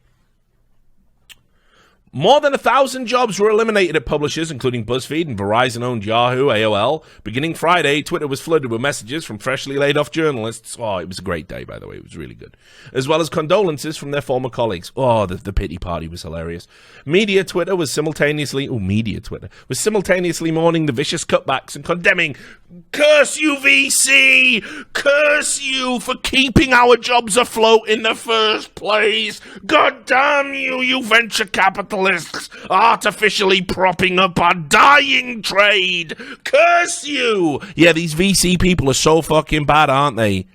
More than 1,000 jobs were eliminated at publishers, including BuzzFeed and Verizon-owned Yahoo, AOL. Beginning Friday, Twitter was flooded with messages from freshly laid-off journalists. Oh, it was a great day, by the way. It was really good. As well as condolences from their former colleagues. Oh, the pity party was hilarious. Twitter was simultaneously mourning the vicious cutbacks and condemning, "Curse you, VC! Curse you for keeping our jobs afloat in the first place! God damn you, you venture capitalists! Artificially propping up our dying trade! Curse you!" Yeah, these VC people are so fucking bad, aren't they?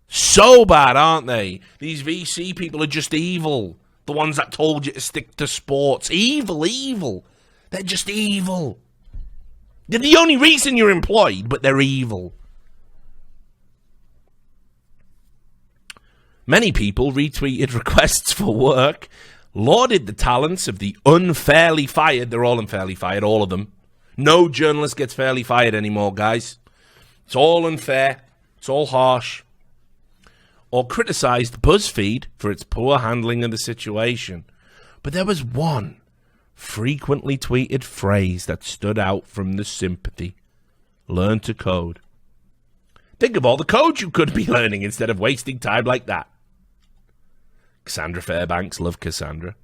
So bad, aren't they? These VC people are just evil. The ones that told you to stick to sports. Evil. They're just evil. They're the only reason you're employed, but they're evil. Many people retweeted requests for work, lauded the talents of the unfairly fired. They're all unfairly fired, all of them. No journalist gets fairly fired anymore, guys. It's all unfair. It's all harsh. Or criticized BuzzFeed for its poor handling of the situation. But there was one frequently tweeted phrase that stood out from the sympathy. Learn to code. Think of all the code you could be learning instead of wasting time like that. Cassandra Fairbanks, love Cassandra.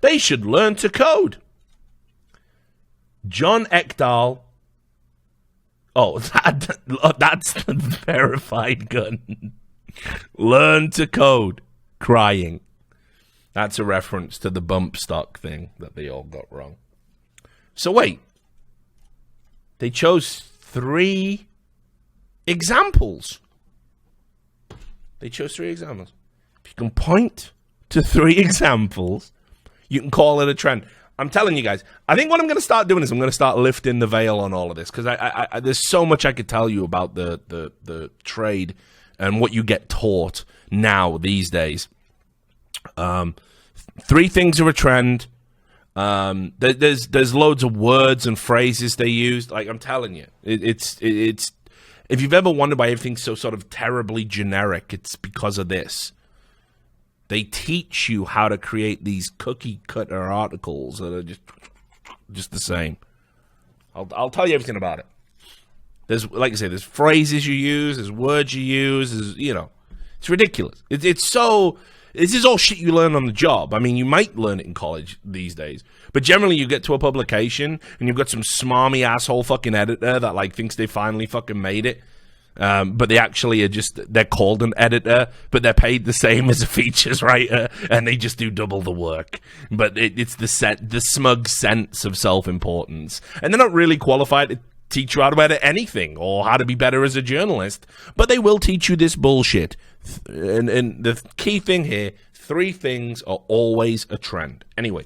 They should learn to code. John Ekdahl. Oh, that's the verified gun. Learn to code. Crying. That's a reference to the bump stock thing that they all got wrong. So wait. They chose 3 examples. If you can point to 3 examples, you can call it a trend. I'm telling you guys, I think what I'm going to start doing is I'm going to start lifting the veil on all of this, because I there's so much I could tell you about the trade and what you get taught now these days. 3 things are a trend. There's loads of words and phrases they use. Like, I'm telling you, it's if you've ever wondered why everything's so sort of terribly generic, it's because of this. They teach you how to create these cookie cutter articles that are just the same. I'll tell you everything about it. There's, like I say, there's phrases you use, there's words you use, it's ridiculous. It's so. This is all shit you learn on the job. I mean, you might learn it in college these days, but generally you get to a publication and you've got some smarmy asshole fucking editor that like thinks they finally fucking made it. But they actually are they're called an editor, but they're paid the same as a features writer, and they just do double the work. But it's the smug sense of self-importance. And they're not really qualified to teach you how to edit anything or how to be better as a journalist, but they will teach you this bullshit. And the key thing here, 3 things are always a trend. Anyway.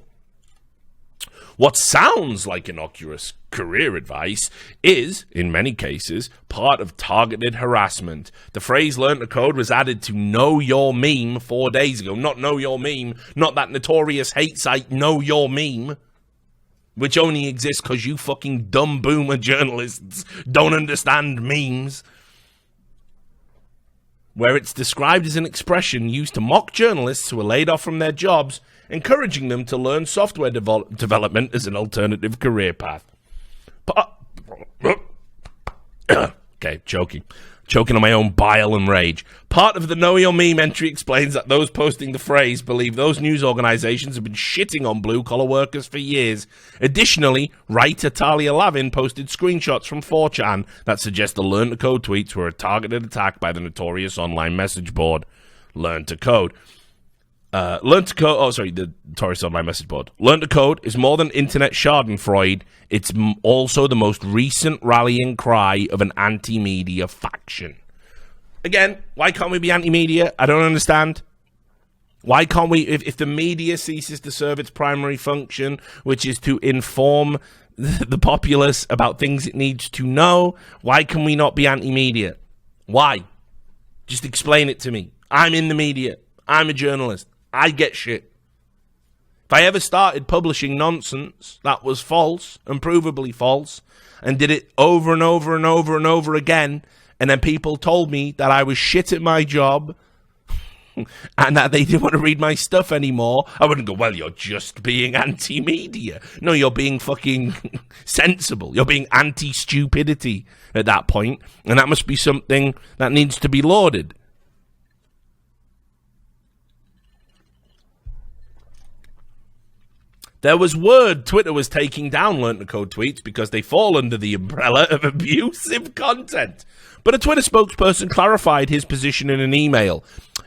What sounds like innocuous career advice is, in many cases, part of targeted harassment. The phrase "learn to code" was added to Know Your Meme 4 days ago. Not Know Your Meme, not that notorious hate site Know Your Meme, which only exists because you fucking dumb boomer journalists don't understand memes. Where it's described as an expression used to mock journalists who are laid off from their jobs, encouraging them to learn software development as an alternative career path. Okay, choking on my own bile and rage. Part of the Know Your Meme entry explains that those posting the phrase believe those news organizations have been shitting on blue-collar workers for years. Additionally, writer Talia Lavin posted screenshots from 4chan that suggest the Learn to Code tweets were a targeted attack by the notorious online message board Learn to Code. The notorious online message board. Learn to Code is more than internet schadenfreude. It's also the most recent rallying cry of an anti-media faction. Again, why can't we be anti-media? I don't understand. Why can't we, if the media ceases to serve its primary function, which is to inform the populace about things it needs to know, why can we not be anti-media? Why? Just explain it to me. I'm in the media. I'm a journalist. I get shit. If I ever started publishing nonsense that was false and provably false and did it over and over and over and over again, and then people told me that I was shit at my job and that they didn't want to read my stuff anymore, I wouldn't go, well, you're just being anti-media. No, you're being fucking sensible. You're being anti-stupidity at that point, and that must be something that needs to be lauded. There was word Twitter was taking down Learn to Code tweets because they fall under the umbrella of abusive content. But a Twitter spokesperson clarified his position in an email.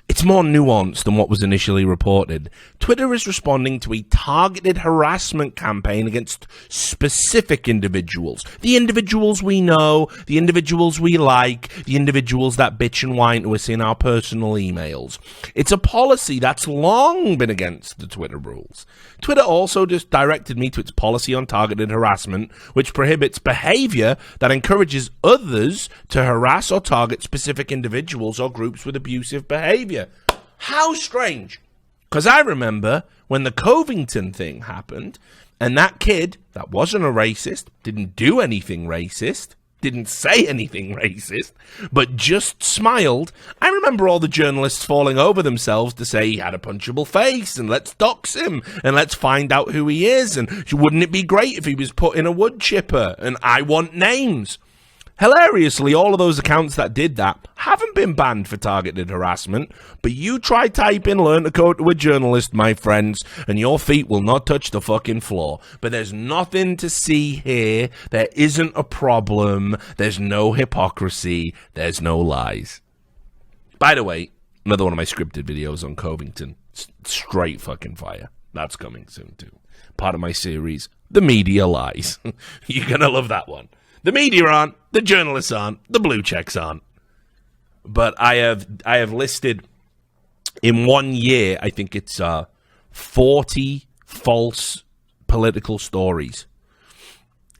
It's more nuanced than what was initially reported. Twitter is responding to a targeted harassment campaign against specific individuals. The individuals we know, the individuals we like, the individuals that bitch and whine to us in our personal emails. It's a policy that's long been against the Twitter rules. Twitter also just directed me to its policy on targeted harassment, which prohibits behavior that encourages others to harass or target specific individuals or groups with abusive behavior. How strange. Because I remember when the Covington thing happened, and that kid that wasn't a racist, didn't do anything racist, didn't say anything racist, but just smiled. I remember all the journalists falling over themselves to say he had a punchable face, and let's dox him, and let's find out who he is, and wouldn't it be great if he was put in a wood chipper, and I want names. Hilariously, all of those accounts that did that haven't been banned for targeted harassment, but you try type in Learn to Code to a journalist, my friends, and your feet will not touch the fucking floor. But there's nothing to see here. There isn't a problem. There's no hypocrisy. There's no lies. By the way, another one of my scripted videos on Covington. Straight fucking fire. That's coming soon too. Part of my series, The Media Lies. You're gonna love that one. The media aren't, the journalists aren't, the blue checks aren't. But I have listed in 1 year, I think it's 40 false political stories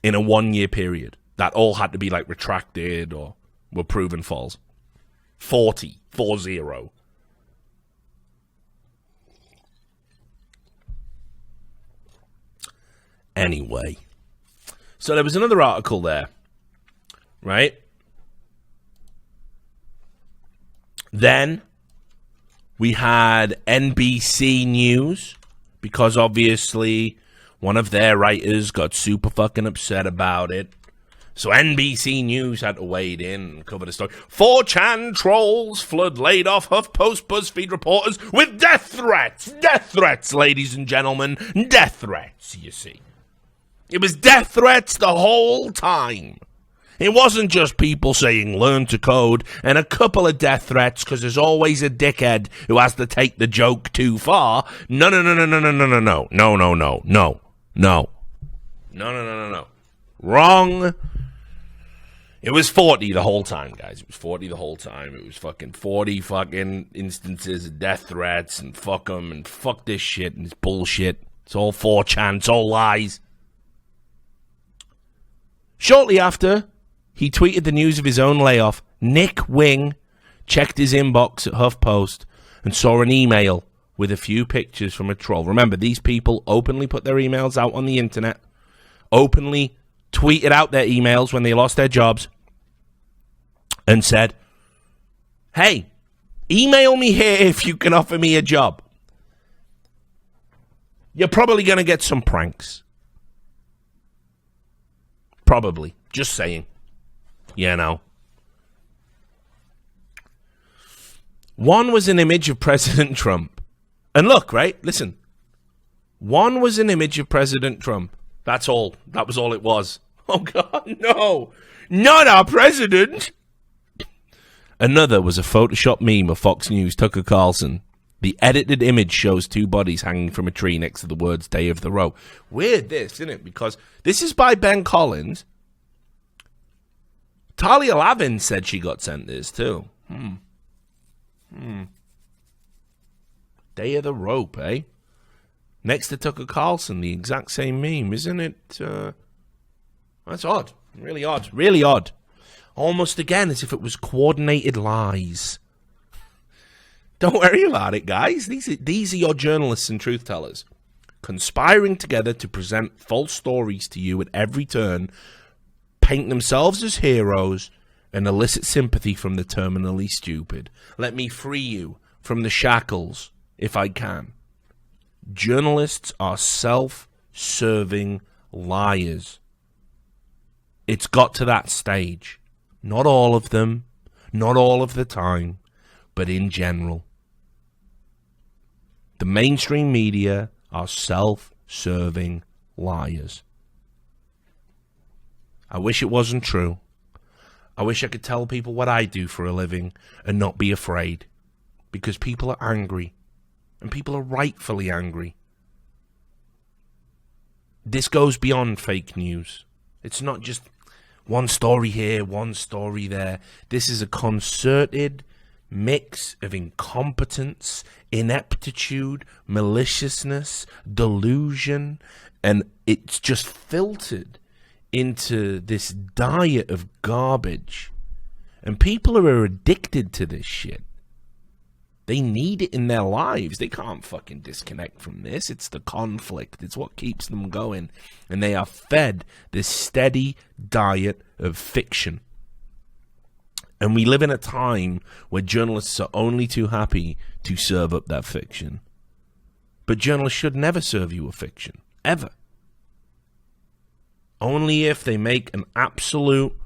in a 1 year period that all had to be like retracted or were proven false. 40. Anyway. So there was another article there, right? Then we had NBC News, because obviously one of their writers got super fucking upset about it. So NBC News had to wade in and cover the story. 4chan trolls flood laid off HuffPost BuzzFeed reporters with death threats. Death threats, ladies and gentlemen. Death threats, you see. It was death threats the whole time. It wasn't just people saying learn to code and a couple of death threats because there's always a dickhead who has to take the joke too far. No. Wrong. It was 40 the whole time, guys. It was 40 the whole time. It was fucking 40 fucking instances of death threats and fuck them and fuck this shit and it's bullshit. It's all 4chan. It's all lies. Shortly after he tweeted the news of his own layoff, Nick Wing checked his inbox at HuffPost and saw an email with a few pictures from a troll. Remember, these people openly put their emails out on the internet, openly tweeted out their emails when they lost their jobs, and said, hey, email me here if you can offer me a job. You're probably going to get some pranks. Probably. Just saying. You know. One was an image of President Trump. And look, right? Listen. One was an image of President Trump. That's all. That was all it was. Oh, God, no. Not our president. Another was a Photoshop meme of Fox News' Tucker Carlson. The edited image shows two bodies hanging from a tree next to the words Day of the Row. Weird this, isn't it? Because this is by Ben Collins. Talia Lavin said she got sent this too. Day of the Rope, eh? Next to Tucker Carlson, the exact same meme, isn't it? That's odd. Really odd. Really odd. Almost again as if it was coordinated lies. Don't worry about it, guys. These are your journalists and truth tellers, conspiring together to present false stories to you at every turn, paint themselves as heroes, and elicit sympathy from the terminally stupid. Let me free you from the shackles, if I can. Journalists are self-serving liars. It's got to that stage. Not all of them, not all of the time, but in general. The mainstream media are self-serving liars. I wish it wasn't true. I wish I could tell people what I do for a living and not be afraid. Because people are angry. And people are rightfully angry. This goes beyond fake news. It's not just one story here, one story there. This is a concerted mix of incompetence, ineptitude, maliciousness, delusion, and it's just filtered into this diet of garbage. And people are addicted to this shit. They need it in their lives. They can't fucking disconnect from this. It's the conflict. It's what keeps them going. And they are fed this steady diet of fiction. And we live in a time where journalists are only too happy to serve up that fiction. But journalists should never serve you a fiction. Ever. Only if they make an absolute,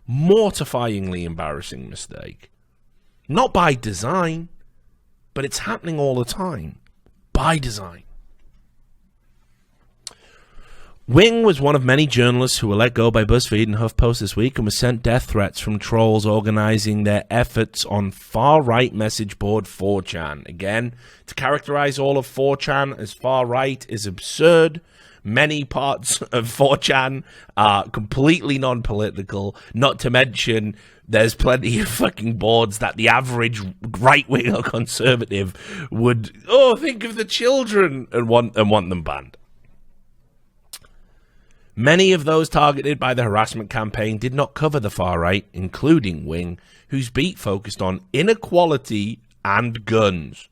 mortifyingly embarrassing mistake. Not by design. But it's happening all the time, by design. Wing was one of many journalists who were let go by BuzzFeed and HuffPost this week and was sent death threats from trolls organizing their efforts on far-right message board 4chan. Again, to characterize all of 4chan as far-right is absurd. Many parts of 4chan are completely non-political, not to mention there's plenty of fucking boards that the average right-wing or conservative would, think of the children and want them banned. Many of those targeted by the harassment campaign did not cover the far right, including Wing, whose beat focused on inequality and guns.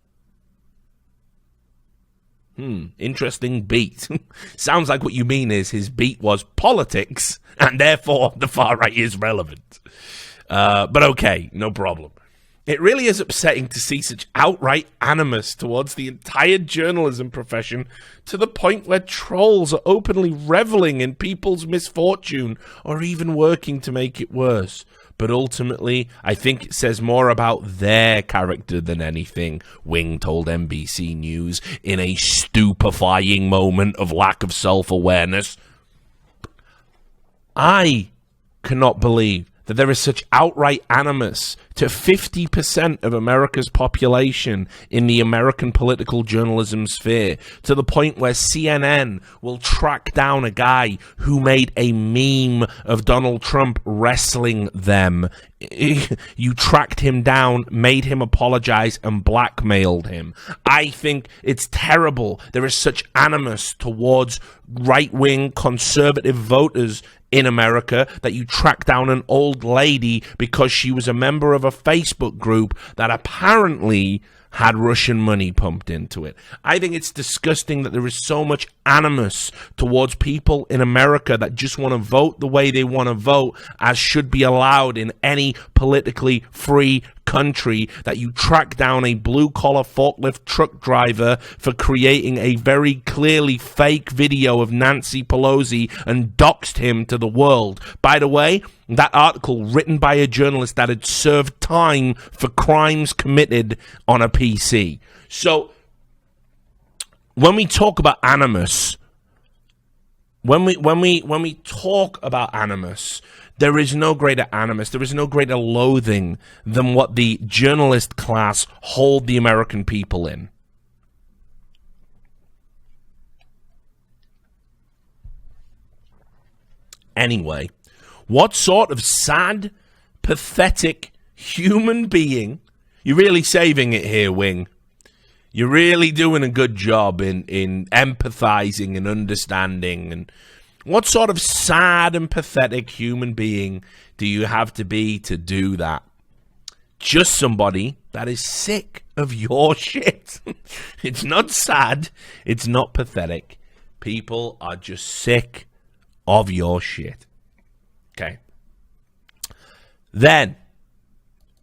Interesting beat. Sounds like what you mean is his beat was politics, and therefore the far right is relevant. But okay, no problem. It really is upsetting to see such outright animus towards the entire journalism profession to the point where trolls are openly reveling in people's misfortune or even working to make it worse. But ultimately, I think it says more about their character than anything, Wing told NBC News in a stupefying moment of lack of self-awareness. I cannot believe that there is such outright animus to 50% of America's population in the American political journalism sphere, to the point where CNN will track down a guy who made a meme of Donald Trump wrestling them. You tracked him down, made him apologize, and blackmailed him. I think it's terrible. There is such animus towards right-wing conservative voters in America that you track down an old lady because she was a member of a Facebook group that apparently had Russian money pumped into it. I think it's disgusting that there is so much animus towards people in America that just want to vote the way they want to vote, as should be allowed in any politically free country, that you track down a blue-collar forklift truck driver for creating a very clearly fake video of Nancy Pelosi and doxed him to the world. By the way, that article written by a journalist that had served time for crimes committed on a PC. So when we talk about animus, when we talk about animus, there is no greater animus, there is no greater loathing than what the journalist class hold the American people in. Anyway, what sort of sad, pathetic human being? You're really saving it here, Wing. You're really doing a good job in empathizing and understanding. And what sort of sad and pathetic human being do you have to be to do that? just somebody that is sick of your shit. It's not sad. It's not pathetic. People are just sick of your shit. Okay. Then,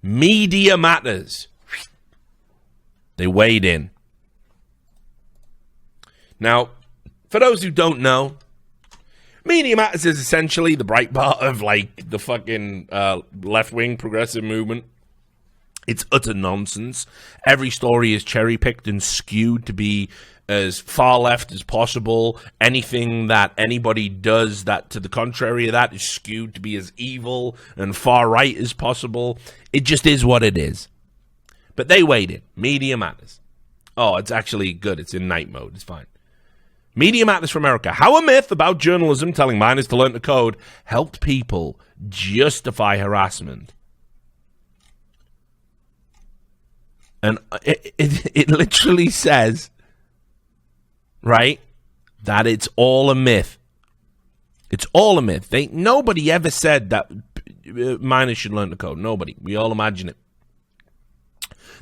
Media Matters. They weighed in. Now, for those who don't know, Media Matters is essentially the Breitbart of, like, the fucking left-wing progressive movement. It's utter nonsense. Every story is cherry-picked and skewed to be as far left as possible. Anything that anybody does that to the contrary of that is skewed to be as evil and far right as possible. It just is what it is. But they weighed it. Media Matters. Oh, it's actually good. It's in night mode. It's fine. Media Matters for America. How a myth about journalism telling minors to learn to code helped people justify harassment. And it literally says, right, that it's all a myth. It's all a myth. Nobody ever said that minors should learn to code. Nobody. We all imagine it.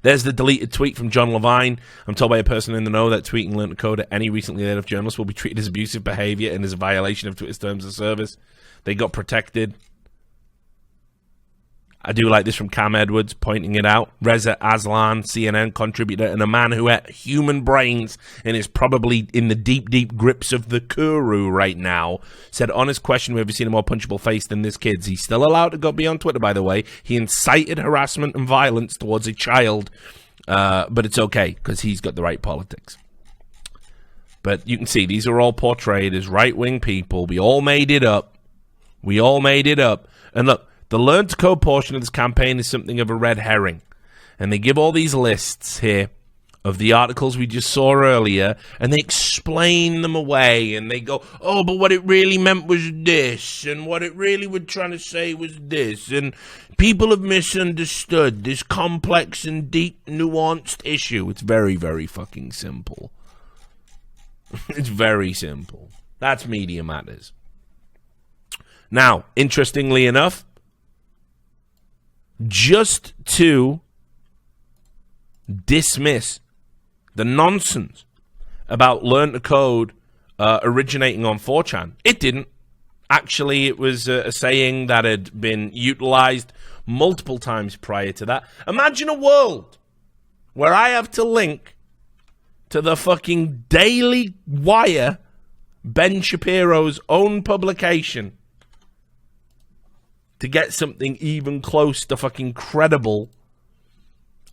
There's the deleted tweet from John Levine. I'm told by a person in the know that tweeting learn to code at any recently laid off journalist will be treated as abusive behavior and as a violation of Twitter's terms of service. They got protected. I do like this from Cam Edwards pointing it out. Reza Aslan, CNN contributor, and a man who had human brains and is probably in the deep, deep grips of the Kuru right now, said, honest question, have you seen a more punchable face than this kid's? He's still allowed to go be on Twitter, by the way. He incited harassment and violence towards a child, but it's okay because he's got the right politics. But you can see these are all portrayed as right-wing people. We all made it up. We all made it up. And look, the Learn to Code portion of this campaign is something of a red herring. And they give all these lists here of the articles we just saw earlier, and they explain them away, and they go, oh, but what it really meant was this, and what it really was trying to say was this, and people have misunderstood this complex and deep, nuanced issue. It's very, very fucking simple. It's very simple. That's Media Matters. Now, interestingly enough, just to dismiss the nonsense about Learn to Code originating on 4chan, it didn't. Actually, it was a saying that had been utilized multiple times prior to that. Imagine a world where I have to link to the fucking Daily Wire, Ben Shapiro's own publication, to get something even close to fucking credible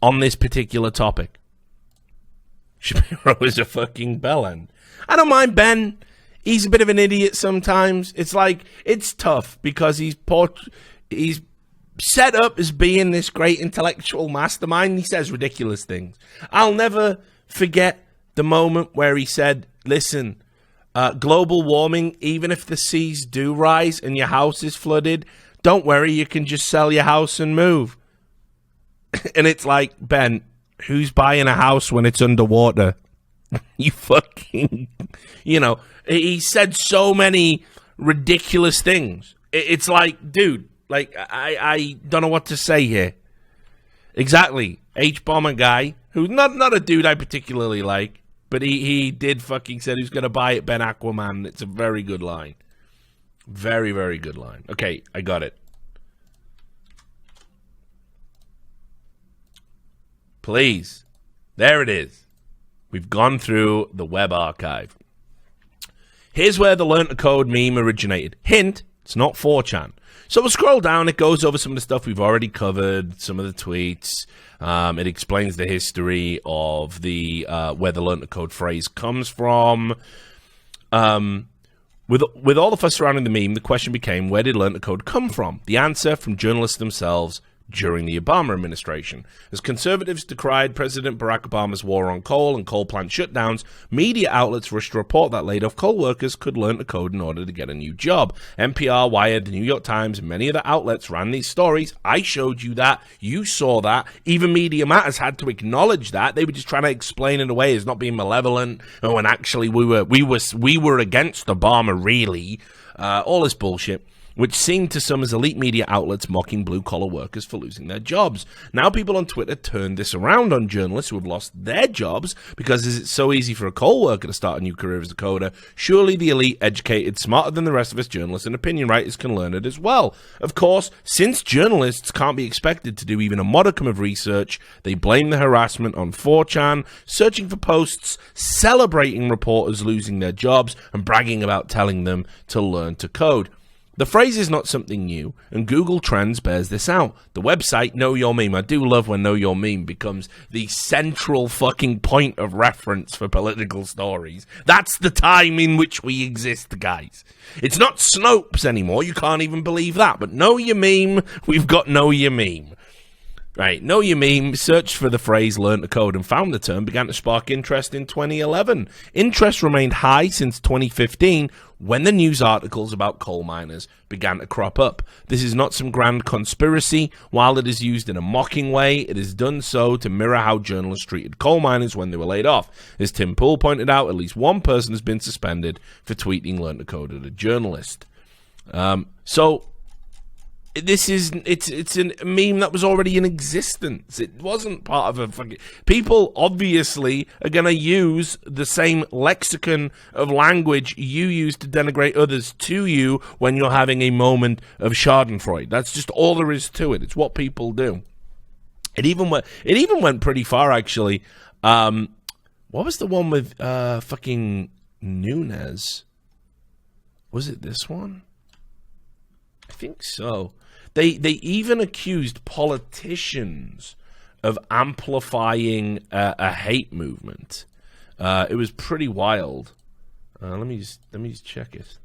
on this particular topic. Shapiro is a fucking bellend. I don't mind Ben. He's a bit of an idiot sometimes. It's like, it's tough because he's set up as being this great intellectual mastermind. He says ridiculous things. I'll never forget the moment where he said, listen, global warming, even if the seas do rise and your house is flooded, don't worry, you can just sell your house and move. And it's like, Ben, who's buying a house when it's underwater? You fucking, he said so many ridiculous things. It's like, dude, like, I don't know what to say here. Exactly. H-Bomber guy, who's not a dude I particularly like, but he did fucking said he's going to buy it, Ben Aquaman. It's a very good line. Very, very good line. Okay, I got it. Please. There it is. We've gone through the web archive. Here's where the Learn to Code meme originated. Hint, it's not 4chan. So we'll scroll down. It goes over some of the stuff we've already covered, some of the tweets. It explains the history of the where the Learn to Code phrase comes from. With all the fuss surrounding the meme, the question became, where did Learn to Code come from? The answer, from journalists themselves during the Obama administration. As conservatives decried President Barack Obama's war on coal and coal plant shutdowns, media outlets rushed to report that laid-off coal workers could learn to code in order to get a new job. NPR, Wired, the New York Times, and many other outlets ran these stories. I showed you that. You saw that. Even Media Matters had to acknowledge that. They were just trying to explain it away as not being malevolent. When actually we were against Obama, really. All this bullshit. which seemed to some as elite media outlets mocking blue-collar workers for losing their jobs. Now people on Twitter turned this around on journalists who have lost their jobs because it's so easy for a coal worker to start a new career as a coder. Surely the elite, educated, smarter than the rest of us journalists and opinion writers can learn it as well. Of course, since journalists can't be expected to do even a modicum of research, they blame the harassment on 4chan, searching for posts, celebrating reporters losing their jobs, and bragging about telling them to learn to code. The phrase is not something new, and Google Trends bears this out. The website Know Your Meme, I do love when Know Your Meme becomes the central fucking point of reference for political stories. That's the time in which we exist, guys. It's not Snopes anymore, you can't even believe that, but Know Your Meme, we've got Know Your Meme. Right, Know Your Meme searched for the phrase learn to code and found the term, began to spark interest in 2011. Interest remained high since 2015 when the news articles about coal miners began to crop up. This is not some grand conspiracy. While it is used in a mocking way, it is done so to mirror how journalists treated coal miners when they were laid off. As Tim Pool pointed out, at least one person has been suspended for tweeting learn to code at a journalist. It's a meme that was already in existence. It wasn't part of a fucking... People obviously are going to use the same lexicon of language you use to denigrate others to you when you're having a moment of schadenfreude. That's just all there is to it. It's what people do. It even went pretty far, actually. What was the one with fucking Nunes? Was it this one? I think so. They even accused politicians of amplifying a hate movement. It was pretty wild. Let me just check it.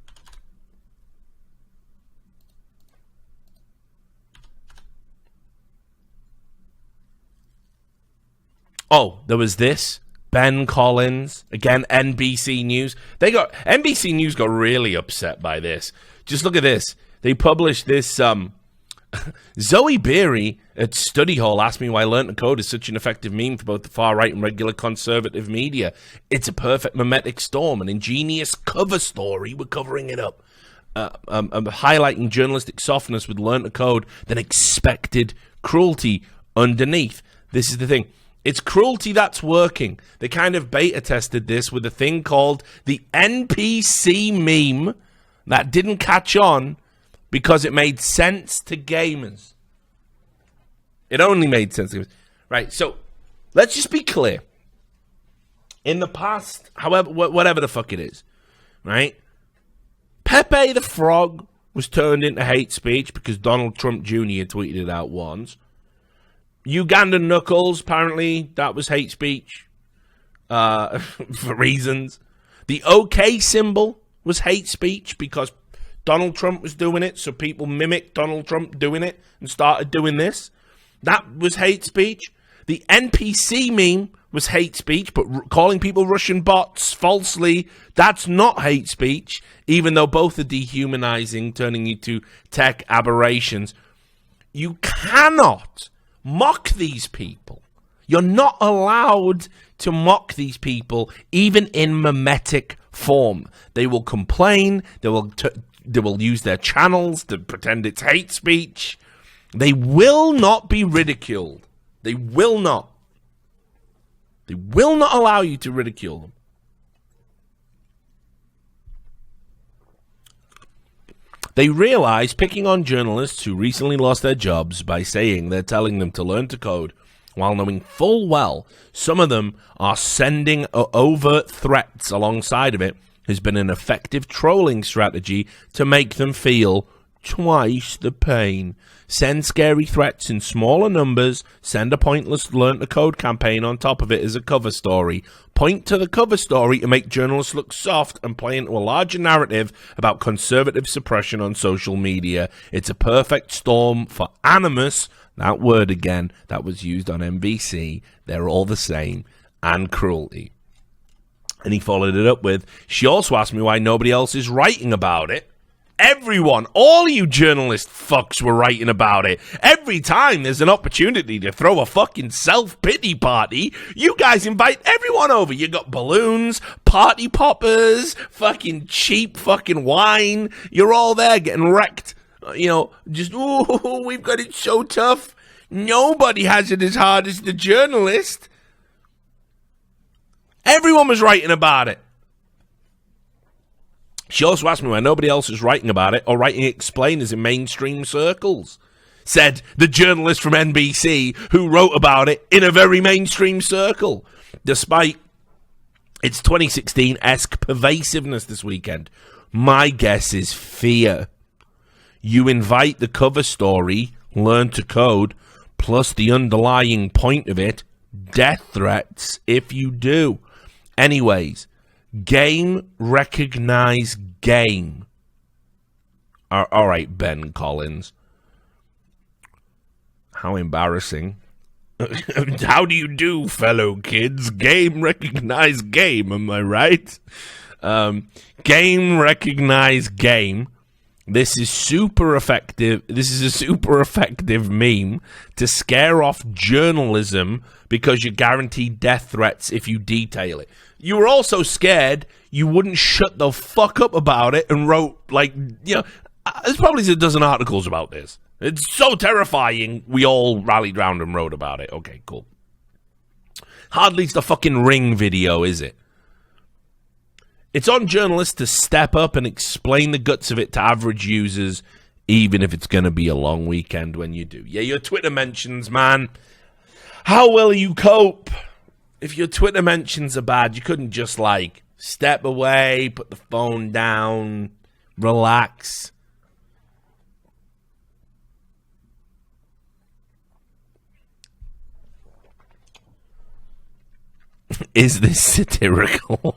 Oh, there was this. Ben Collins, again, NBC News. NBC News got really upset by this. Just look at this. They published this, Zoe Beery at Study Hall asked me why Learn to Code is such an effective meme for both the far right and regular conservative media. It's a perfect mimetic storm, an ingenious cover story. We're covering it up. Highlighting journalistic softness with Learn to Code than expected cruelty underneath. This is the thing. It's cruelty that's working. They kind of beta tested this with a thing called the NPC meme that didn't catch on because it made sense to gamers. It only made sense to gamers. Right, so let's just be clear. In the past, however, whatever the fuck it is, right? Pepe the Frog was turned into hate speech because Donald Trump Jr. tweeted it out once. Ugandan Knuckles, apparently, that was hate speech for reasons. The OK symbol was hate speech because Donald Trump was doing it, so people mimicked Donald Trump doing it and started doing this. That was hate speech. The NPC meme was hate speech, but calling people Russian bots falsely, that's not hate speech, even though both are dehumanizing, turning you to tech aberrations. You cannot mock these people. You're not allowed to mock these people, even in mimetic form. They will complain. They will use their channels to pretend it's hate speech. They will not be ridiculed. They will not. They will not allow you to ridicule them. They realize picking on journalists who recently lost their jobs by saying they're telling them to learn to code, while knowing full well some of them are sending overt threats alongside of it, has been an effective trolling strategy to make them feel twice the pain. Send scary threats in smaller numbers, send a pointless learn to code campaign on top of it as a cover story. Point to the cover story to make journalists look soft and play into a larger narrative about conservative suppression on social media. It's a perfect storm for animus, that word again, that was used on NBC. They're all the same, and cruelty. And he followed it up with, she also asked me why nobody else is writing about it. Everyone, all you journalist fucks were writing about it. Every time there's an opportunity to throw a fucking self-pity party, you guys invite everyone over. You got balloons, party poppers, fucking cheap fucking wine. You're all there getting wrecked just, oh, we've got it so tough. Nobody has it as hard as the journalist. Everyone was writing about it. She also asked me why nobody else is writing about it or writing explainers in mainstream circles. Said the journalist from NBC who wrote about it in a very mainstream circle. Despite its 2016-esque pervasiveness this weekend, my guess is fear. You invite the cover story, learn to code, plus the underlying point of it, death threats if you do. Anyways, game recognize game. All right, Ben Collins. How embarrassing. How do you do, fellow kids? Game recognize game, am I right? Game recognize game. This is super effective. This is a super effective meme to scare off journalism because you're guaranteed death threats if you detail it. You were also scared you wouldn't shut the fuck up about it and wrote, there's probably a dozen articles about this. It's so terrifying, we all rallied round and wrote about it. Okay, cool. Hardly the fucking Ring video, is it? It's on journalists to step up and explain the guts of it to average users, even if it's going to be a long weekend when you do. Yeah, your Twitter mentions, man. How will you cope? If your Twitter mentions are bad, you couldn't just, step away, put the phone down, relax. Is this satirical?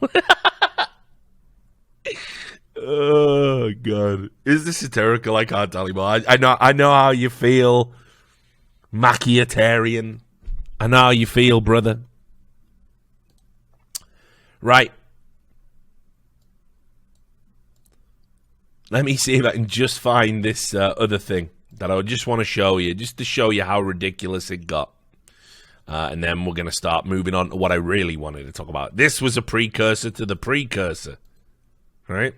Oh God! Is this satirical? I can't tell you more. I know how you feel, Machiavellian. I know how you feel, brother. Right. Let me see if I can just find this other thing that I just want to show you, just to show you how ridiculous it got. And then we're going to start moving on to what I really wanted to talk about. This was a precursor to the precursor. Right?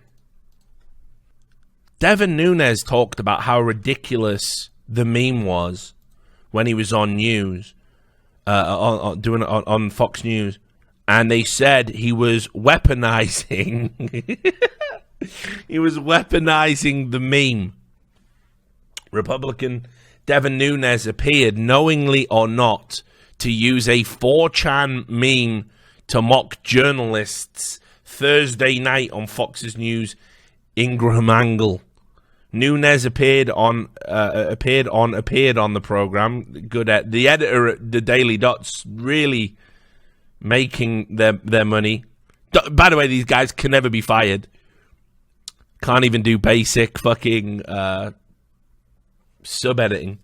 Devin Nunes talked about how ridiculous the meme was when he was on news, on Fox News, and they said he was weaponizing. He was weaponizing the meme. Republican Devin Nunes appeared, knowingly or not, to use a 4chan meme to mock journalists Thursday night on Fox's News Ingraham Angle. Nunes appeared on the program. Good at the editor at the Daily Dot's really making their money. By the way, these guys can never be fired. Can't even do basic fucking sub editing.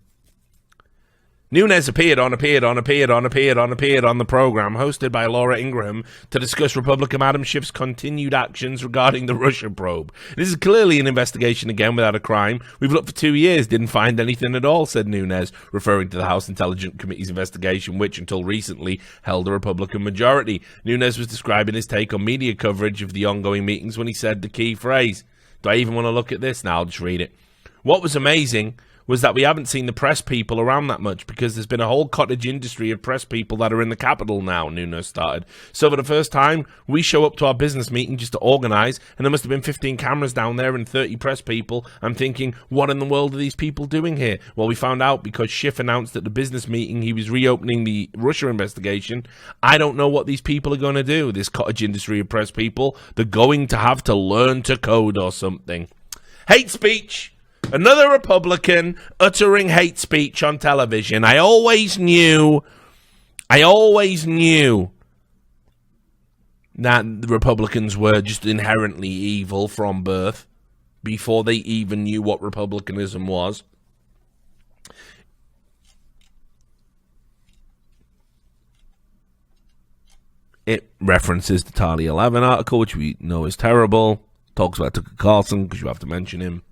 Nunes appeared on the program hosted by Laura Ingraham to discuss Republican Adam Schiff's continued actions regarding the Russia probe. This is clearly an investigation again without a crime. We've looked for 2 years, didn't find anything at all, said Nunes, referring to the House Intelligence Committee's investigation, which until recently held a Republican majority. Nunes was describing his take on media coverage of the ongoing meetings when he said the key phrase. Do I even want to look at this? Now I'll just read it. What was amazing was that we haven't seen the press people around that much because there's been a whole cottage industry of press people that are in the Capitol now, Nunes started. So for the first time, we show up to our business meeting just to organize, and there must have been 15 cameras down there and 30 press people. I'm thinking, what in the world are these people doing here? Well, we found out because Schiff announced at the business meeting he was reopening the Russia investigation. I don't know what these people are going to do, this cottage industry of press people. They're going to have to learn to code or something. Hate speech. Another Republican uttering hate speech on television. I always knew that the Republicans were just inherently evil from birth before they even knew what republicanism was. It references the Tally 11 article, which we know is terrible. Talks about Tucker Carlson, because you have to mention him.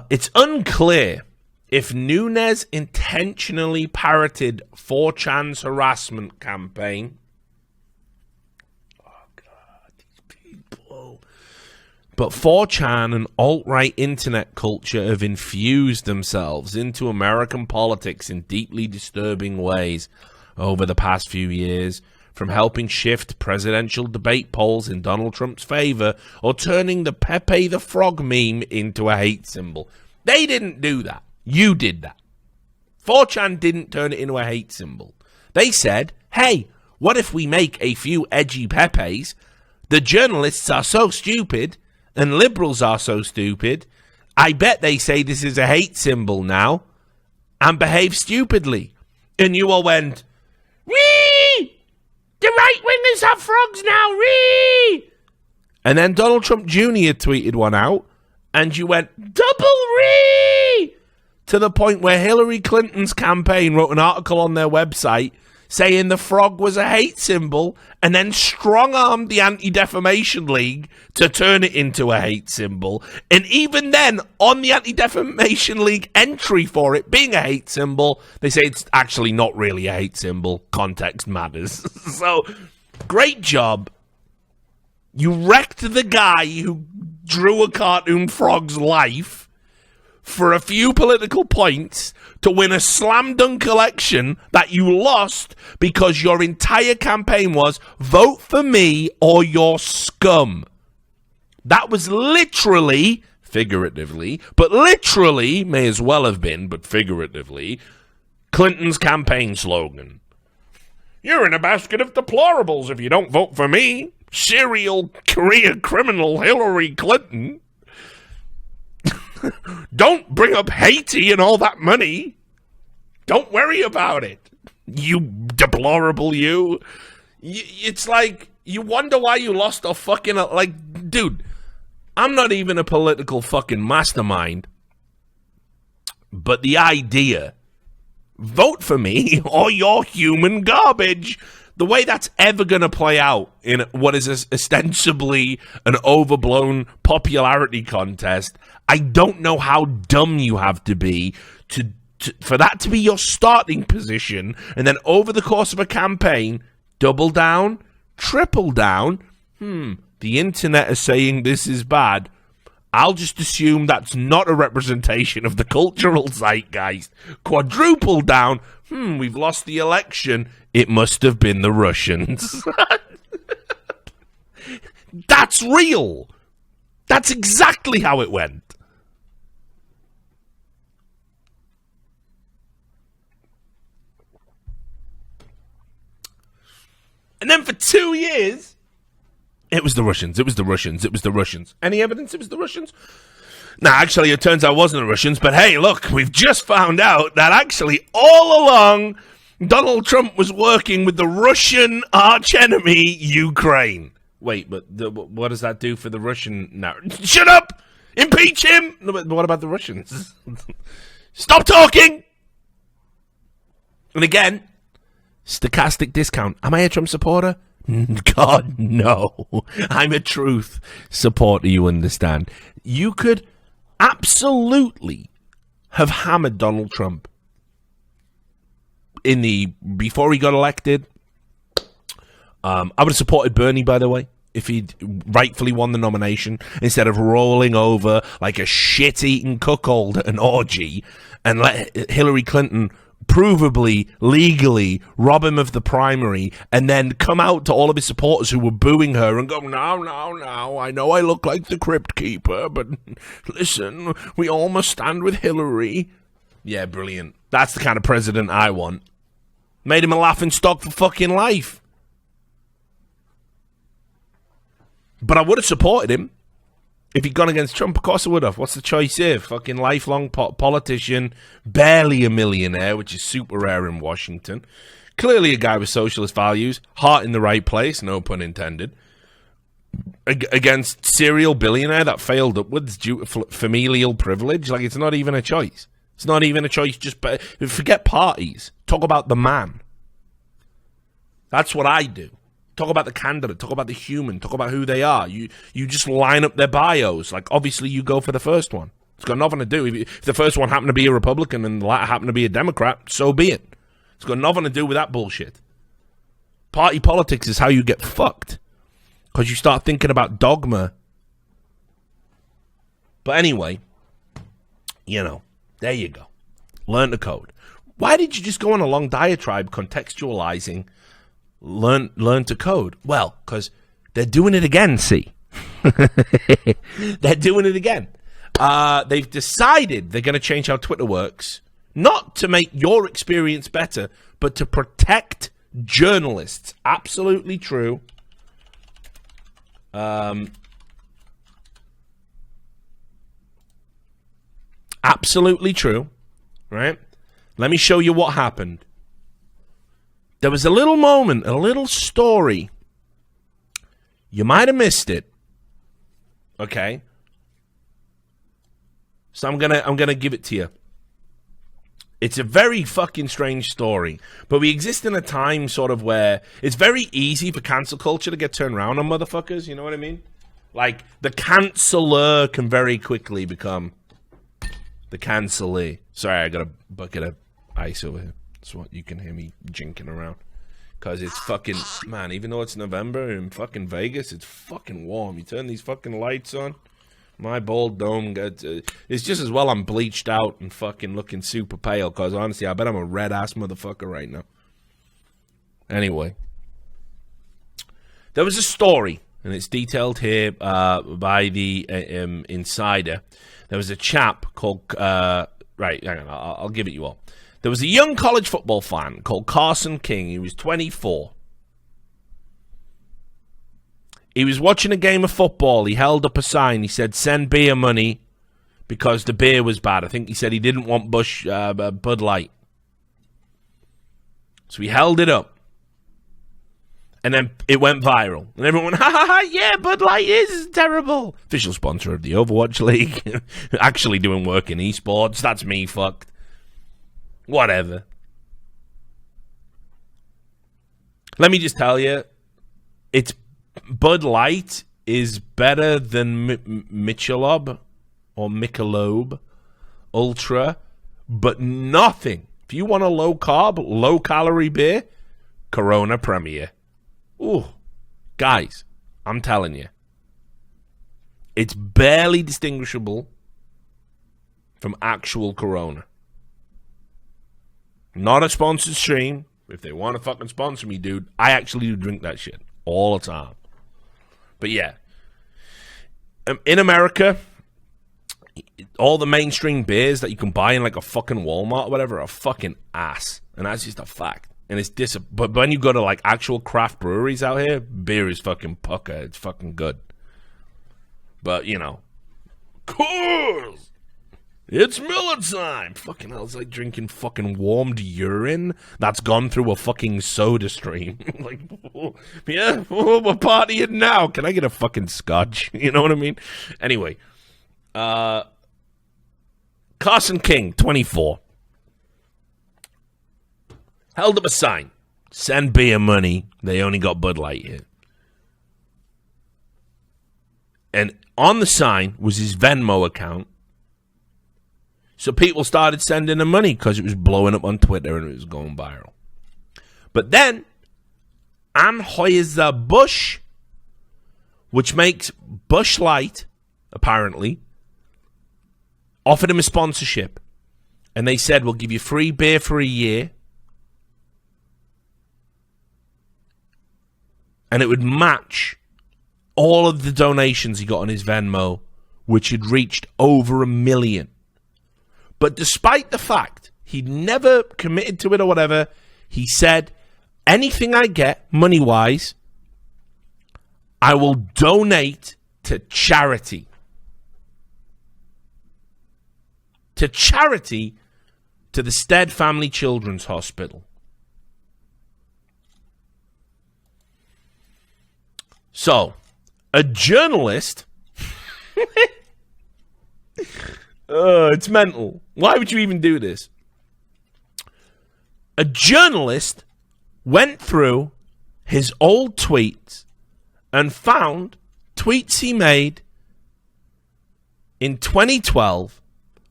It's unclear if Nunes intentionally parroted 4chan's harassment campaign. Oh, God, these people. But 4chan and alt-right internet culture have infused themselves into American politics in deeply disturbing ways over the past few years, from helping shift presidential debate polls in Donald Trump's favor or turning the Pepe the Frog meme into a hate symbol. They didn't do that. You did that. 4chan didn't turn it into a hate symbol. They said, hey, what if we make a few edgy Pepes? The journalists are so stupid and liberals are so stupid. I bet they say this is a hate symbol now and behave stupidly. And you all went, wee! The right-wingers have frogs now, wee! And then Donald Trump Jr. tweeted one out, and you went, double wee! To the point where Hillary Clinton's campaign wrote an article on their website saying the frog was a hate symbol, and then strong-armed the Anti-Defamation League to turn it into a hate symbol. And even then, on the Anti-Defamation League entry for it being a hate symbol, they say it's actually not really a hate symbol. Context matters. So, great job. You wrecked the guy who drew a cartoon frog's life for a few political points to win a slam dunk election that you lost because your entire campaign was vote for me or you're scum. That was literally, figuratively, but literally, may as well have been, but figuratively, Clinton's campaign slogan. You're in a basket of deplorables if you don't vote for me. Serial career criminal Hillary Clinton. Don't bring up Haiti and all that money. Don't worry about it. You deplorable you. It's like, you wonder why you lost a fucking, like, dude, I'm not even a political fucking mastermind. But the idea, vote for me or you're human garbage. The way that's ever going to play out in what is ostensibly an overblown popularity contest, I don't know how dumb you have to be for that to be your starting position, and then over the course of a campaign, double down, triple down. The internet is saying this is bad. I'll just assume that's not a representation of the cultural zeitgeist. Quadruple down. We've lost the election. It must have been the Russians. That's real. That's exactly how it went. And then for 2 years, it was the Russians. It was the Russians. It was the Russians. Any evidence it was the Russians? Nah, actually, it turns out it wasn't the Russians. But hey, look, we've just found out that actually all along, Donald Trump was working with the Russian archenemy, Ukraine. Wait, but what does that do for the Russian narrative? Shut up! Impeach him! No, but what about the Russians? Stop talking! And again, stochastic discount. Am I a Trump supporter? God, no. I'm a truth supporter, you understand. You could absolutely have hammered Donald Trump before he got elected. I would have supported Bernie, by the way, if he'd rightfully won the nomination, instead of rolling over like a shit-eating cuckold at an orgy and let Hillary Clinton provably, legally rob him of the primary and then come out to all of his supporters who were booing her and go, no, I know I look like the Crypt Keeper, but listen, we all must stand with Hillary. Yeah, brilliant. That's the kind of president I want. Made him a laughing stock for fucking life. But I would have supported him if he'd gone against Trump. Of course I would have. What's the choice here? Fucking lifelong politician, barely a millionaire, which is super rare in Washington. Clearly a guy with socialist values, heart in the right place, no pun intended. Against serial billionaire that failed upwards due to familial privilege. Like, it's not even a choice. It's not even a choice. Just forget parties. Talk about the man. That's what I do. Talk about the candidate. Talk about the human. Talk about who they are. You just line up their bios. Like, obviously, you go for the first one. It's got nothing to do. If the first one happened to be a Republican and the latter happened to be a Democrat, so be it. It's got nothing to do with that bullshit. Party politics is how you get fucked. Because you start thinking about dogma But anyway, there you go. Learn the code. Why did you just go on a long diatribe contextualizing learn to code? Well, because they're doing it again, see? They're doing it again. They've decided they're going to change how Twitter works, not to make your experience better, but to protect journalists. Absolutely true. Absolutely true, right? Let me show you what happened. There was a little moment, a little story. You might have missed it. Okay? So I'm gonna give it to you. It's a very fucking strange story, but we exist in a time sort of where it's very easy for cancel culture to get turned around on motherfuckers, you know what I mean? Like, the canceller can very quickly become the cancelee. Sorry, I got a bucket of ice over here. That's what you can hear me jinking around. Because it's fucking, man, even though it's November in fucking Vegas, it's fucking warm. You turn these fucking lights on, my bald dome gets, it's just as well I'm bleached out and fucking looking super pale. Because honestly, I bet I'm a red-ass motherfucker right now. Anyway. There was a story, and it's detailed here by the Insider. There was a chap called, right, hang on, I'll give it you all. There was a young college football fan called Carson King. He was 24. He was watching a game of football. He held up a sign. He said, "Send beer money," because the beer was bad. I think he said he didn't want Bud Light. So he held it up. And then it went viral. And everyone went, ha ha ha, yeah, Bud Light is terrible. Official sponsor of the Overwatch League. Actually doing work in esports. That's me fucked. Whatever. Let me just tell you, it's Bud Light is better than Michelob or Michelob Ultra, but nothing. If you want a low-carb, low-calorie beer, Corona Premier. Ooh, guys, I'm telling you, it's barely distinguishable from actual Corona. Not a sponsored stream. If they want to fucking sponsor me, dude, I actually do drink that shit all the time. But yeah, in America, all the mainstream beers that you can buy in like a fucking Walmart or whatever are fucking ass, and that's just a fact. And it's but when you go to like actual craft breweries out here, beer is fucking pucker. It's fucking good. But Coors, it's Miller time. Fucking hell, it's like drinking fucking warmed urine that's gone through a fucking soda stream. Like, yeah, we're partying now. Can I get a fucking scotch? You know what I mean? Anyway, Carson King, 24. Held up a sign. Send beer money. They only got Bud Light here. And on the sign was his Venmo account. So people started sending him money because it was blowing up on Twitter and it was going viral. But then, Anheuser-Busch, which makes Busch Light, apparently, offered him a sponsorship. And they said, we'll give you free beer for a year. And it would match all of the donations he got on his Venmo, which had reached over 1 million. But despite the fact he'd never committed to it or whatever, he said, anything I get, money-wise, I will donate to charity. To charity, to the Stead Family Children's Hospital. So, a journalist... it's mental. Why would you even do this? A journalist went through his old tweets and found tweets he made in 2012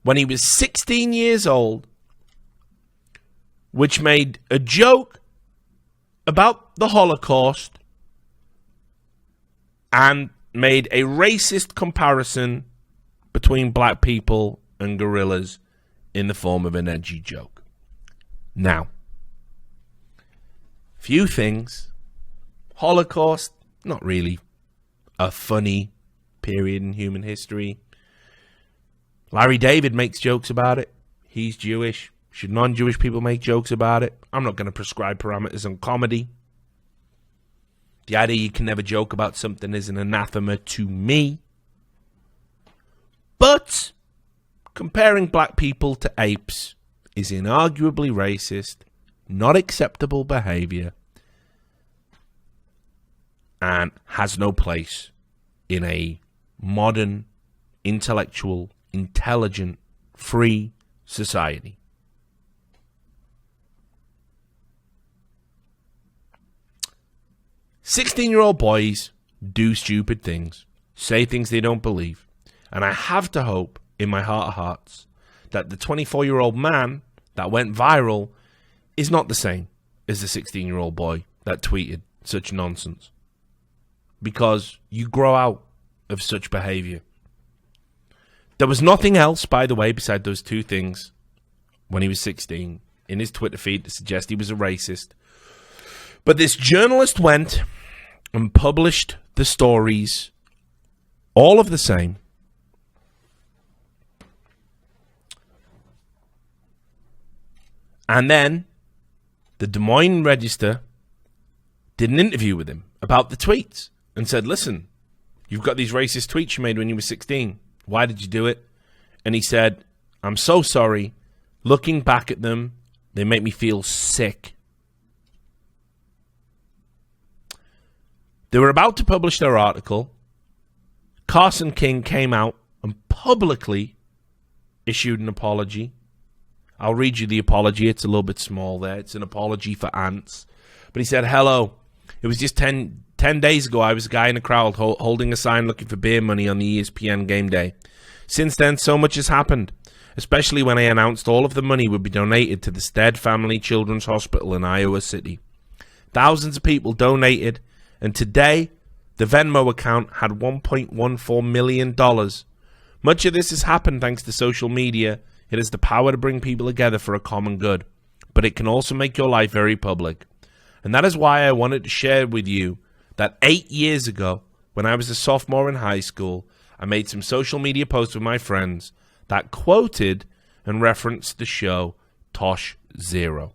when he was 16 years old, which made a joke about the Holocaust and made a racist comparison between black people and gorillas in the form of an edgy joke. Now, few things. Holocaust, not really a funny period in human history. Larry David makes jokes about it. He's Jewish. Should non-Jewish people make jokes about it? I'm not going to prescribe parameters on comedy. The idea you can never joke about something is an anathema to me. But comparing black people to apes is inarguably racist, not acceptable behavior, and has no place in a modern, intellectual, intelligent, free society. "16-year-old boys do stupid things, say things they don't believe, and I have to hope in my heart of hearts that the 24-year-old man that went viral is not the same as the 16-year-old boy that tweeted such nonsense. Because you grow out of such behavior. There was nothing else, by the way, beside those two things when he was 16 in his Twitter feed to suggest he was a racist. But this journalist went and published the stories, all of the same. And then the Des Moines Register did an interview with him about the tweets and said, listen, you've got these racist tweets you made when you were 16. Why did you do it? And he said, I'm so sorry. Looking back at them, they make me feel sick. They were about to publish their article. Carson King came out and publicly issued an apology. I'll read you the apology. It's a little bit small there. It's an apology for ants. But he said, hello. It was just 10 days ago I was a guy in a crowd holding a sign looking for beer money on the ESPN game day. Since then, so much has happened, especially when I announced all of the money would be donated to the Stead Family Children's Hospital in Iowa City. Thousands of people donated, and today the Venmo account had $1.14 million. Much of this has happened thanks to social media. It has the power to bring people together for a common good, but it can also make your life very public. And that is why I wanted to share with you that 8 years ago, when I was a sophomore in high school, I made some social media posts with my friends that quoted and referenced the show Tosh Zero.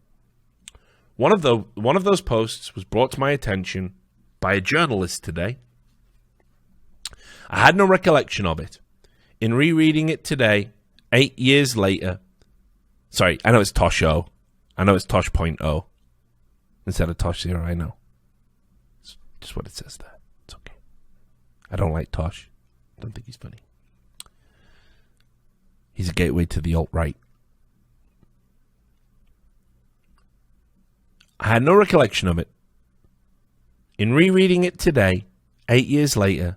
One of those posts was brought to my attention by a journalist today. I had no recollection of it. In rereading it today, 8 years later, sorry, I know it's Tosh O. I know it's Tosh.0 instead of Tosh Zero, I know. It's just what it says there. It's okay. I don't like Tosh. I don't think he's funny. He's a gateway to the alt-right. I had no recollection of it. In rereading it today, 8 years later,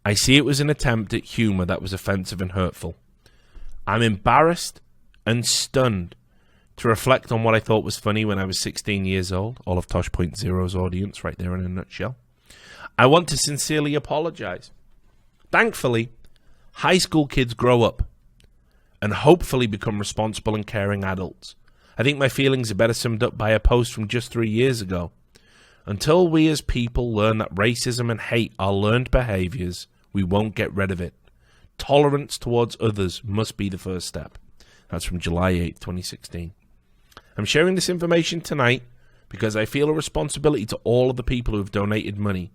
I see it was an attempt at humor that was offensive and hurtful. I'm embarrassed and stunned to reflect on what I thought was funny when I was 16 years old. All of Tosh.0's audience right there in a nutshell. I want to sincerely apologize. Thankfully, high school kids grow up and hopefully become responsible and caring adults. I think my feelings are better summed up by a post from just 3 years ago. Until we as people learn that racism and hate are learned behaviors, we won't get rid of it. Tolerance towards others must be the first step. That's from July 8th, 2016. I'm sharing this information tonight because I feel a responsibility to all of the people who have donated money.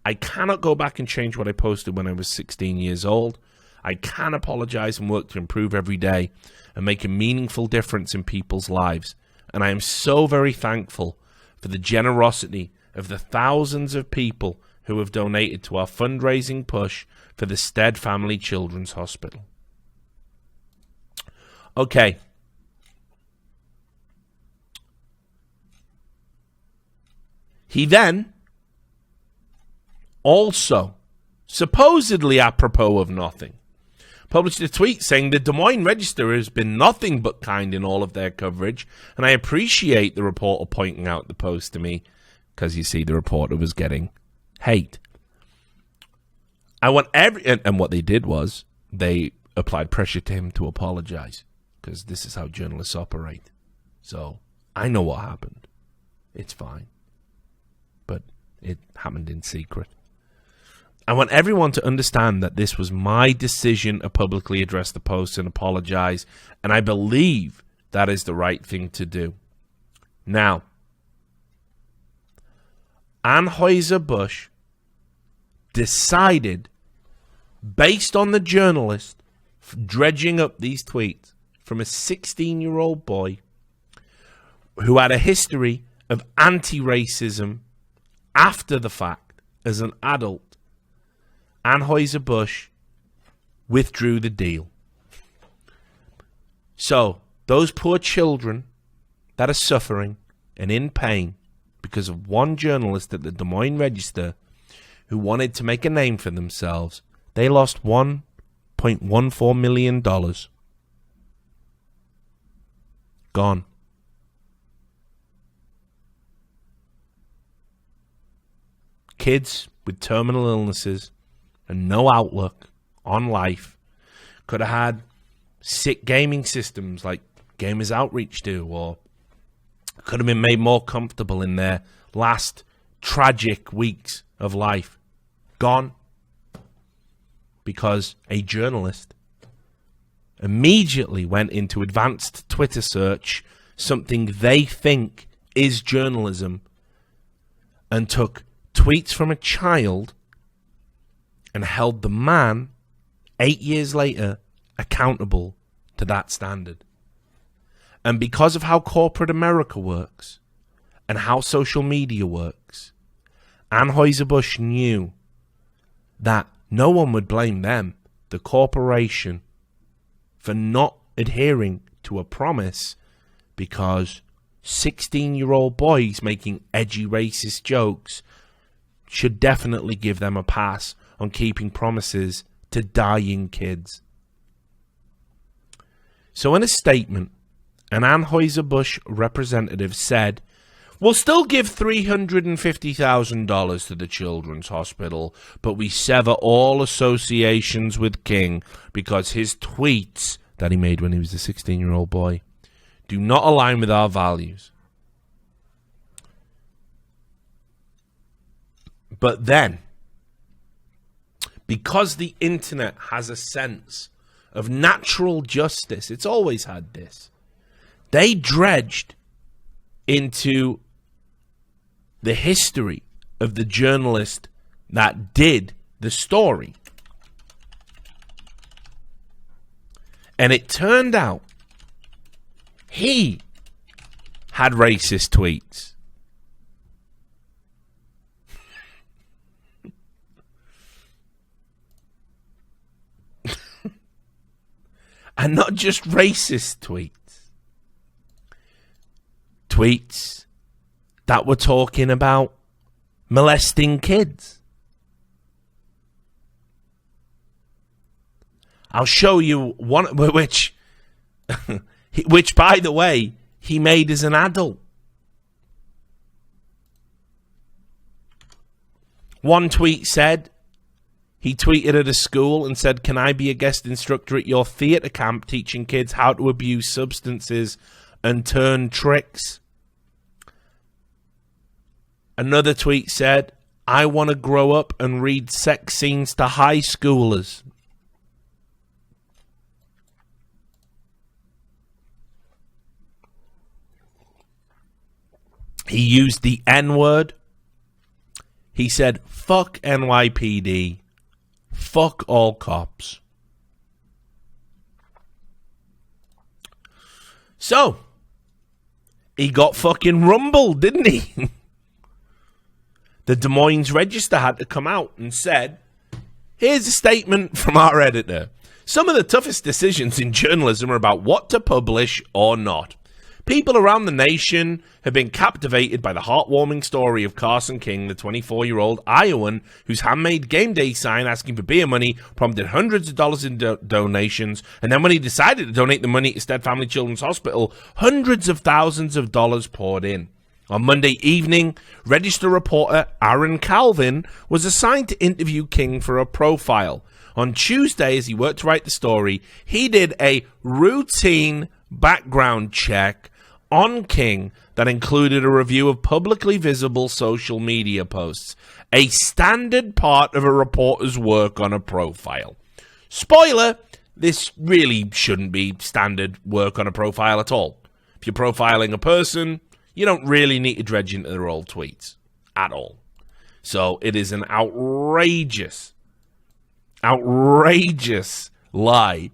I cannot go back and change what I posted when I was 16 years old. I can apologize and work to improve every day and make a meaningful difference in people's lives. And I am so very thankful for the generosity of the thousands of people who have donated to our fundraising push for the Stead Family Children's Hospital. Okay. He then also, supposedly apropos of nothing, published a tweet saying the Des Moines Register has been nothing but kind in all of their coverage, and I appreciate the reporter pointing out the post to me, because you see the reporter was getting hate. I want and what they did was they applied pressure to him to apologize, because this is how journalists operate. So I know what happened. It's fine. But it happened in secret. I want everyone to understand that this was my decision to publicly address the post and apologize, and I believe that is the right thing to do. Now, Anheuser-Busch decided, based on the journalist dredging up these tweets from a 16-year-old boy who had a history of anti-racism after the fact as an adult, Anheuser-Busch withdrew the deal. So, those poor children that are suffering and in pain because of one journalist at the Des Moines Register who wanted to make a name for themselves, they lost $1.14 million. Gone. Kids with terminal illnesses and no outlook on life could have had sick gaming systems like Gamers Outreach do, or could have been made more comfortable in their last tragic weeks of life. Gone. Because a journalist immediately went into advanced Twitter search, something they think is journalism, and took tweets from a child and held the man 8 years later accountable to that standard. And because of how corporate America works and how social media works, Anheuser-Busch knew that no one would blame them, the corporation, for not adhering to a promise, because 16-year-old boys making edgy racist jokes should definitely give them a pass on keeping promises to dying kids. So in a statement, an Anheuser-Busch representative said, "We'll still give $350,000 to the Children's Hospital, but we sever all associations with King because his tweets that he made when he was a 16-year-old boy do not align with our values." But then, because the internet has a sense of natural justice, it's always had this, they dredged into the history of the journalist that did the story. And it turned out he had racist tweets. And not just racist tweets. Tweets that were talking about molesting kids. I'll show you one, which by the way, he made as an adult. One tweet said, he tweeted at a school and said, "Can I be a guest instructor at your theater camp teaching kids how to abuse substances and turn tricks?" Another tweet said, "I want to grow up and read sex scenes to high schoolers." He used the N-word. He said, "Fuck NYPD. Fuck all cops." So, he got fucking rumbled, didn't he? The Des Moines Register had to come out and said, "Here's a statement from our editor. Some of the toughest decisions in journalism are about what to publish or not. People around the nation have been captivated by the heartwarming story of Carson King, the 24-year-old Iowan whose handmade game day sign asking for beer money prompted hundreds of dollars in donations, and then when he decided to donate the money to Stead Family Children's Hospital, hundreds of thousands of dollars poured in. On Monday evening, Register reporter Aaron Calvin was assigned to interview King for a profile. On Tuesday, as he worked to write the story, he did a routine background check on King that included a review of publicly visible social media posts, a standard part of a reporter's work on a profile. Spoiler, this really shouldn't be standard work on a profile at all. If you're profiling a person, you don't really need to dredge into their old tweets at all. So it is an outrageous lie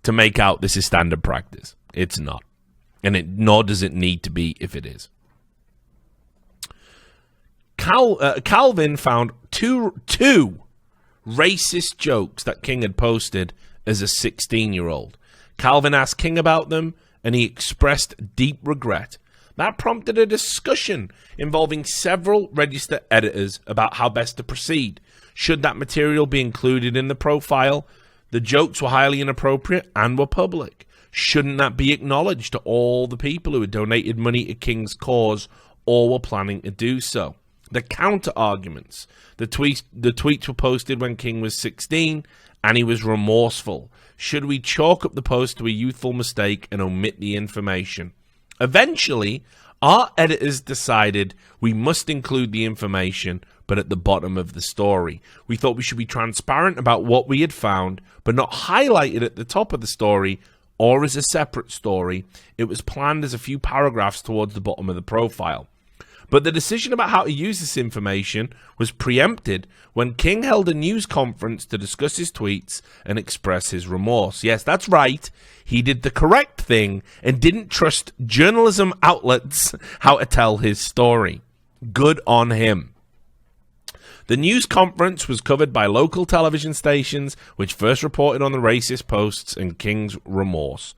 to make out this is standard practice. It's not. And nor does it need to be if it is. Calvin found two racist jokes that King had posted as a 16-year-old. Calvin asked King about them, and he expressed deep regret. That prompted a discussion involving several Register editors about how best to proceed. Should that material be included in the profile? The jokes were highly inappropriate and were public. Shouldn't that be acknowledged to all the people who had donated money to King's cause or were planning to do so? The counter-arguments. The tweets were posted when King was 16 and he was remorseful. Should we chalk up the post to a youthful mistake and omit the information? Eventually, our editors decided we must include the information, but at the bottom of the story. We thought we should be transparent about what we had found, but not highlight it at the top of the story or as a separate story. It was planned as a few paragraphs towards the bottom of the profile. But the decision about how to use this information was preempted when King held a news conference to discuss his tweets and express his remorse. Yes, that's right. He did the correct thing and didn't trust journalism outlets how to tell his story. Good on him. The news conference was covered by local television stations, which first reported on the racist posts and King's remorse.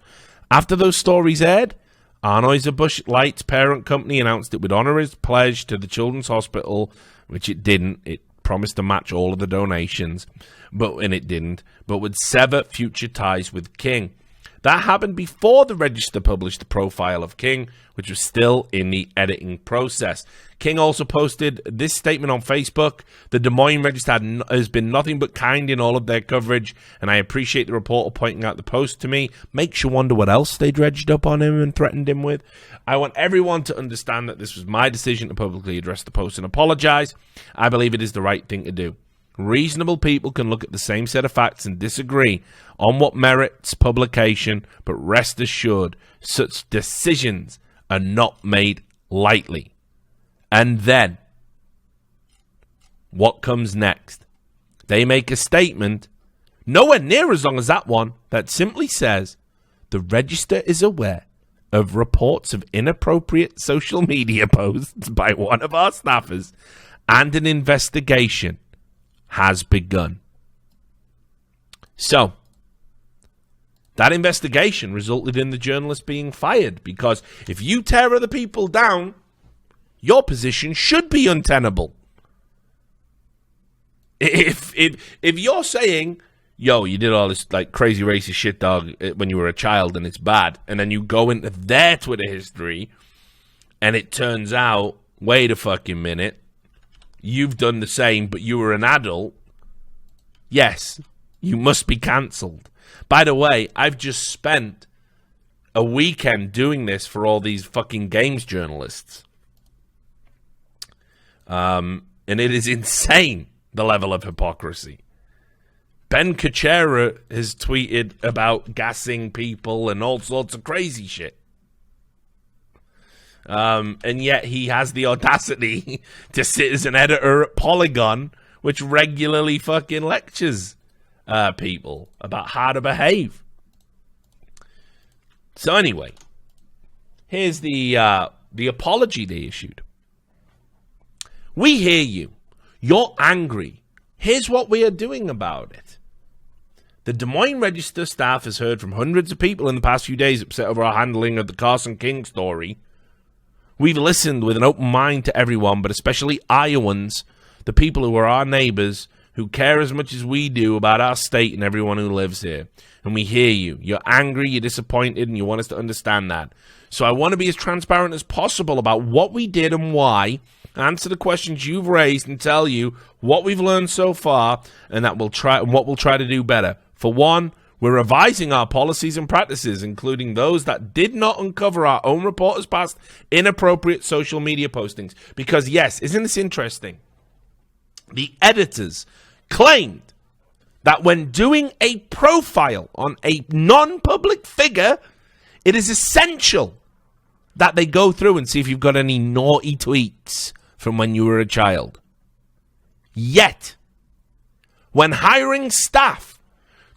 After those stories aired, Anheuser-Busch Light's parent company announced it would honor his pledge to the Children's Hospital, which it didn't. It promised to match all of the donations, and it didn't, but would sever future ties with King. That happened before the Register published the profile of King, which was still in the editing process. King also posted this statement on Facebook: the Des Moines Register has been nothing but kind in all of their coverage, and I appreciate the reporter pointing out the post to me. Makes you wonder what else they dredged up on him and threatened him with. I want everyone to understand that this was my decision to publicly address the post and apologize. I believe it is the right thing to do. Reasonable people can look at the same set of facts and disagree on what merits publication, but rest assured, such decisions are not made lightly. And then, what comes next? They make a statement, nowhere near as long as that one, that simply says, the Register is aware of reports of inappropriate social media posts by one of our staffers, and an investigation has begun. So, that investigation resulted in the journalist being fired, because if you tear other people down, your position should be untenable. If you're saying, yo, you did all this like crazy racist shit, dog, when you were a child and it's bad, and then you go into their Twitter history and it turns out, wait a fucking minute, you've done the same, but you were an adult, yes, you must be cancelled. By the way, I've just spent a weekend doing this for all these fucking games journalists. And it is insane, the level of hypocrisy. Ben Kuchera has tweeted about gassing people and all sorts of crazy shit. And yet he has the audacity to sit as an editor at Polygon, which regularly fucking lectures people about how to behave. So anyway, here's the apology they issued. We hear you. You're angry. Here's what we are doing about it. The Des Moines Register staff has heard from hundreds of people in the past few days upset over our handling of the Carson King story. We've listened with an open mind to everyone, but especially Iowans, the people who are our neighbors, who care as much as we do about our state and everyone who lives here. And we hear you. You're angry, you're disappointed, and you want us to understand that. So I want to be as transparent as possible about what we did and why, answer the questions you've raised, and tell you what we've learned so far and what we'll try to do better. For one, we're revising our policies and practices, including those that did not uncover our own reporters' past inappropriate social media postings. Because, yes, isn't this interesting? The editors claimed that when doing a profile on a non-public figure, it is essential that they go through and see if you've got any naughty tweets from when you were a child. Yet, when hiring staff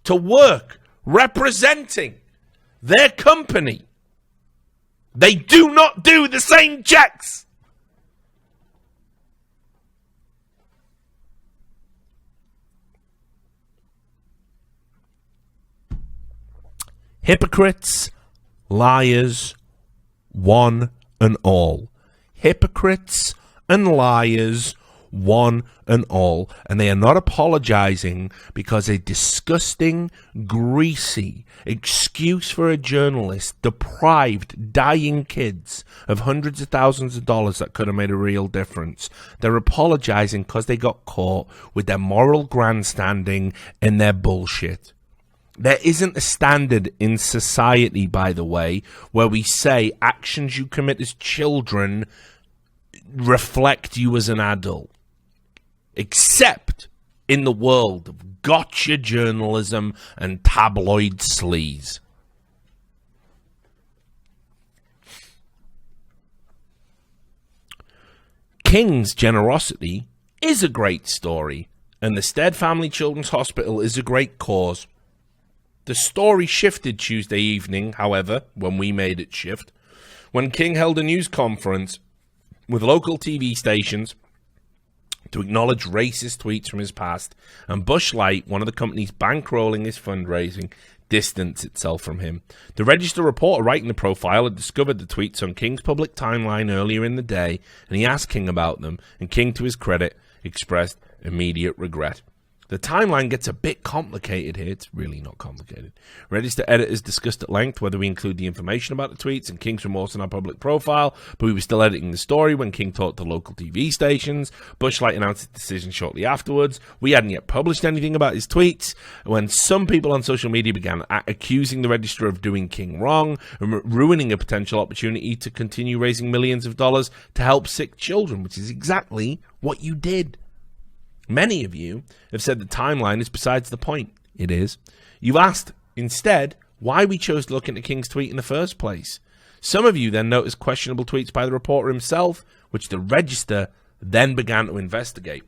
to work representing their company, they do not do the same checks. Hypocrites, liars, one and all. Hypocrites and liars, one and all. And they are not apologizing because a disgusting, greasy excuse for a journalist deprived dying kids of hundreds of thousands of dollars that could have made a real difference. They're apologizing because they got caught with their moral grandstanding and their bullshit. There isn't a standard in society, by the way, where we say actions you commit as children reflect you as an adult. Except in the world of gotcha journalism and tabloid sleaze. King's generosity is a great story, and the Stead Family Children's Hospital is a great cause. The story shifted Tuesday evening, however, when we made it shift, when King held a news conference with local TV stations to acknowledge racist tweets from his past, and Busch Light, one of the companies bankrolling his fundraising, distanced itself from him. The Register reporter writing the profile had discovered the tweets on King's public timeline earlier in the day, and he asked King about them, and King, to his credit, expressed immediate regret. The timeline gets a bit complicated here. It's really not complicated. Register editors discussed at length whether we include the information about the tweets and King's remorse in our public profile, but we were still editing the story when King talked to local TV stations. Busch Light announced his decision shortly afterwards. We hadn't yet published anything about his tweets when some people on social media began accusing the Register of doing King wrong and ruining a potential opportunity to continue raising millions of dollars to help sick children, which is exactly what you did. Many of you have said the timeline is besides the point. It is. You've asked, instead, why we chose to look into King's tweet in the first place. Some of you then noticed questionable tweets by the reporter himself, which the Register then began to investigate.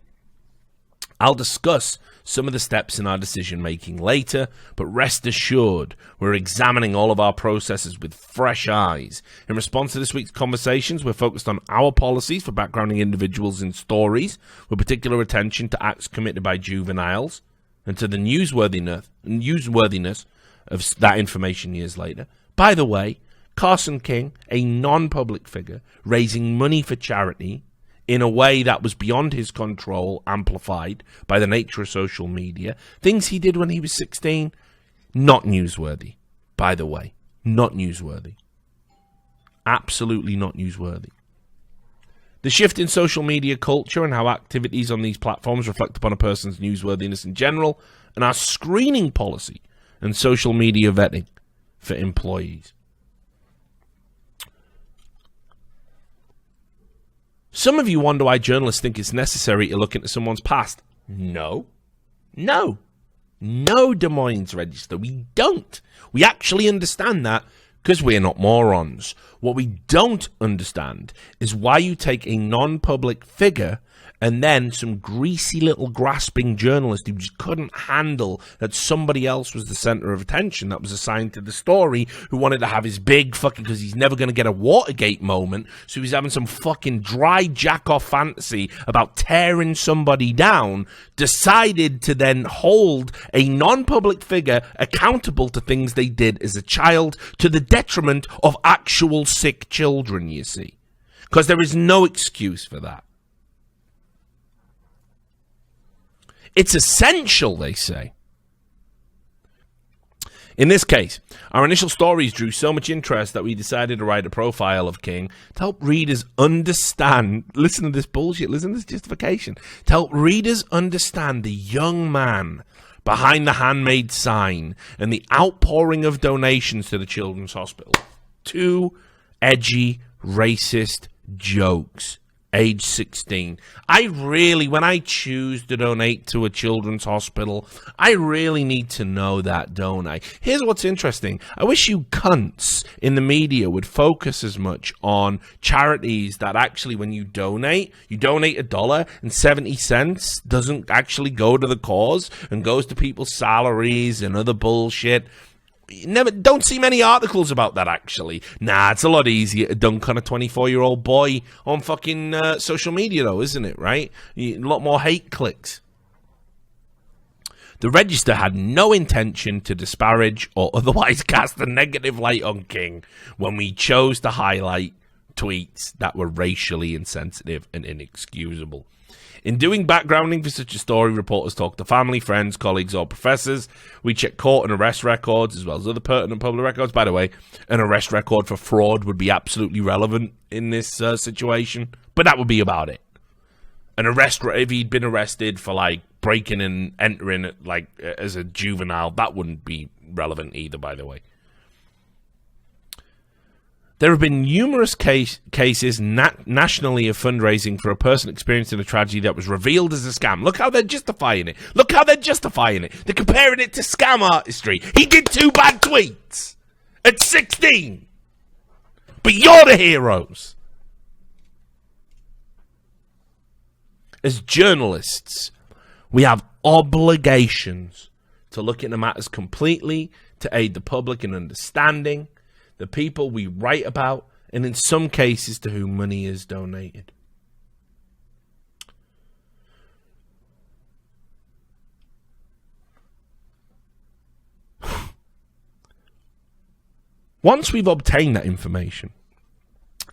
I'll discuss some of the steps in our decision-making later, but rest assured, we're examining all of our processes with fresh eyes. In response to this week's conversations, we're focused on our policies for backgrounding individuals in stories, with particular attention to acts committed by juveniles, and to the newsworthiness of that information years later. By the way, Carson King, a non-public figure, raising money for charity, in a way that was beyond his control, amplified by the nature of social media. Things he did when he was 16, not newsworthy, by the way. Not newsworthy. Absolutely not newsworthy. The shift in social media culture and how activities on these platforms reflect upon a person's newsworthiness in general, and our screening policy and social media vetting for employees. Some of you wonder why journalists think it's necessary to look into someone's past. No, Des Moines Register. We don't. We actually understand that because we're not morons. What we don't understand is why you take a non-public figure and then some greasy little grasping journalist who just couldn't handle that somebody else was the center of attention that was assigned to the story, who wanted to have his big fucking, because he's never going to get a Watergate moment, so he's having some fucking dry jack-off fantasy about tearing somebody down, decided to then hold a non-public figure accountable to things they did as a child to the detriment of actual sick children, you see. Because there is no excuse for that. It's essential, they say. In this case, our initial stories drew so much interest that we decided to write a profile of King to help readers understand, listen to this bullshit, listen to this justification, to help readers understand the young man behind the handmade sign and the outpouring of donations to the Children's Hospital. 2 edgy, racist jokes. Age 16. When I choose to donate to a children's hospital, I really need to know that, don't I? Here's what's interesting. I wish you cunts in the media would focus as much on charities that actually, when you donate $1.70 doesn't actually go to the cause and goes to people's salaries and other bullshit. Don't see many articles about that, actually. Nah, it's a lot easier to dunk on a 24-year-old boy on fucking social media, though, isn't it, right? A lot more hate clicks. The Register had no intention to disparage or otherwise cast a negative light on King when we chose to highlight tweets that were racially insensitive and inexcusable. In doing backgrounding for such a story, reporters talk to family, friends, colleagues, or professors. We check court and arrest records as well as other pertinent public records. By the way, an arrest record for fraud would be absolutely relevant in this situation, but that would be about it. An arrest, if he'd been arrested for like breaking and entering like as a juvenile, that wouldn't be relevant either, by the way. There have been numerous cases nationally of fundraising for a person experiencing a tragedy that was revealed as a scam. Look how they're justifying it. They're comparing it to scam artistry. He did 2 bad tweets at 16. But you're the heroes. As journalists, we have obligations to look into matters completely, to aid the public in understanding the people we write about, and in some cases to whom money is donated. Once we've obtained that information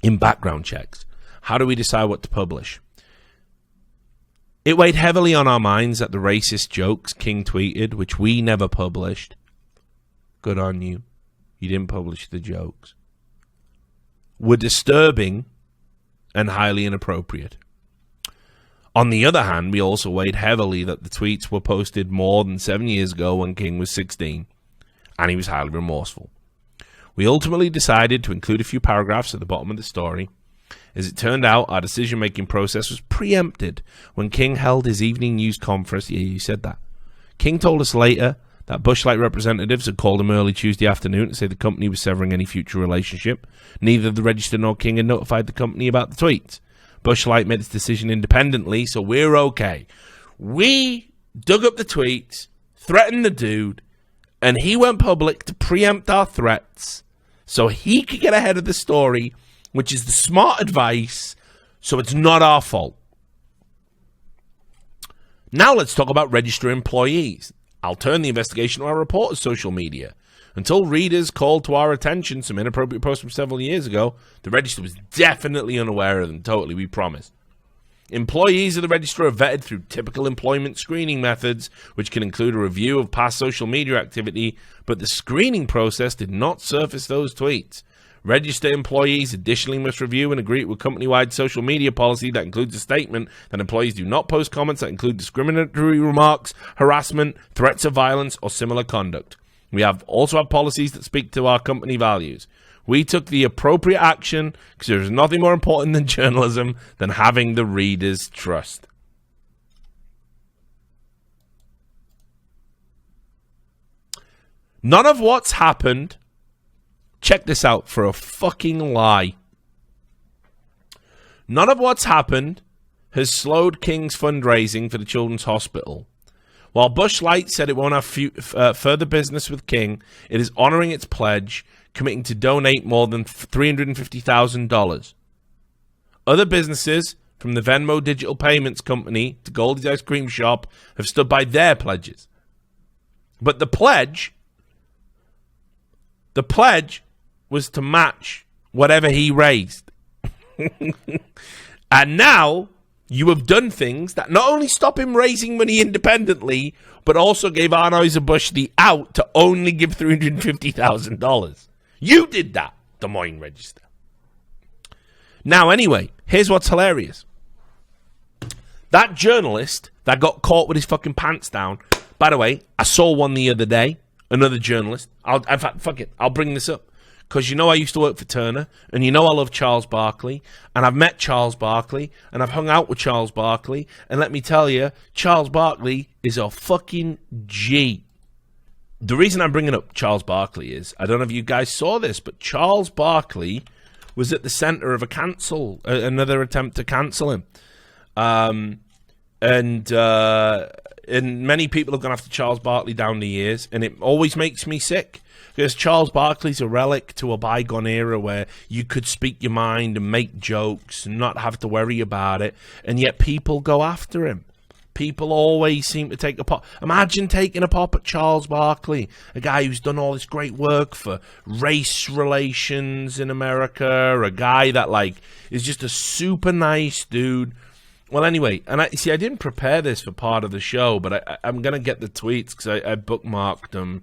in background checks, how do we decide what to publish? It weighed heavily on our minds that the racist jokes King tweeted, which we never published. Good on you. You didn't publish the jokes, were disturbing and highly inappropriate. On the other hand, we also weighed heavily that the tweets were posted more than 7 years ago when King was 16, and he was highly remorseful. We ultimately decided to include a few paragraphs at the bottom of the story. As it turned out, our decision-making process was preempted when King held his evening news conference. Yeah, you said that. King told us later that Busch Light representatives had called him early Tuesday afternoon to say the company was severing any future relationship. Neither the Register nor King had notified the company about the tweets. Busch Light made its decision independently, so we're okay. We dug up the tweets, threatened the dude, and he went public to preempt our threats so he could get ahead of the story, which is the smart advice, so it's not our fault. Now let's talk about Register employees. I'll turn the investigation to our reporters' social media. Until readers called to our attention some inappropriate posts from several years ago, the Register was definitely unaware of them. Totally, we promise. Employees of the Register are vetted through typical employment screening methods, which can include a review of past social media activity, but the screening process did not surface those tweets. Register employees additionally must review and agree with company-wide social media policy that includes a statement that employees do not post comments that include discriminatory remarks, harassment, threats of violence, or similar conduct. We also have policies that speak to our company values. We took the appropriate action because there is nothing more important than journalism than having the reader's trust. None of what's happened, check this out for a fucking lie. None of what's happened has slowed King's fundraising for the Children's Hospital. While Busch Light said it won't have further business with King, it is honoring its pledge, committing to donate more than $350,000. Other businesses, from the Venmo digital payments company to Goldie's Ice Cream Shop, have stood by their pledges. But the pledge was to match whatever he raised. And now You have done things that not only stop him raising money independently, but also gave Anheuser-Busch the out to only give $350,000. You did that, Des Moines Register. Now, anyway, here's what's hilarious. That journalist that got caught with his fucking pants down, by the way, I saw one the other day, another journalist. In fact, fuck it, I'll bring this up. Because you know I used to work for Turner, and you know I love Charles Barkley, and I've met Charles Barkley, and I've hung out with Charles Barkley, and let me tell you, Charles Barkley is a fucking G. The reason I'm bringing up Charles Barkley is, I don't know if you guys saw this, but Charles Barkley was at the center of another attempt to cancel him. And many people have gone after Charles Barkley down the years, and it always makes me sick. Because Charles Barkley's a relic to a bygone era where you could speak your mind and make jokes and not have to worry about it, and yet people go after him. People always seem to take a pop. Imagine taking a pop at Charles Barkley, a guy who's done all this great work for race relations in America, a guy that, like, is just a super nice dude. Well, anyway, and I didn't prepare this for part of the show, but I'm going to get the tweets because I bookmarked them.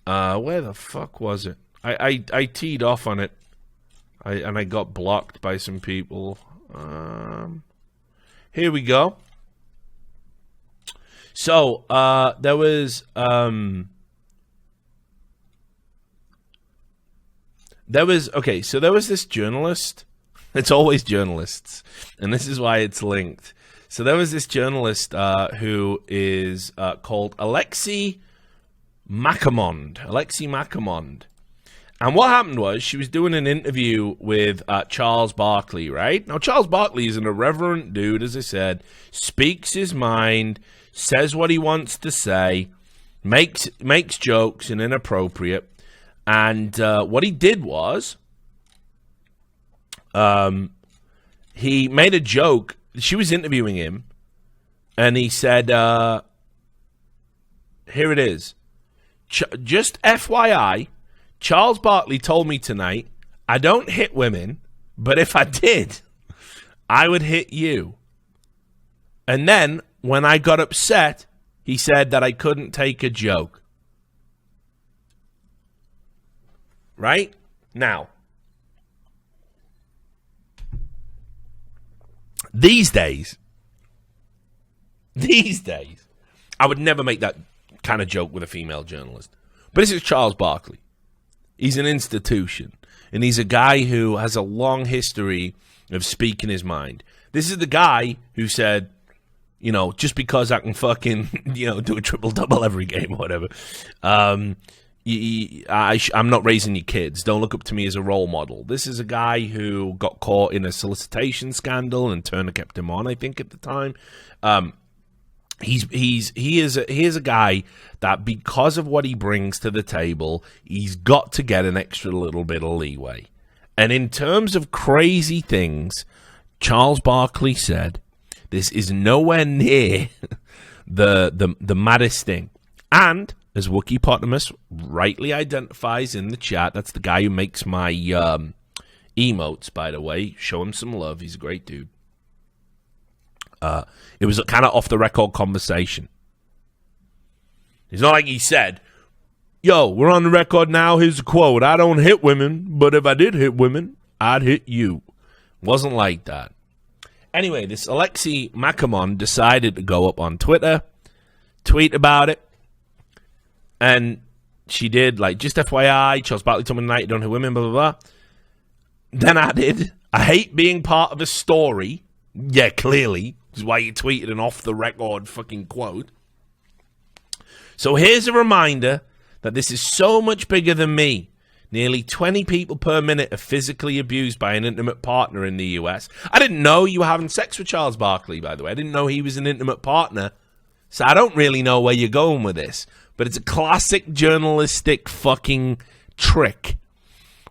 Where the fuck was it? I teed off on it, and I got blocked by some people. Here we go. So there was this journalist. It's always journalists, and this is why it's linked. So there was this journalist who is called Alexei Macamond. And what happened was she was doing an interview with Charles Barkley, right? Now, Charles Barkley is an irreverent dude, as I said, speaks his mind, says what he wants to say, makes jokes and inappropriate. And what he did was he made a joke. She was interviewing him, and he said, here it is. Just FYI, Charles Barkley told me tonight, I don't hit women, but if I did, I would hit you. And then, when I got upset, he said that I couldn't take a joke. Right? Now, these days, I would never make that kind of joke with a female journalist. But this is Charles Barkley. He's an institution, and he's a guy who has a long history of speaking his mind. This is the guy who said, you know, just because I can fucking, you know, do a triple-double every game or whatever, I'm not raising your kids. Don't look up to me as a role model. This is a guy who got caught in a solicitation scandal, and Turner kept him on, I think, at the time. He is a guy that, because of what he brings to the table, he's got to get an extra little bit of leeway. And in terms of crazy things, Charles Barkley said, this is nowhere near the maddest thing. And as Wookie Potamus rightly identifies in the chat, that's the guy who makes my emotes, by the way. Show him some love. He's a great dude. It was a kind of off-the-record conversation. It's not like he said, yo, we're on the record now, here's a quote. I don't hit women, but if I did hit women, I'd hit you. Wasn't like that. Anyway, this Alexei Macamond decided to go up on Twitter, tweet about it, and she did, like, just FYI, Charles Barkley told me tonight you don't hit women, blah, blah, blah. Then added, I hate being part of a story. Yeah, clearly. This is why you tweeted an off-the-record fucking quote. So here's a reminder that this is so much bigger than me. Nearly 20 people per minute are physically abused by an intimate partner in the US. I didn't know you were having sex with Charles Barkley, by the way. I didn't know he was an intimate partner. So I don't really know where you're going with this. But it's a classic journalistic fucking trick.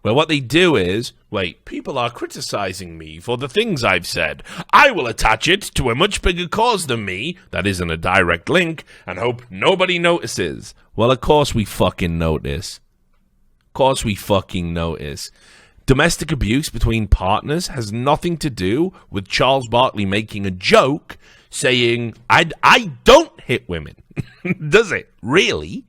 Where what they do is, wait, people are criticizing me for the things I've said. I will attach it to a much bigger cause than me, that isn't a direct link, and hope nobody notices. Well, of course we fucking notice. Of course we fucking notice. Domestic abuse between partners has nothing to do with Charles Barkley making a joke saying, I don't hit women. Does it? Really?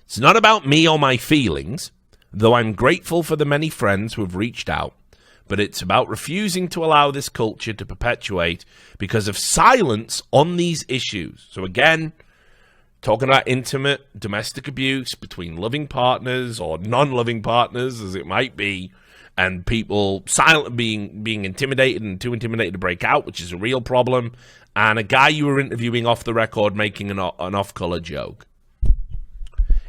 It's not about me or my feelings, though I'm grateful for the many friends who have reached out, but it's about refusing to allow this culture to perpetuate because of silence on these issues. So again, talking about intimate domestic abuse between loving partners or non-loving partners, as it might be, and people silent being intimidated and too intimidated to break out, which is a real problem, and a guy you were interviewing off the record making an off-color joke.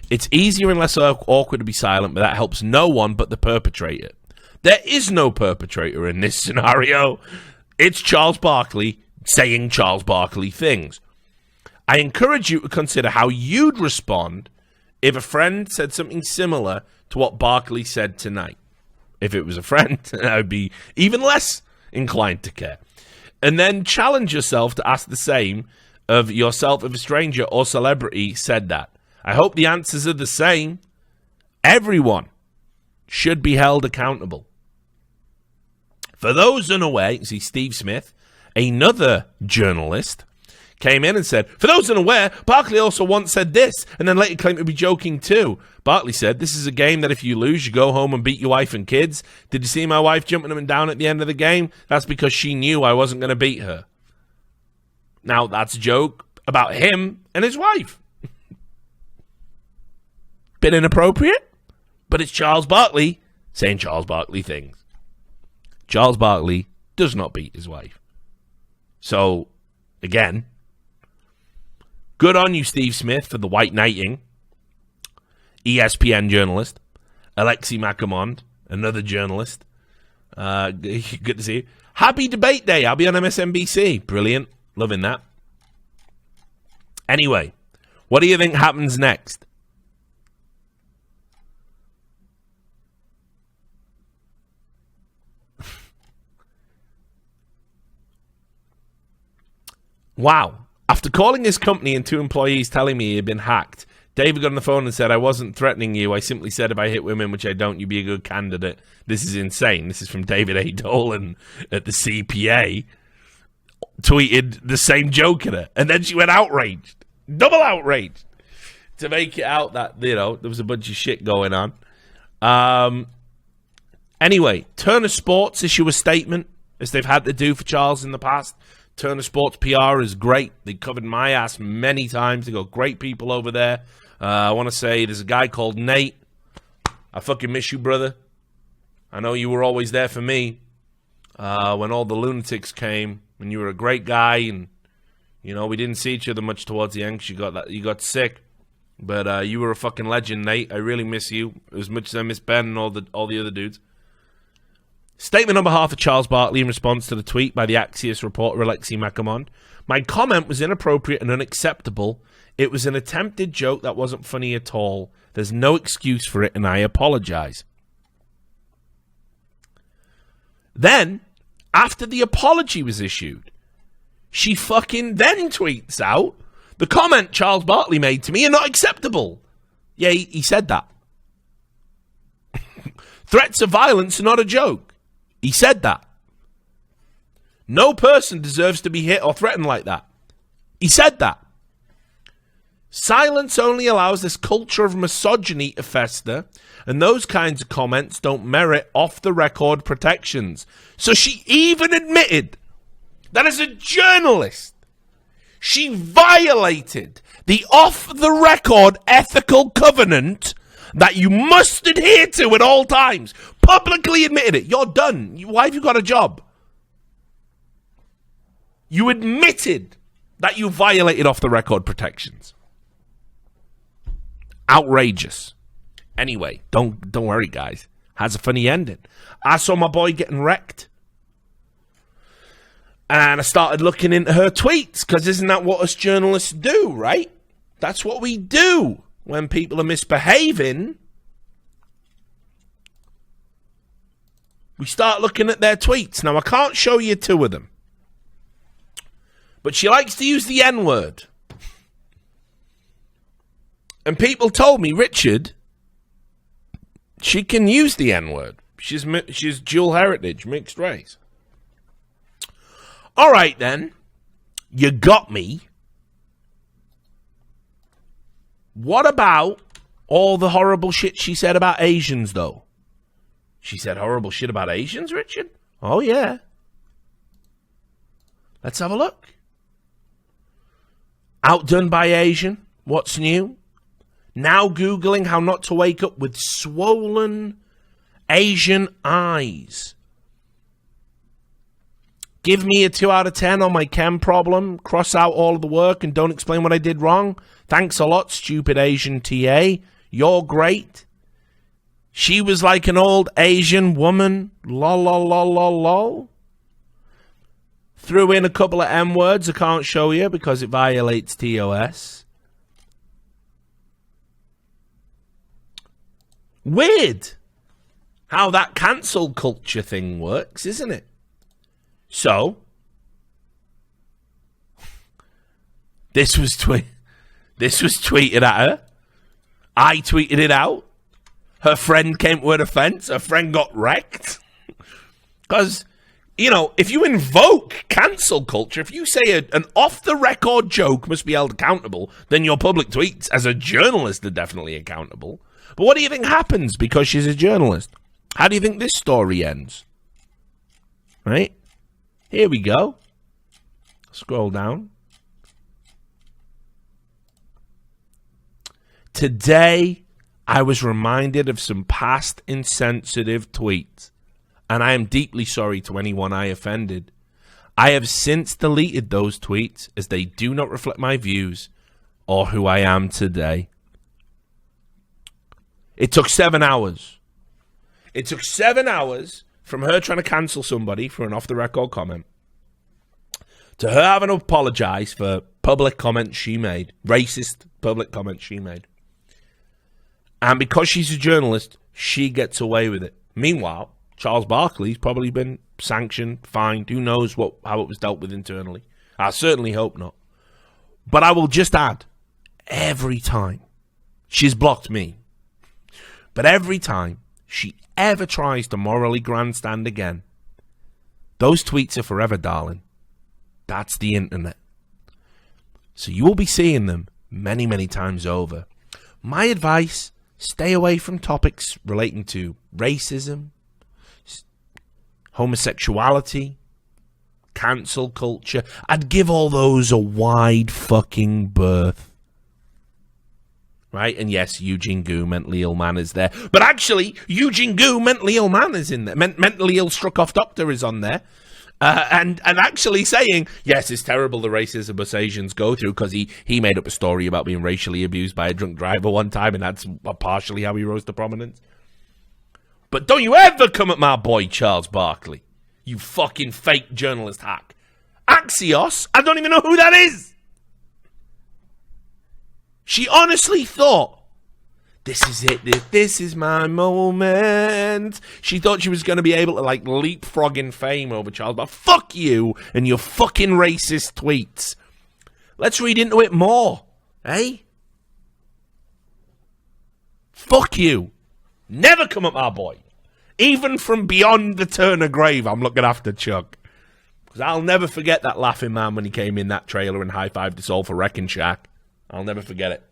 It's easier and less awkward to be silent, but that helps no one but the perpetrator. There is no perpetrator in this scenario. It's Charles Barkley saying Charles Barkley things. I encourage you to consider how you'd respond if a friend said something similar to what Barkley said tonight. If it was a friend, I would be even less inclined to care. And then challenge yourself to ask the same of yourself if a stranger or celebrity said that. I hope the answers are the same. Everyone should be held accountable. For those unaware, you see Steve Smith, another journalist, came in and said, for those unaware, Barkley also once said this, and then later claimed to be joking too. Barkley said, this is a game that if you lose, you go home and beat your wife and kids. Did you see my wife jumping up and down at the end of the game? That's because she knew I wasn't going to beat her. Now, that's a joke about him and his wife. Bit inappropriate, but it's Charles Barkley saying Charles Barkley things. Charles Barkley does not beat his wife. So, again, good on you, Steve Smith, for the white knighting. ESPN journalist. Alexi Macamond, another journalist. Good to see you. Happy debate day. I'll be on MSNBC. Brilliant. Loving that. Anyway, what do you think happens next? Wow. After calling his company and 2 employees telling me he had been hacked, David got on the phone and said, I wasn't threatening you. I simply said if I hit women, which I don't, you'd be a good candidate. This is insane. This is from David A. Dolan at the CPA. Tweeted the same joke at her. And then she went outraged. Double outraged. To make it out that, you know, there was a bunch of shit going on. Anyway, Turner Sports issue a statement, as they've had to do for Charles in the past. Turner Sports PR is great. They covered my ass many times. They got great people over there. I want to say there's a guy called Nate. I fucking miss you, brother. I know you were always there for me when all the lunatics came, and you were a great guy, and, you know, we didn't see each other much towards the end because you got sick. But you were a fucking legend, Nate. I really miss you as much as I miss Ben and all the other dudes. Statement on behalf of Charles Barkley in response to the tweet by the Axios reporter Alexi Macamond. My comment was inappropriate and unacceptable. It was an attempted joke that wasn't funny at all. There's no excuse for it, and I apologize. Then, after the apology was issued, she fucking then tweets out, the comment Charles Barkley made to me are not acceptable. Yeah, he said that. Threats of violence are not a joke. He said that. No person deserves to be hit or threatened like that. He said that. Silence only allows this culture of misogyny to fester, and those kinds of comments don't merit off-the-record protections. So she even admitted that as a journalist, she violated the off-the-record ethical covenant that you must adhere to at all times. Publicly admitted it. You're done. Why have you got a job? You admitted that you violated off-the-record protections. Outrageous. Anyway, don't worry, guys. Has a funny ending. I saw my boy getting wrecked. And I started looking into her tweets, because isn't that what us journalists do, right? That's what we do. When people are misbehaving, we start looking at their tweets. Now, I can't show you 2 of them, but she likes to use the N-word. And people told me, Richard, She can use the N-word. She's dual heritage, mixed race. All right, then. You got me. What about all the horrible shit she said about Asians, though? She said horrible shit about Asians, Richard? Oh, yeah. Let's have a look. Outdone by Asian. What's new? Now Googling how not to wake up with swollen Asian eyes. Give me a 2 out of 10 on my chem problem. Cross out all of the work and don't explain what I did wrong. Thanks a lot, stupid Asian TA. You're great. She was like an old Asian woman. Lol, lol, lol, lol, lol. Threw in a couple of M words I can't show you because it violates TOS. Weird how that cancel culture thing works, isn't it? So, this was tweeted at her. I tweeted it out. Her friend came to her defense. Her friend got wrecked. Because, you know, if you invoke cancel culture, if you say an off-the-record joke must be held accountable, then your public tweets as a journalist are definitely accountable. But what do you think happens because she's a journalist? How do you think this story ends? Right? Here we go. Scroll down. Today, I was reminded of some past insensitive tweets, and I am deeply sorry to anyone I offended. I have since deleted those tweets as they do not reflect my views or who I am today. It took 7 hours. It took 7 hours from her trying to cancel somebody for an off-the-record comment to her having to apologize for public comments she made, racist public comments she made. And because she's a journalist, she gets away with it. Meanwhile, Charles Barkley's probably been sanctioned, fined. Who knows how it was dealt with internally. I certainly hope not. But I will just add, every time, she's blocked me, but every time she ever tries to morally grandstand again, those tweets are forever, darling. That's the internet. So you will be seeing them many, many times over. My advice, stay away from topics relating to racism, homosexuality, cancel culture. I'd give all those a wide fucking berth. Right? And yes, Eugene Gu, mentally ill man, is there. But actually, Eugene Gu, mentally ill man, is in there. Mentally ill struck off doctor is on there. And actually saying, yes, it's terrible the racism us Asians go through, because he made up a story about being racially abused by a drunk driver one time, and that's partially how he rose to prominence. But don't you ever come at my boy Charles Barkley, you fucking fake journalist hack. Axios, I don't even know who that is. She honestly thought, this is it, this is my moment. She thought she was going to be able to, like, leapfrog in fame over Charles, but fuck you and your fucking racist tweets. Let's read into it more, eh? Fuck you. Never come at my boy. Even from beyond the Turner grave, I'm looking after Chuck. Because I'll never forget that laughing man when he came in that trailer and high-fived us all for Wrecking Shack. I'll never forget it.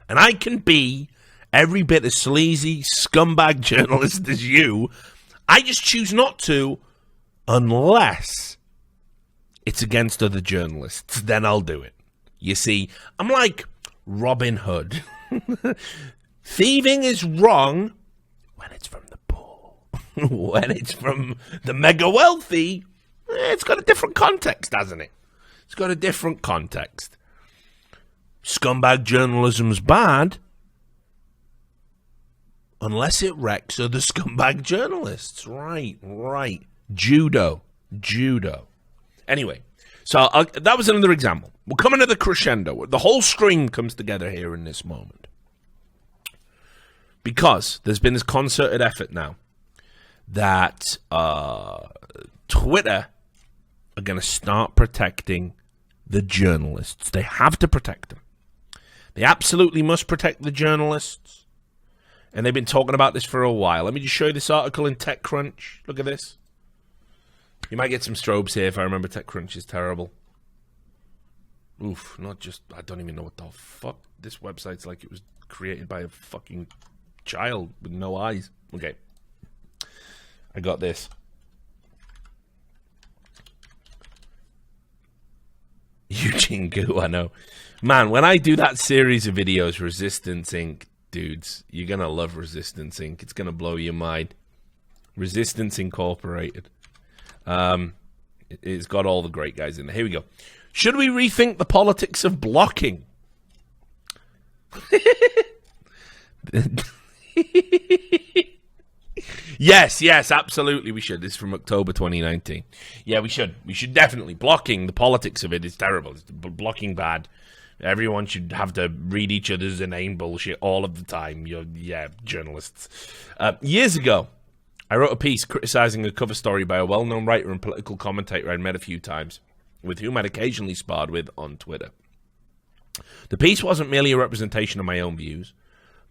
And I can be every bit as sleazy, scumbag journalist as you. I just choose not to unless it's against other journalists. Then I'll do it. You see, I'm like Robin Hood. Thieving is wrong when it's from the poor. When it's from the mega wealthy, it's got a different context, hasn't it? It's got a different context. Scumbag journalism's bad unless it wrecks other scumbag journalists. Right. Judo. Anyway, so that was another example. We're coming to the crescendo. The whole string comes together here in this moment. Because there's been this concerted effort now that Twitter are going to start protecting the journalists. They have to protect them. They absolutely must protect the journalists. And they've been talking about this for a while. Let me just show you this article in TechCrunch. Look at this. You might get some strobes here if I remember TechCrunch is terrible. Oof, I don't even know what the fuck. This website's like it was created by a fucking child with no eyes. Okay. I got this. Eugene Goo, I know. Man, when I do that series of videos, Resistance Inc., dudes, you're going to love Resistance Inc. It's going to blow your mind. Resistance Incorporated. It's got all the great guys in there. Here we go. Should we rethink the politics of blocking? Yes, absolutely we should. This is from October 2019. Yeah, we should. We should definitely. Blocking, the politics of it is terrible. It's blocking bad. Everyone should have to read each other's inane bullshit all of the time. Journalists. Years ago, I wrote a piece criticizing a cover story by a well-known writer and political commentator I'd met a few times, with whom I'd occasionally sparred with on Twitter. The piece wasn't merely a representation of my own views,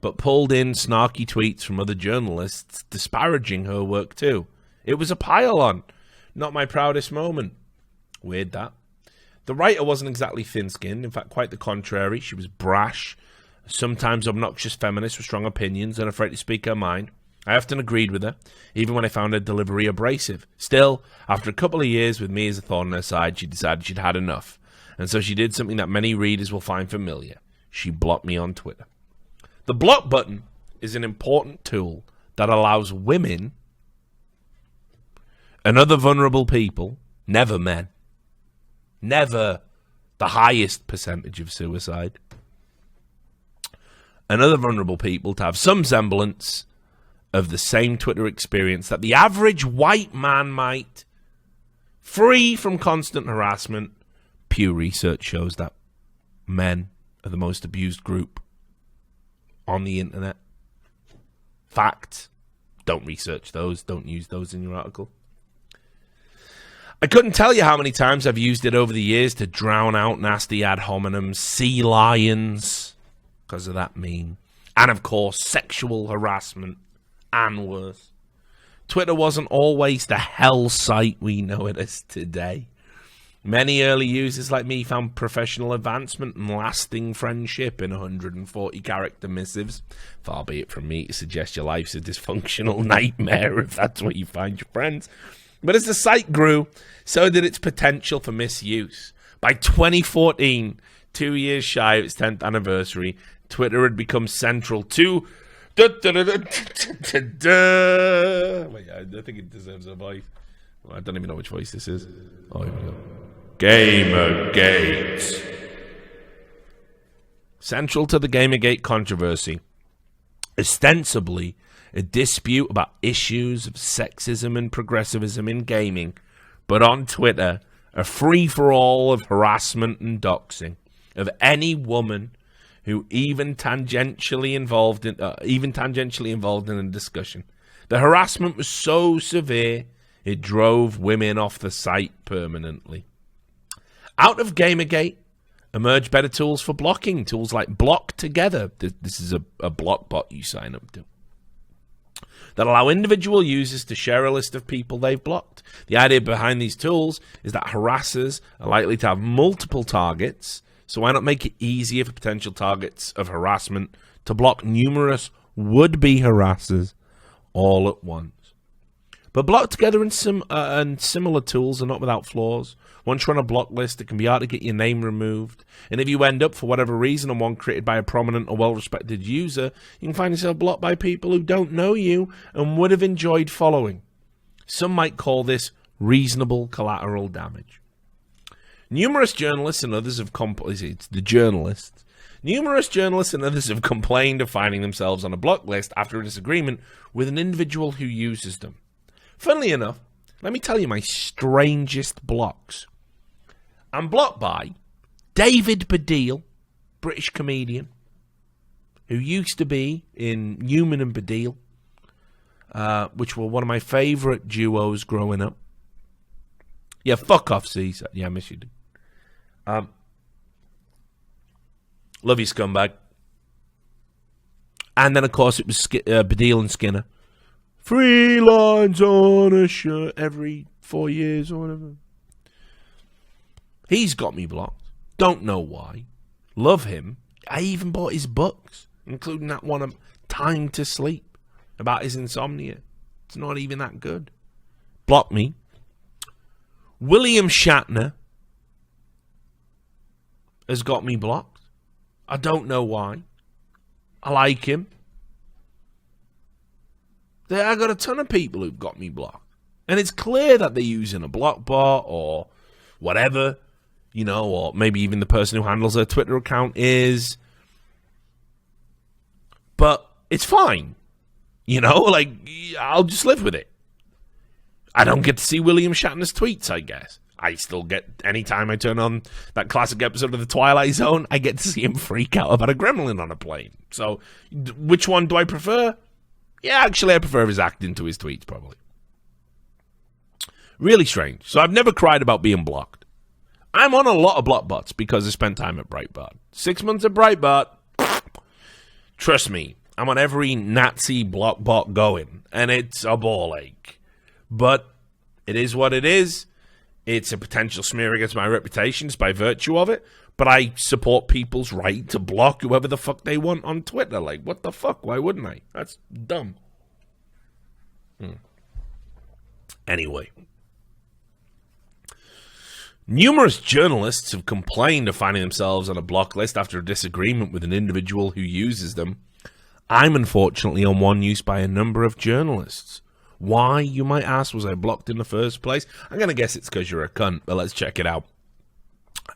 but pulled in snarky tweets from other journalists disparaging her work too. It was a pile-on, not my proudest moment. Weird that. The writer wasn't exactly thin-skinned, in fact quite the contrary. She was brash, sometimes obnoxious feminist with strong opinions and afraid to speak her mind. I often agreed with her, even when I found her delivery abrasive. Still, after a couple of years with me as a thorn in her side, she decided she'd had enough. And so she did something that many readers will find familiar. She blocked me on Twitter. The block button is an important tool that allows women and other vulnerable people, never men, never the highest percentage of suicide, and other vulnerable people to have some semblance of the same Twitter experience that the average white man might, free from constant harassment. Pew Research shows that men are the most abused group on the internet. Fact. Don't research those. Don't use those in your article. I couldn't tell you how many times I've used it over the years to drown out nasty ad hominems, sea lions, because of that meme, and of course sexual harassment and worse. Twitter wasn't always the hell site we know it as today. Many early users like me found professional advancement and lasting friendship in 140-character missives. Far be it from me to suggest your life's a dysfunctional nightmare if that's where you find your friends. But as the site grew, so did its potential for misuse. By 2014, 2 years shy of its 10th anniversary, Twitter had become central to... Wait, I think it deserves a voice. I don't even know which voice this is. Oh, here we go. Gamergate. Central to the Gamergate controversy, ostensibly a dispute about issues of sexism and progressivism in gaming, but on Twitter, a free-for-all of harassment and doxing of any woman who even tangentially involved in a discussion. The harassment was so severe, it drove women off the site permanently. Out of Gamergate emerged better tools for blocking, tools like Block Together. This is a block bot you sign up to, that allow individual users to share a list of people they've blocked. The idea behind these tools is that harassers are likely to have multiple targets, so why not make it easier for potential targets of harassment to block numerous would-be harassers all at once? But Block Together and similar tools are not without flaws. Once you're on a block list, it can be hard to get your name removed. And if you end up, for whatever reason, on one created by a prominent or well-respected user, you can find yourself blocked by people who don't know you and would have enjoyed following. Some might call this reasonable collateral damage. Numerous journalists and others have complained of finding themselves on a block list after a disagreement with an individual who uses them. Funnily enough, let me tell you my strangest blocks. I'm blocked by David Baddiel, British comedian, who used to be in Newman and Baddiel, which were one of my favourite duos growing up. Yeah, fuck off, Caesar. Yeah, I miss you, dude. Love you, scumbag. And then, of course, it was Baddiel and Skinner. 3 lines on a shirt every 4 years or whatever. He's got me blocked. Don't know why. Love him. I even bought his books, including that one, Time to Sleep, about his insomnia. It's not even that good. Block me. William Shatner has got me blocked. I don't know why. I like him. I got a ton of people who've got me blocked. And it's clear that they're using a block bot or whatever, you know, or maybe even the person who handles their Twitter account is. But it's fine. You know, like, I'll just live with it. I don't get to see William Shatner's tweets, I guess. I still get, anytime I turn on that classic episode of The Twilight Zone, I get to see him freak out about a gremlin on a plane. So, which one do I prefer? Yeah, actually, I prefer his acting to his tweets, probably. Really strange. So I've never cried about being blocked. I'm on a lot of block bots because I spent time at Breitbart. 6 months at Breitbart. Trust me, I'm on every Nazi block bot going, and it's a ball ache. But it is what it is. It's a potential smear against my reputation just by virtue of it. But I support people's right to block whoever the fuck they want on Twitter. Like, what the fuck? Why wouldn't I? That's dumb. Anyway. Numerous journalists have complained of finding themselves on a block list after a disagreement with an individual who uses them. I'm unfortunately on one used by a number of journalists. Why, you might ask, was I blocked in the first place? I'm going to guess it's because you're a cunt, but let's check it out.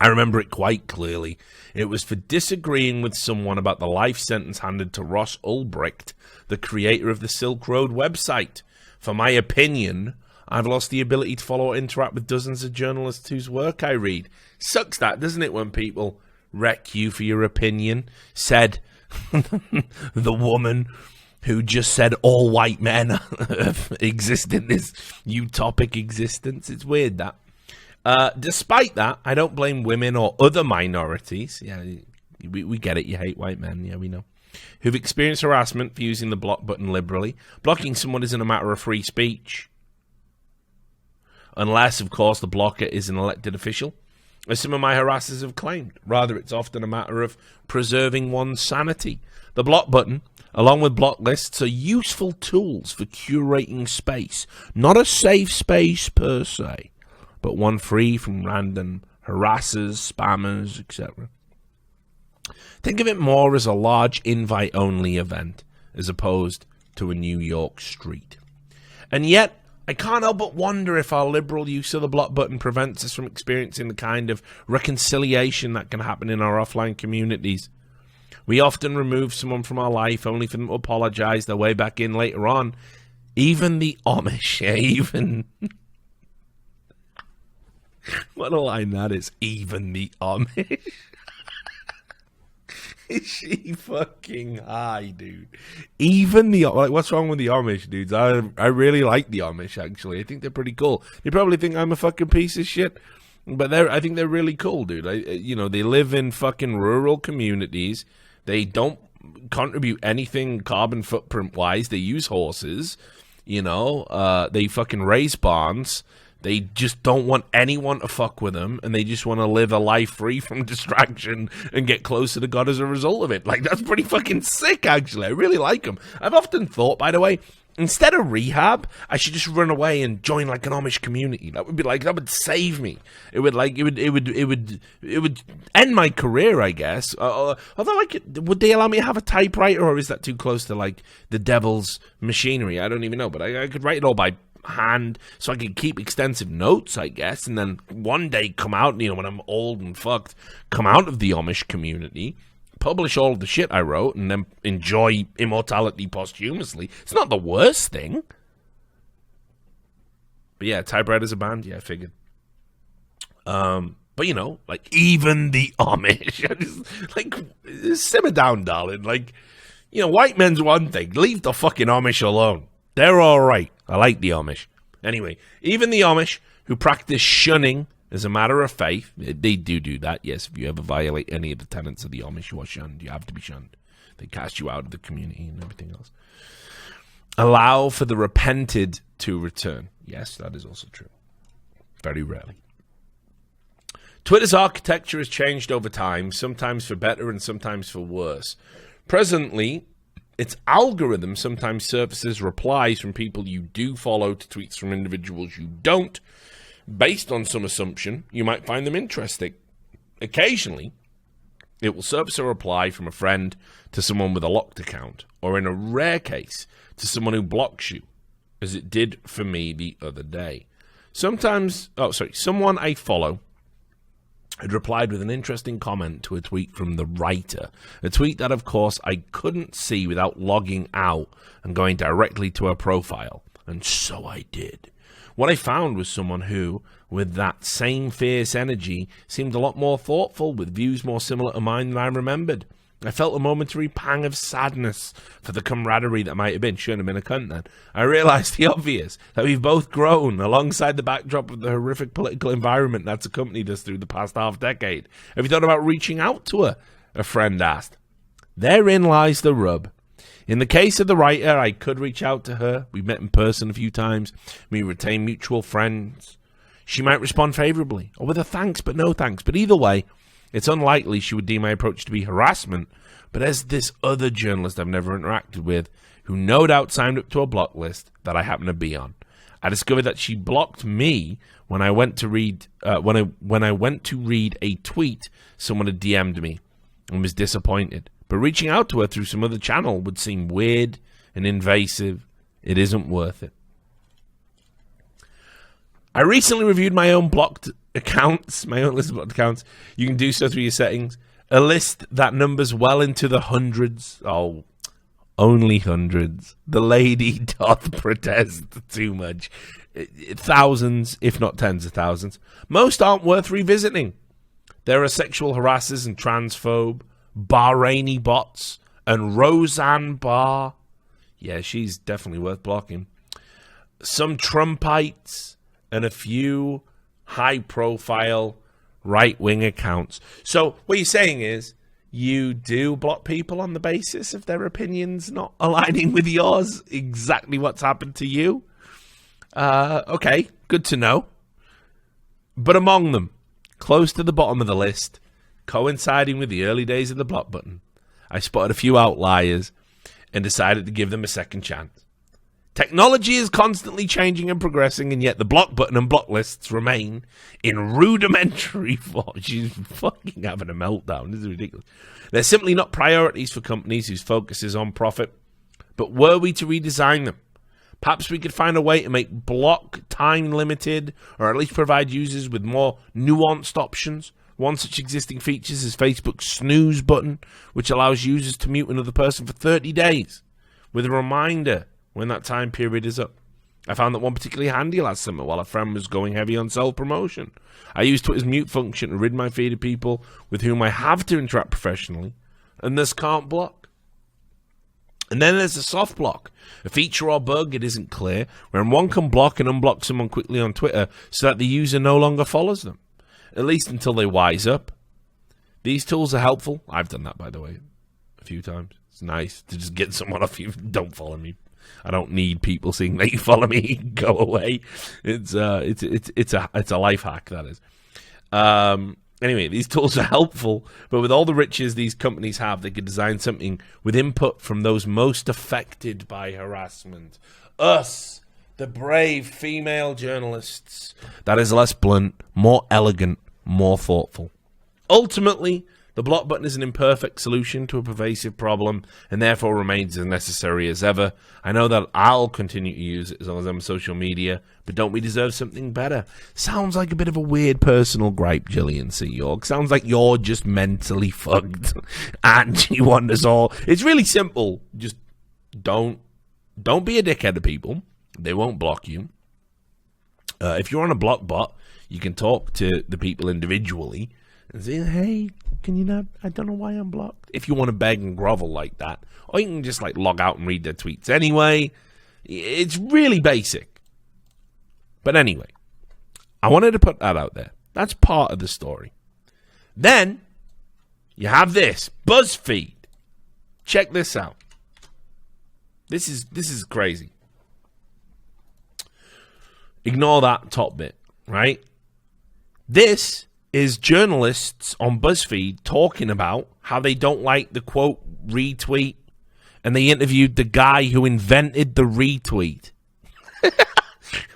I remember it quite clearly. It was for disagreeing with someone about the life sentence handed to Ross Ulbricht, the creator of the Silk Road website. For my opinion, I've lost the ability to follow or interact with dozens of journalists whose work I read. Sucks that, doesn't it, when people wreck you for your opinion? Said the woman who just said all white men exist in this utopic existence. It's weird, that. Despite that, I don't blame women or other minorities. Yeah, we get it. You hate white men. Yeah, we know. Who've experienced harassment for using the block button liberally. Blocking someone isn't a matter of free speech. Unless, of course, the blocker is an elected official, as some of my harassers have claimed. Rather, it's often a matter of preserving one's sanity. The block button, along with block lists, are useful tools for curating space. Not a safe space per se, but one free from random harassers, spammers, etc. Think of it more as a large invite-only event, as opposed to a New York street. And yet, I can't help but wonder if our liberal use of the block button prevents us from experiencing the kind of reconciliation that can happen in our offline communities. We often remove someone from our life only for them to apologize their way back in later on. Even the Amish, even... What a line that is. Even the Amish. Is she fucking high, dude? Even the... Like, what's wrong with the Amish, dudes? I really like the Amish, actually. I think they're pretty cool. You probably think I'm a fucking piece of shit, but I think they're really cool, dude. They live in fucking rural communities. They don't contribute anything carbon footprint-wise. They use horses, They fucking raise barns. They just don't want anyone to fuck with them, and they just want to live a life free from distraction and get closer to God as a result of it. Like, that's pretty fucking sick, actually. I really like them. I've often thought, by the way, instead of rehab, I should just run away and join like an Amish community. That would save me. It would end my career, I guess. Although would they allow me to have a typewriter, or is that too close to like the devil's machinery? I don't even know, but I could write it all by hand, so I could keep extensive notes, I guess, and then one day come out, when I'm old and fucked, come out of the Amish community, publish all of the shit I wrote, and then enjoy immortality posthumously. It's not the worst thing. But yeah, typewriters are banned. Yeah, I figured. But like, even the Amish, like, simmer down, darling. Like, white men's one thing. Leave the fucking Amish alone. They're all right. I like the Amish. Anyway, even the Amish who practice shunning as a matter of faith. They do that, yes. If you ever violate any of the tenets of the Amish, you are shunned. You have to be shunned. They cast you out of the community and everything else. Allow for the repented to return. Yes, that is also true. Very rarely. Twitter's architecture has changed over time, sometimes for better and sometimes for worse. Presently, its algorithm sometimes surfaces replies from people you do follow to tweets from individuals you don't. Based on some assumption, you might find them interesting. Occasionally, it will surface a reply from a friend to someone with a locked account, or in a rare case, to someone who blocks you, as it did for me the other day. Someone I follow had replied with an interesting comment to a tweet from the writer, a tweet that, of course, I couldn't see without logging out and going directly to her profile, and so I did. What I found was someone who, with that same fierce energy, seemed a lot more thoughtful, with views more similar to mine than I remembered. I felt a momentary pang of sadness for the camaraderie that might have been. Shouldn't have been a cunt then. I realised the obvious, that we've both grown alongside the backdrop of the horrific political environment that's accompanied us through the past half-decade. Have you thought about reaching out to her? A friend asked. Therein lies the rub. In the case of the writer, I could reach out to her. We met in person a few times. We retained mutual friends. She might respond favourably, or with a thanks but no thanks. But either way, it's unlikely she would deem my approach to be harassment. But as this other journalist I've never interacted with, who no doubt signed up to a block list that I happen to be on, I discovered that she blocked me when I went to read when I went to read a tweet someone had DM'd me, and was disappointed. But reaching out to her through some other channel would seem weird and invasive. It isn't worth it. I recently reviewed my own blocked accounts, my own list of blocked accounts. You can do so through your settings. A list that numbers well into the hundreds. Oh, only hundreds. The lady doth protest too much. Thousands, if not tens of thousands. Most aren't worth revisiting. There are sexual harassers and transphobe, Bahraini bots, and Roseanne Barr. Yeah, she's definitely worth blocking. Some Trumpites, and a few high-profile right-wing accounts. So what you're saying is you do block people on the basis of their opinions not aligning with yours, exactly what's happened to you. Okay, good to know. But among them, close to the bottom of the list, coinciding with the early days of the block button, I spotted a few outliers and decided to give them a second chance. Technology is constantly changing and progressing, and yet the block button and block lists remain in rudimentary form. She's fucking having a meltdown. This is ridiculous. They're simply not priorities for companies whose focus is on profit. But were we to redesign them, perhaps we could find a way to make block time limited, or at least provide users with more nuanced options. One such existing feature is Facebook's snooze button, which allows users to mute another person for 30 days with a reminder when that time period is up. I found that one particularly handy last summer while a friend was going heavy on self-promotion. I used Twitter's mute function to rid my feed of people with whom I have to interact professionally and thus can't block. And then there's the soft block, a feature or bug, it isn't clear, wherein one can block and unblock someone quickly on Twitter so that the user no longer follows them, at least until they wise up. These tools are helpful. I've done that, by the way, a few times. It's nice to just get someone off you. Don't follow me. I don't need people seeing that you follow me. Go away. It's a life hack, that is. Anyway, these tools are helpful, but with all the riches these companies have, they could design something with input from those most affected by harassment. Us, the brave female journalists. That is less blunt, more elegant, more thoughtful. Ultimately, the block button is an imperfect solution to a pervasive problem and therefore remains as necessary as ever. I know that I'll continue to use it as long as I'm on social media, but don't we deserve something better? Sounds like a bit of a weird personal gripe, Gillian C. York. Sounds like you're just mentally fucked and you want us all. It's really simple. Just don't be a dickhead to people. They won't block you. If you're on a block bot, you can talk to the people individually and say, hey, can you not? I don't know why I'm blocked. If you want to beg and grovel like that, or you can just like log out and read their tweets anyway. It's really basic. But anyway, I wanted to put that out there. That's part of the story. Then you have this BuzzFeed. Check this out. This is crazy. Ignore that top bit, right? This is journalists on BuzzFeed talking about how they don't like the quote retweet, and they interviewed the guy who invented the retweet.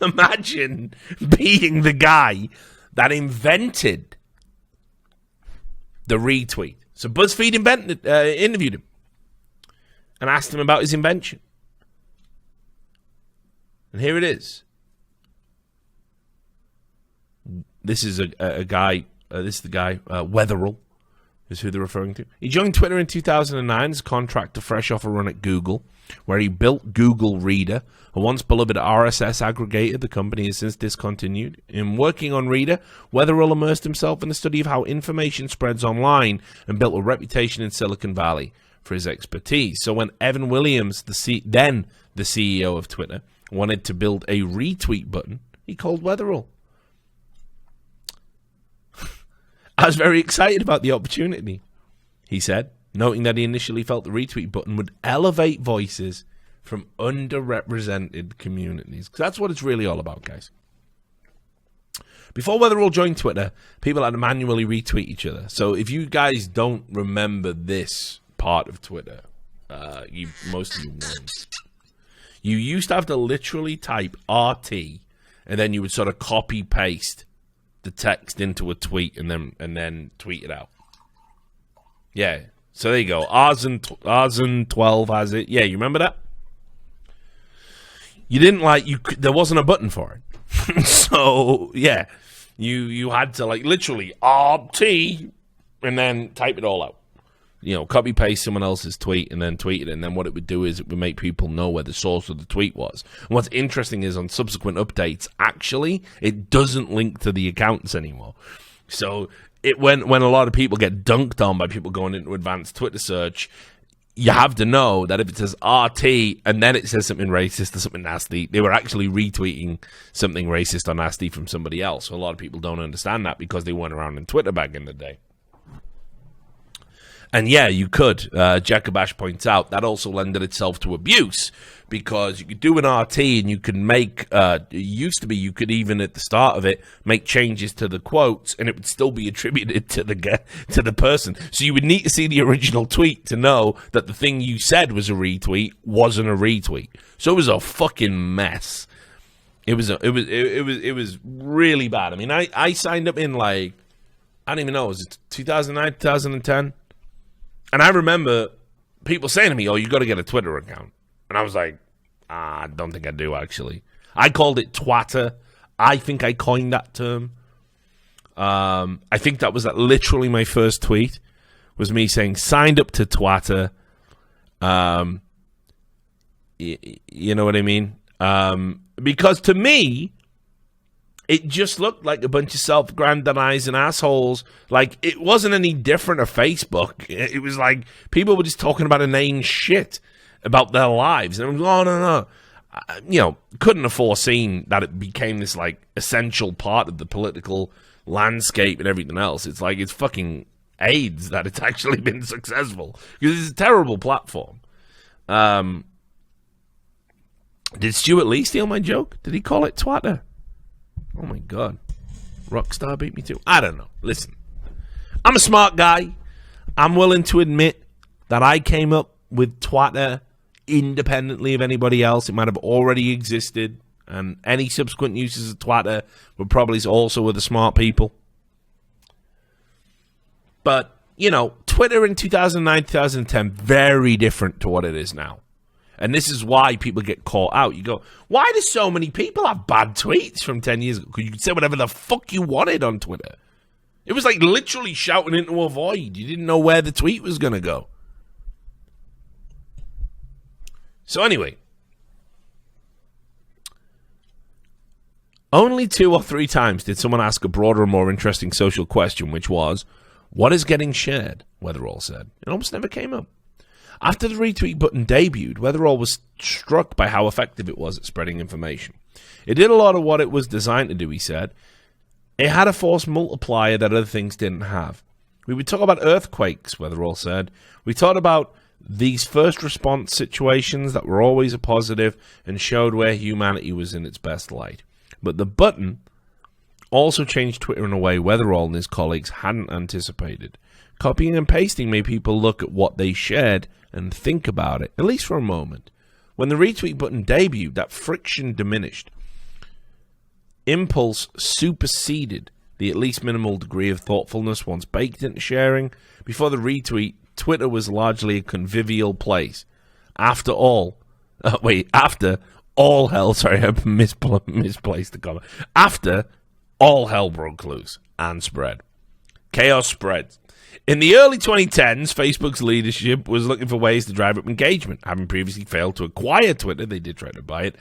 Imagine being the guy that invented the retweet. So BuzzFeed interviewed him and asked him about his invention. And here it is. This is a guy, this is the guy, Weatherall, is who they're referring to. He joined Twitter in 2009 as a contractor fresh off a run at Google, where he built Google Reader, a once beloved RSS aggregator the company has since discontinued. In working on Reader, Weatherall immersed himself in the study of how information spreads online and built a reputation in Silicon Valley for his expertise. So when Evan Williams, then the CEO of Twitter, wanted to build a retweet button, he called Weatherall. I was very excited about the opportunity, he said, noting that he initially felt the retweet button would elevate voices from underrepresented communities. Because that's what it's really all about, guys. Before Weatherall joined Twitter, people had to manually retweet each other. So if you guys don't remember this part of Twitter, most of you won't. You used to have to literally type RT, and then you would sort of copy-paste the text into a tweet and then tweet it out. Yeah. So there you go. Arzen12 has it. Yeah, you remember that? You didn't there wasn't a button for it. So, yeah. You had to literally RT and then type it all out. Copy paste someone else's tweet and then tweet it, and then what it would do is it would make people know where the source of the tweet was. And what's interesting is on subsequent updates, actually, it doesn't link to the accounts anymore. So when a lot of people get dunked on by people going into advanced Twitter search, you have to know that if it says RT and then it says something racist or something nasty, they were actually retweeting something racist or nasty from somebody else. So a lot of people don't understand that because they weren't around in Twitter back in the day. And yeah, you could. Jackabash points out that also lended itself to abuse because you could do an RT and you could make, it used to be you could even at the start of it make changes to the quotes and it would still be attributed to the person. So you would need to see the original tweet to know that the thing you said was a retweet wasn't a retweet. So it was a fucking mess. It was really bad. I mean, I signed up in I don't even know, was it 2009, 2010? And I remember people saying to me, oh, you got to get a Twitter account. And I was like, I don't think I do, actually. I called it Twatter. I think I coined that term. I think that was literally my first tweet, was me saying, signed up to Twatter. You know what I mean? Because to me, it just looked like a bunch of self-aggrandizing assholes. It wasn't any different of Facebook. It was like people were just talking about inane shit about their lives. And it was, oh, no. Couldn't have foreseen that it became this, essential part of the political landscape and everything else. It's it's fucking AIDS that it's actually been successful. Because it's a terrible platform. Did Stuart Lee steal my joke? Did he call it Twatter? Oh, my God. Rockstar beat me too. I don't know. Listen, I'm a smart guy. I'm willing to admit that I came up with Twatter independently of anybody else. It might have already existed. And any subsequent uses of Twatter were probably also with the smart people. But, Twitter in 2009, 2010, very different to what it is now. And this is why people get caught out. You go, why do so many people have bad tweets from 10 years ago? Because you could say whatever the fuck you wanted on Twitter. It was literally shouting into a void. You didn't know where the tweet was going to go. So anyway, only 2 or 3 times did someone ask a broader and more interesting social question, which was, what is getting shared? Weatherall said. It almost never came up. After the retweet button debuted, Weatherall was struck by how effective it was at spreading information. It did a lot of what it was designed to do, he said. It had a force multiplier that other things didn't have. We would talk about earthquakes, Weatherall said. We talked about these first response situations that were always a positive and showed where humanity was in its best light. But the button also changed Twitter in a way Weatherall and his colleagues hadn't anticipated. Copying and pasting made people look at what they shared and think about it, at least for a moment. When the retweet button debuted, that friction diminished. Impulse superseded the at least minimal degree of thoughtfulness once baked into sharing. Before the retweet, Twitter was largely a convivial place. After all hell, sorry, I misplaced the comment. After all hell broke loose and spread. Chaos spreads. In the early 2010s, Facebook's leadership was looking for ways to drive up engagement. Having previously failed to acquire Twitter, they did try to buy it.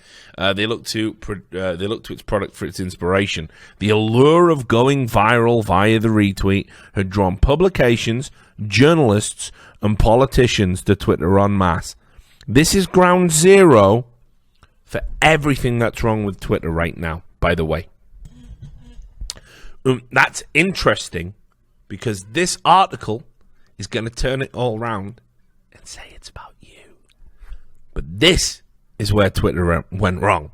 They looked to its product for its inspiration. The allure of going viral via the retweet had drawn publications, journalists, and politicians to Twitter en masse. This is ground zero for everything that's wrong with Twitter right now, by the way. That's interesting, because this article is going to turn it all around and say it's about you. But this is where Twitter went wrong.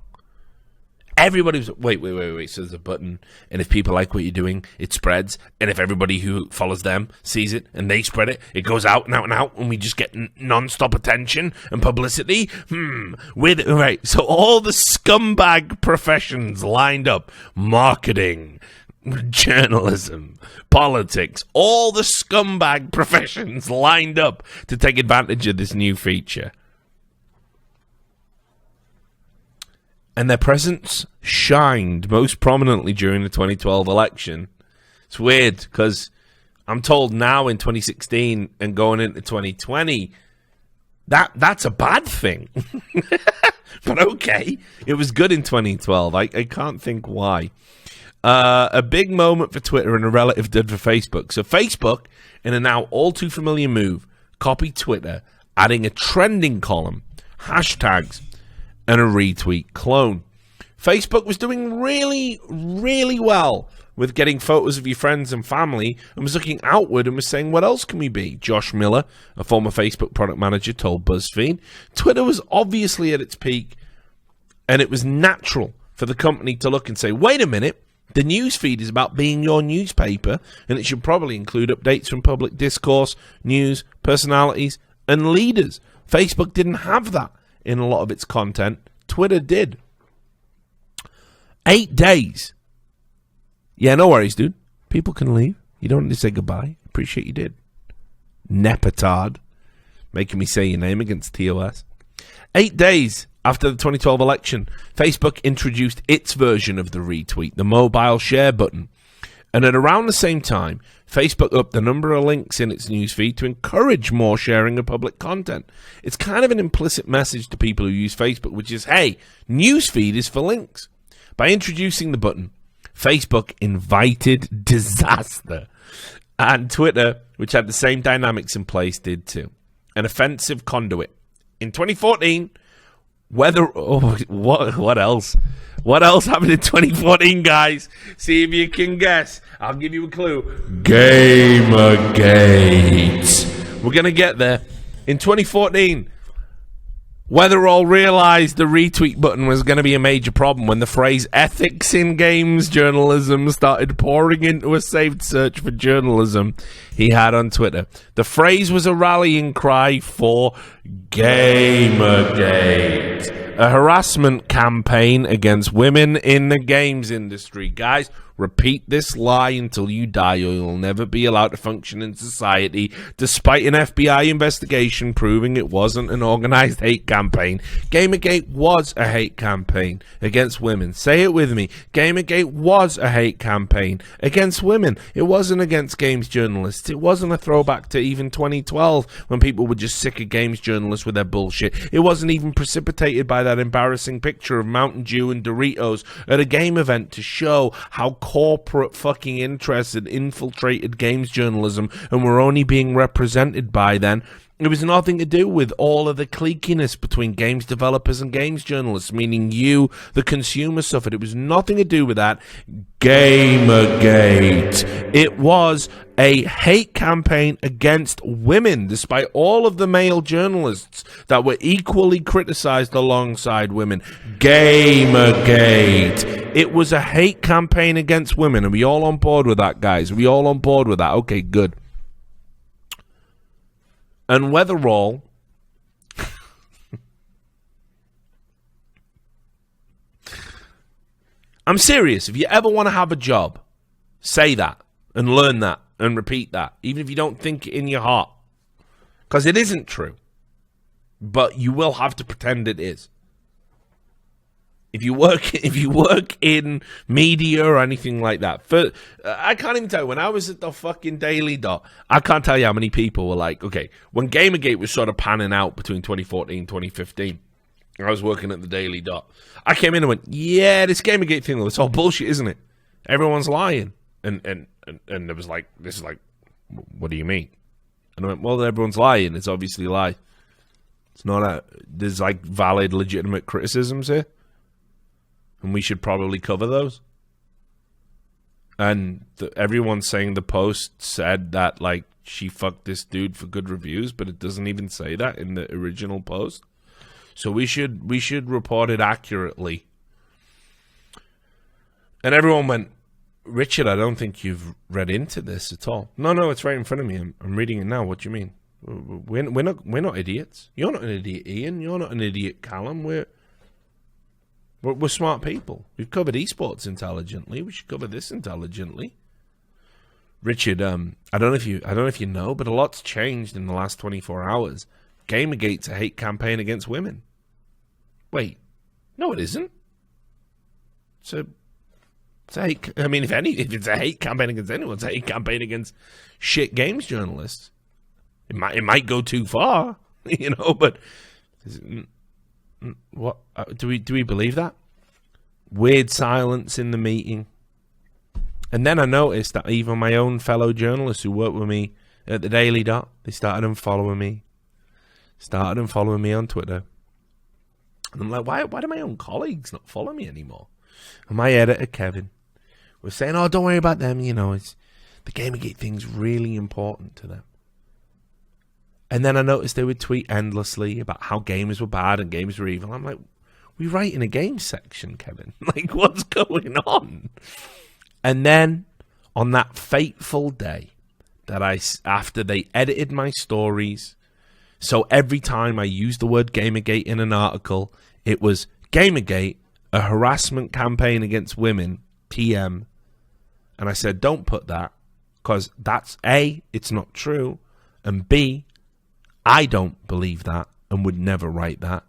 Everybody was, wait. So there's a button, and if people like what you're doing, it spreads. And if everybody who follows them sees it and they spread it, it goes out and out and out, and we just get non-stop attention and publicity. Right. So all the scumbag professions lined up: marketing, journalism, politics, all the scumbag professions lined up to take advantage of this new feature. And their presence shined most prominently during the 2012 election. It's weird, because I'm told now in 2016 and going into 2020, that's a bad thing. But okay, it was good in 2012. I can't think why. A big moment for Twitter and a relative dud for Facebook. So Facebook, in a now all too familiar move, copied Twitter, adding a trending column, hashtags, and a retweet clone. Facebook was doing really, really well with getting photos of your friends and family, and was looking outward and was saying, what else can we be? Josh Miller, a former Facebook product manager, told BuzzFeed. Twitter was obviously at its peak, and it was natural for the company to look and say, wait a minute, the news feed is about being your newspaper, and it should probably include updates from public discourse, news, personalities, and leaders. Facebook didn't have that in a lot of its content. Twitter did. 8 days. Yeah, no worries, dude. People can leave. You don't need to say goodbye. Appreciate you did. Nepotard. Making me say your name against TOS. 8 days after the 2012 election, Facebook introduced its version of the retweet, the mobile share button. And at around the same time, Facebook upped the number of links in its newsfeed to encourage more sharing of public content. It's kind of an implicit message to people who use Facebook, which is, hey, newsfeed is for links. By introducing the button, Facebook invited disaster. And Twitter, which had the same dynamics in place, did too. An offensive conduit. In 2014, what else? What else happened in 2014, guys? See if you can guess. I'll give you a clue. Gamergate. We're going to get there. In 2014, Weatherall realized the retweet button was going to be a major problem when the phrase ethics in games journalism started pouring into a saved search for journalism he had on Twitter. The phrase was a rallying cry for Gamergate, a harassment campaign against women in the games industry. Guys, repeat this lie until you die, or you'll never be allowed to function in society, despite an FBI investigation proving it wasn't an organized hate campaign. Gamergate was a hate campaign against women. Say it with me. Gamergate was a hate campaign against women. It wasn't against games journalists. It wasn't a throwback to even 2012 when people were just sick of games journalists with their bullshit. It wasn't even precipitated by that embarrassing picture of Mountain Dew and Doritos at a game event to show how corporate fucking interests had infiltrated games journalism and were only being represented by then It was nothing to do with all of the cliquiness between games developers and games journalists, meaning you, the consumer, suffered. It was nothing to do with that. Gamergate. It was a hate campaign against women, despite all of the male journalists that were equally criticized alongside women. Gamergate. It was a hate campaign against women. Are we all on board with that, guys? Are we all on board with that? Okay, good. And Weatherall, I'm serious. If you ever want to have a job, say that and learn that and repeat that, even if you don't think it in your heart, because it isn't true. But you will have to pretend it is. If you work in media or anything like that, I can't even tell you. When I was at the fucking Daily Dot, I can't tell you how many people were like, okay, when Gamergate was sort of panning out between 2014 and 2015, I was working at the Daily Dot. I came in and went, yeah, this Gamergate thing, it's all bullshit, isn't it? Everyone's lying. And it was like, this is like, what do you mean? And I went, well, everyone's lying. It's obviously a lie. It's not there's like valid, legitimate criticisms here. And we should probably cover those. And everyone's saying the post said that, like, she fucked this dude for good reviews, but it doesn't even say that in the original post. So we should report it accurately. And everyone went, Richard, I don't think you've read into this at all. No, it's right in front of me. I'm reading it now. What do you mean? We're not idiots. You're not an idiot, Ian. You're not an idiot, Callum. We're smart people. We've covered esports intelligently. We should cover this intelligently. Richard, I don't know if you know, but a lot's changed in the last 24 hours. Gamergate's a hate campaign against women. Wait, no, it isn't. It's a hate. I mean, if it's a hate campaign against anyone, it's a hate campaign against shit games journalists. It might go too far, but. What do we believe that? Weird silence in the meeting. And then I noticed that even my own fellow journalists who work with me at the Daily Dot, they started unfollowing me. On Twitter. And I'm like, why do my own colleagues not follow me anymore? And my editor, Kevin, was saying, oh, don't worry about them. It's the Gamergate thing's really important to them. And then I noticed they would tweet endlessly about how gamers were bad and gamers were evil. I'm like, we write in a games section, Kevin. Like, what's going on? And then on that fateful day after they edited my stories, so every time I used the word Gamergate in an article, it was Gamergate, a harassment campaign against women, TM. And I said, don't put that, because that's A, it's not true, and B, I don't believe that and would never write that.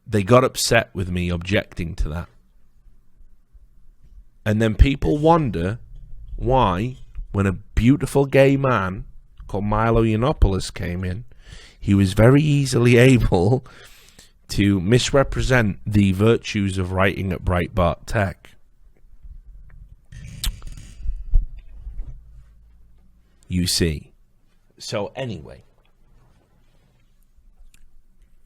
They got upset with me objecting to that. And then people wonder why, when a beautiful gay man called Milo Yiannopoulos came in, he was very easily able to misrepresent the virtues of writing at Breitbart Tech. You see. So anyway,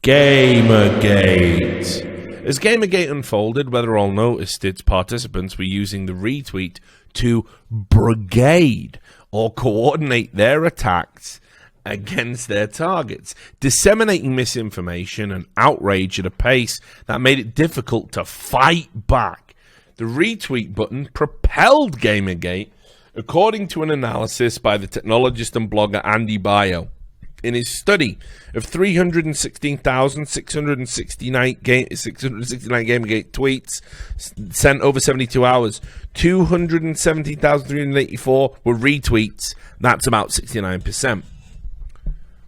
Gamergate. As Gamergate unfolded, Weatherall noticed its participants were using the retweet to brigade or coordinate their attacks against their targets, disseminating misinformation and outrage at a pace that made it difficult to fight back. The retweet button propelled Gamergate, according to an analysis by the technologist and blogger Andy Bio. In his study of 316,669 Gamergate tweets sent over 72 hours, 270,384 were retweets. That's about 69%.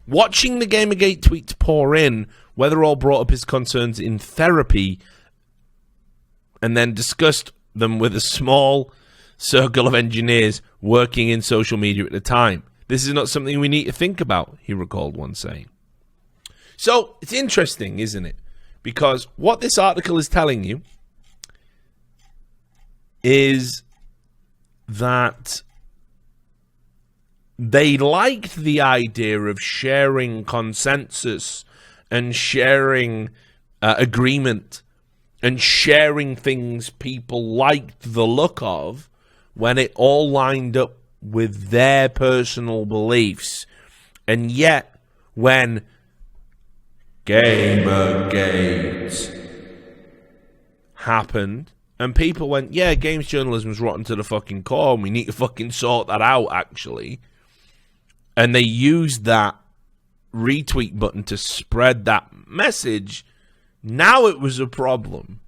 Watching the Gamergate tweets pour in, Weatherall brought up his concerns in therapy and then discussed them with a small circle of engineers working in social media at the time. This is not something we need to think about, he recalled once saying. So, it's interesting, isn't it? Because what this article is telling you is that they liked the idea of sharing consensus and sharing agreement and sharing things people liked the look of when it all lined up with their personal beliefs. And yet, when Gamergate happened, and people went, yeah, games journalism is rotten to the fucking core, and we need to fucking sort that out, actually. And they used that retweet button to spread that message. Now it was a problem.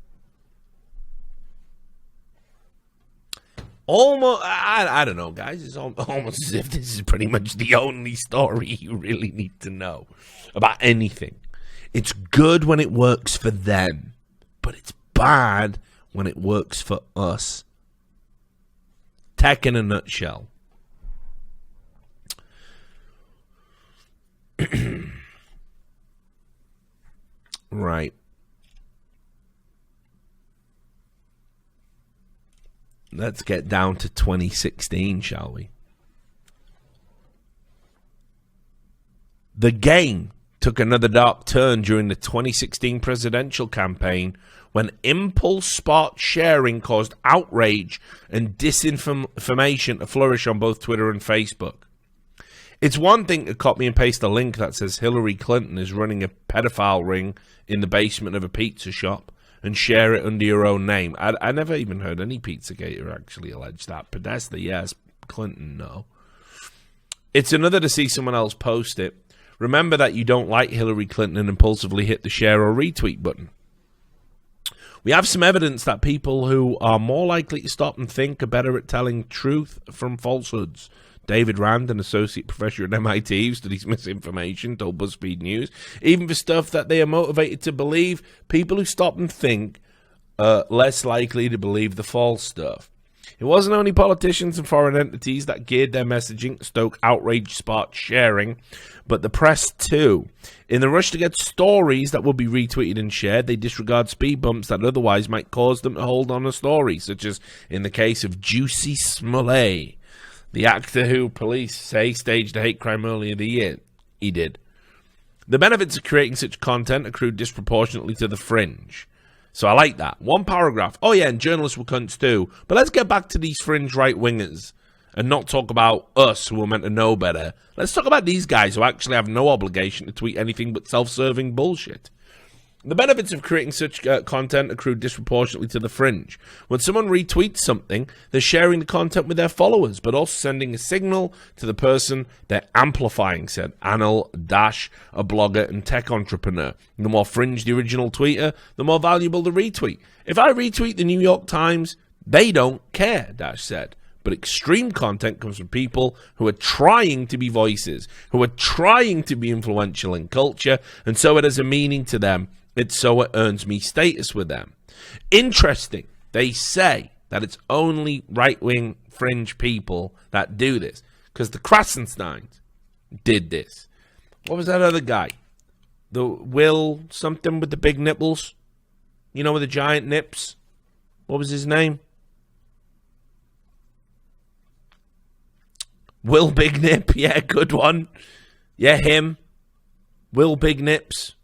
Almost, I don't know, guys. It's almost as if this is pretty much the only story you really need to know about anything. It's good when it works for them, but it's bad when it works for us. Tech in a nutshell. Right. Let's get down to 2016, shall we? The game took another dark turn during the 2016 presidential campaign when impulse spot sharing caused outrage and disinformation to flourish on both Twitter and Facebook. It's one thing to copy and paste a link that says Hillary Clinton is running a pedophile ring in the basement of a pizza shop and share it under your own name. I never even heard any Pizzagator actually allege that. Podesta, yes. Clinton, no. It's another to see someone else post it. Remember that you don't like Hillary Clinton and impulsively hit the share or retweet button. We have some evidence that people who are more likely to stop and think are better at telling truth from falsehoods. David Rand, an associate professor at MIT who studies misinformation, told BuzzFeed News, even for stuff that they are motivated to believe, people who stop and think are less likely to believe the false stuff. It wasn't only politicians and foreign entities that geared their messaging to stoke outrage spot sharing, but the press too. In the rush to get stories that will be retweeted and shared, they disregard speed bumps that otherwise might cause them to hold on a story, such as in the case of Jussie Smollett, the actor who police say staged a hate crime earlier the year. He did. The benefits of creating such content accrued disproportionately to the fringe. So I like that. One paragraph. Oh yeah, and journalists were cunts too. But let's get back to these fringe right-wingers and not talk about us who are meant to know better. Let's talk about these guys who actually have no obligation to tweet anything but self-serving bullshit. The benefits of creating such content accrue disproportionately to the fringe. When someone retweets something, they're sharing the content with their followers, but also sending a signal to the person they're amplifying, said Anil Dash, a blogger and tech entrepreneur. The more fringe the original tweeter, the more valuable the retweet. If I retweet the New York Times, they don't care, Dash said. But extreme content comes from people who are trying to be voices, who are trying to be influential in culture, and so it has a meaning to them. It's so it earns me status with them. Interesting. They say that it's only right-wing fringe people that do this. Because the Krasensteins did this. What was that other guy? The Will something with the big nipples? You know, with the giant nips? What was his name? Will Big Nip. Yeah, good one. Yeah, him. Will Big Nips.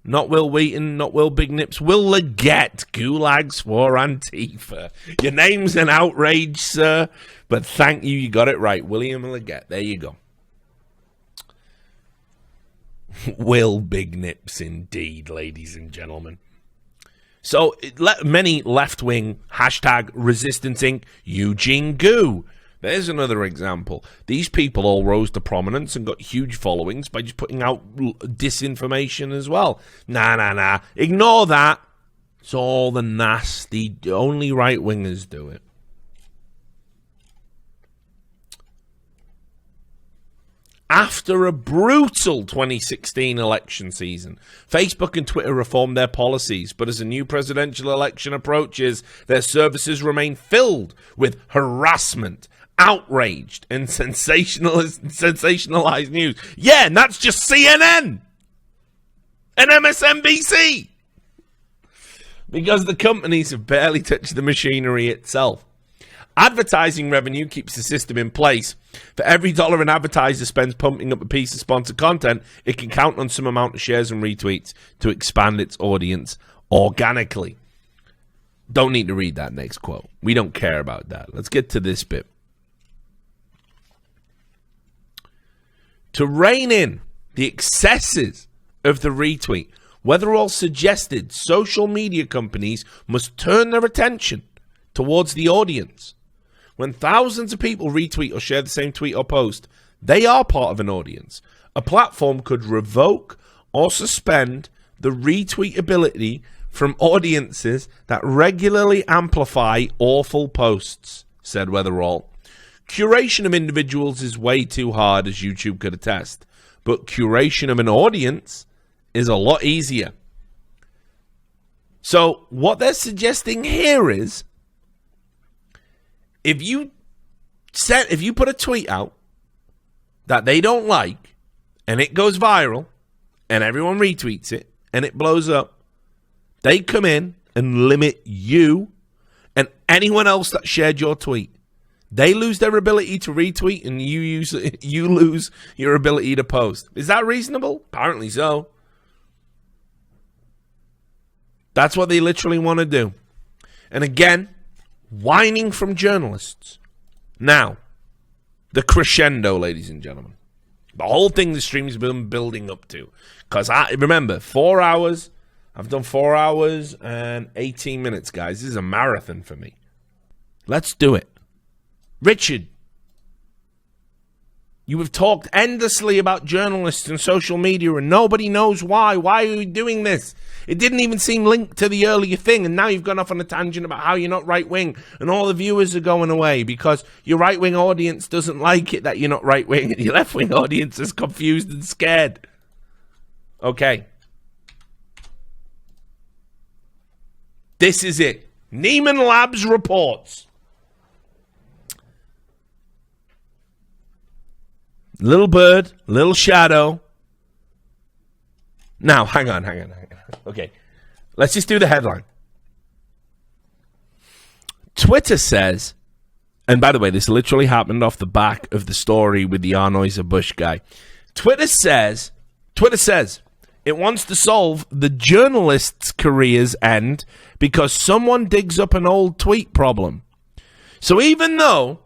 Not Will Wheaton, not Will Big Nips. Will Leggett, Gulags for Antifa. Your name's an outrage, sir, but thank you, you got it right. William Leggett, there you go. Will Big Nips indeed, ladies and gentlemen. So, many left-wing hashtag Resistance Inc. Eugene Goo. There's another example. These people all rose to prominence and got huge followings by just putting out disinformation as well. Nah. Ignore that. It's all the nasty, only right-wingers do it. After a brutal 2016 election season, Facebook and Twitter reformed their policies, but as a new presidential election approaches, their services remain filled with harassment, outraged, and sensationalized news. Yeah, and that's just CNN and MSNBC. Because the companies have barely touched the machinery itself. Advertising revenue keeps the system in place. For every dollar an advertiser spends pumping up a piece of sponsored content, it can count on some amount of shares and retweets to expand its audience organically. Don't need to read that next quote. We don't care about that. Let's get to this bit. To rein in the excesses of the retweet, Weatherall suggested social media companies must turn their attention towards the audience. When thousands of people retweet or share the same tweet or post, they are part of an audience. A platform could revoke or suspend the retweet ability from audiences that regularly amplify awful posts, said Weatherall. Curation of individuals is way too hard, as YouTube could attest, but curation of an audience is a lot easier. So what they're suggesting here is, if you put a tweet out that they don't like and it goes viral and everyone retweets it and it blows up, they come in and limit you and anyone else that shared your tweet. They lose their ability to retweet and you lose your ability to post. Is that reasonable? Apparently so. That's what they literally want to do. And again, whining from journalists. Now, the crescendo, ladies and gentlemen. The whole thing the stream's been building up to. Because remember, 4 hours. I've done 4 hours and 18 minutes, guys. This is a marathon for me. Let's do it. Richard, you have talked endlessly about journalists and social media, and nobody knows why. Why are you doing this? It didn't even seem linked to the earlier thing, and now you've gone off on a tangent about how you're not right-wing, and all the viewers are going away because your right-wing audience doesn't like it that you're not right-wing, and your left-wing audience is confused and scared. Okay. This is it. Neiman Labs reports. Little bird, little shadow. Now, hang on. Okay, let's just do the headline. Twitter says, and by the way, this literally happened off the back of the story with the Anheuser-Busch guy. Twitter says it wants to solve the journalists' careers end because someone digs up an old tweet problem. So even though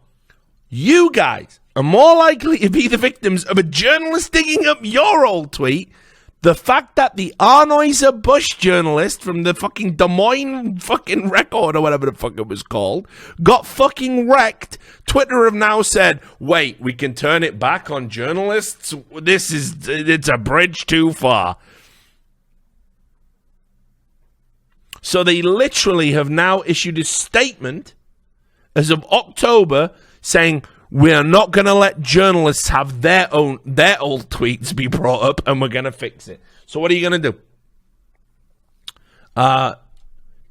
you guys are more likely to be the victims of a journalist digging up your old tweet, the fact that the Anheuser-Busch journalist from the fucking Des Moines fucking Record or whatever the fuck it was called got fucking wrecked, Twitter have now said, wait, we can turn it back on journalists? It's a bridge too far. So they literally have now issued a statement as of October saying, we're not going to let journalists have their old tweets be brought up, and we're going to fix it. So what are you going to do?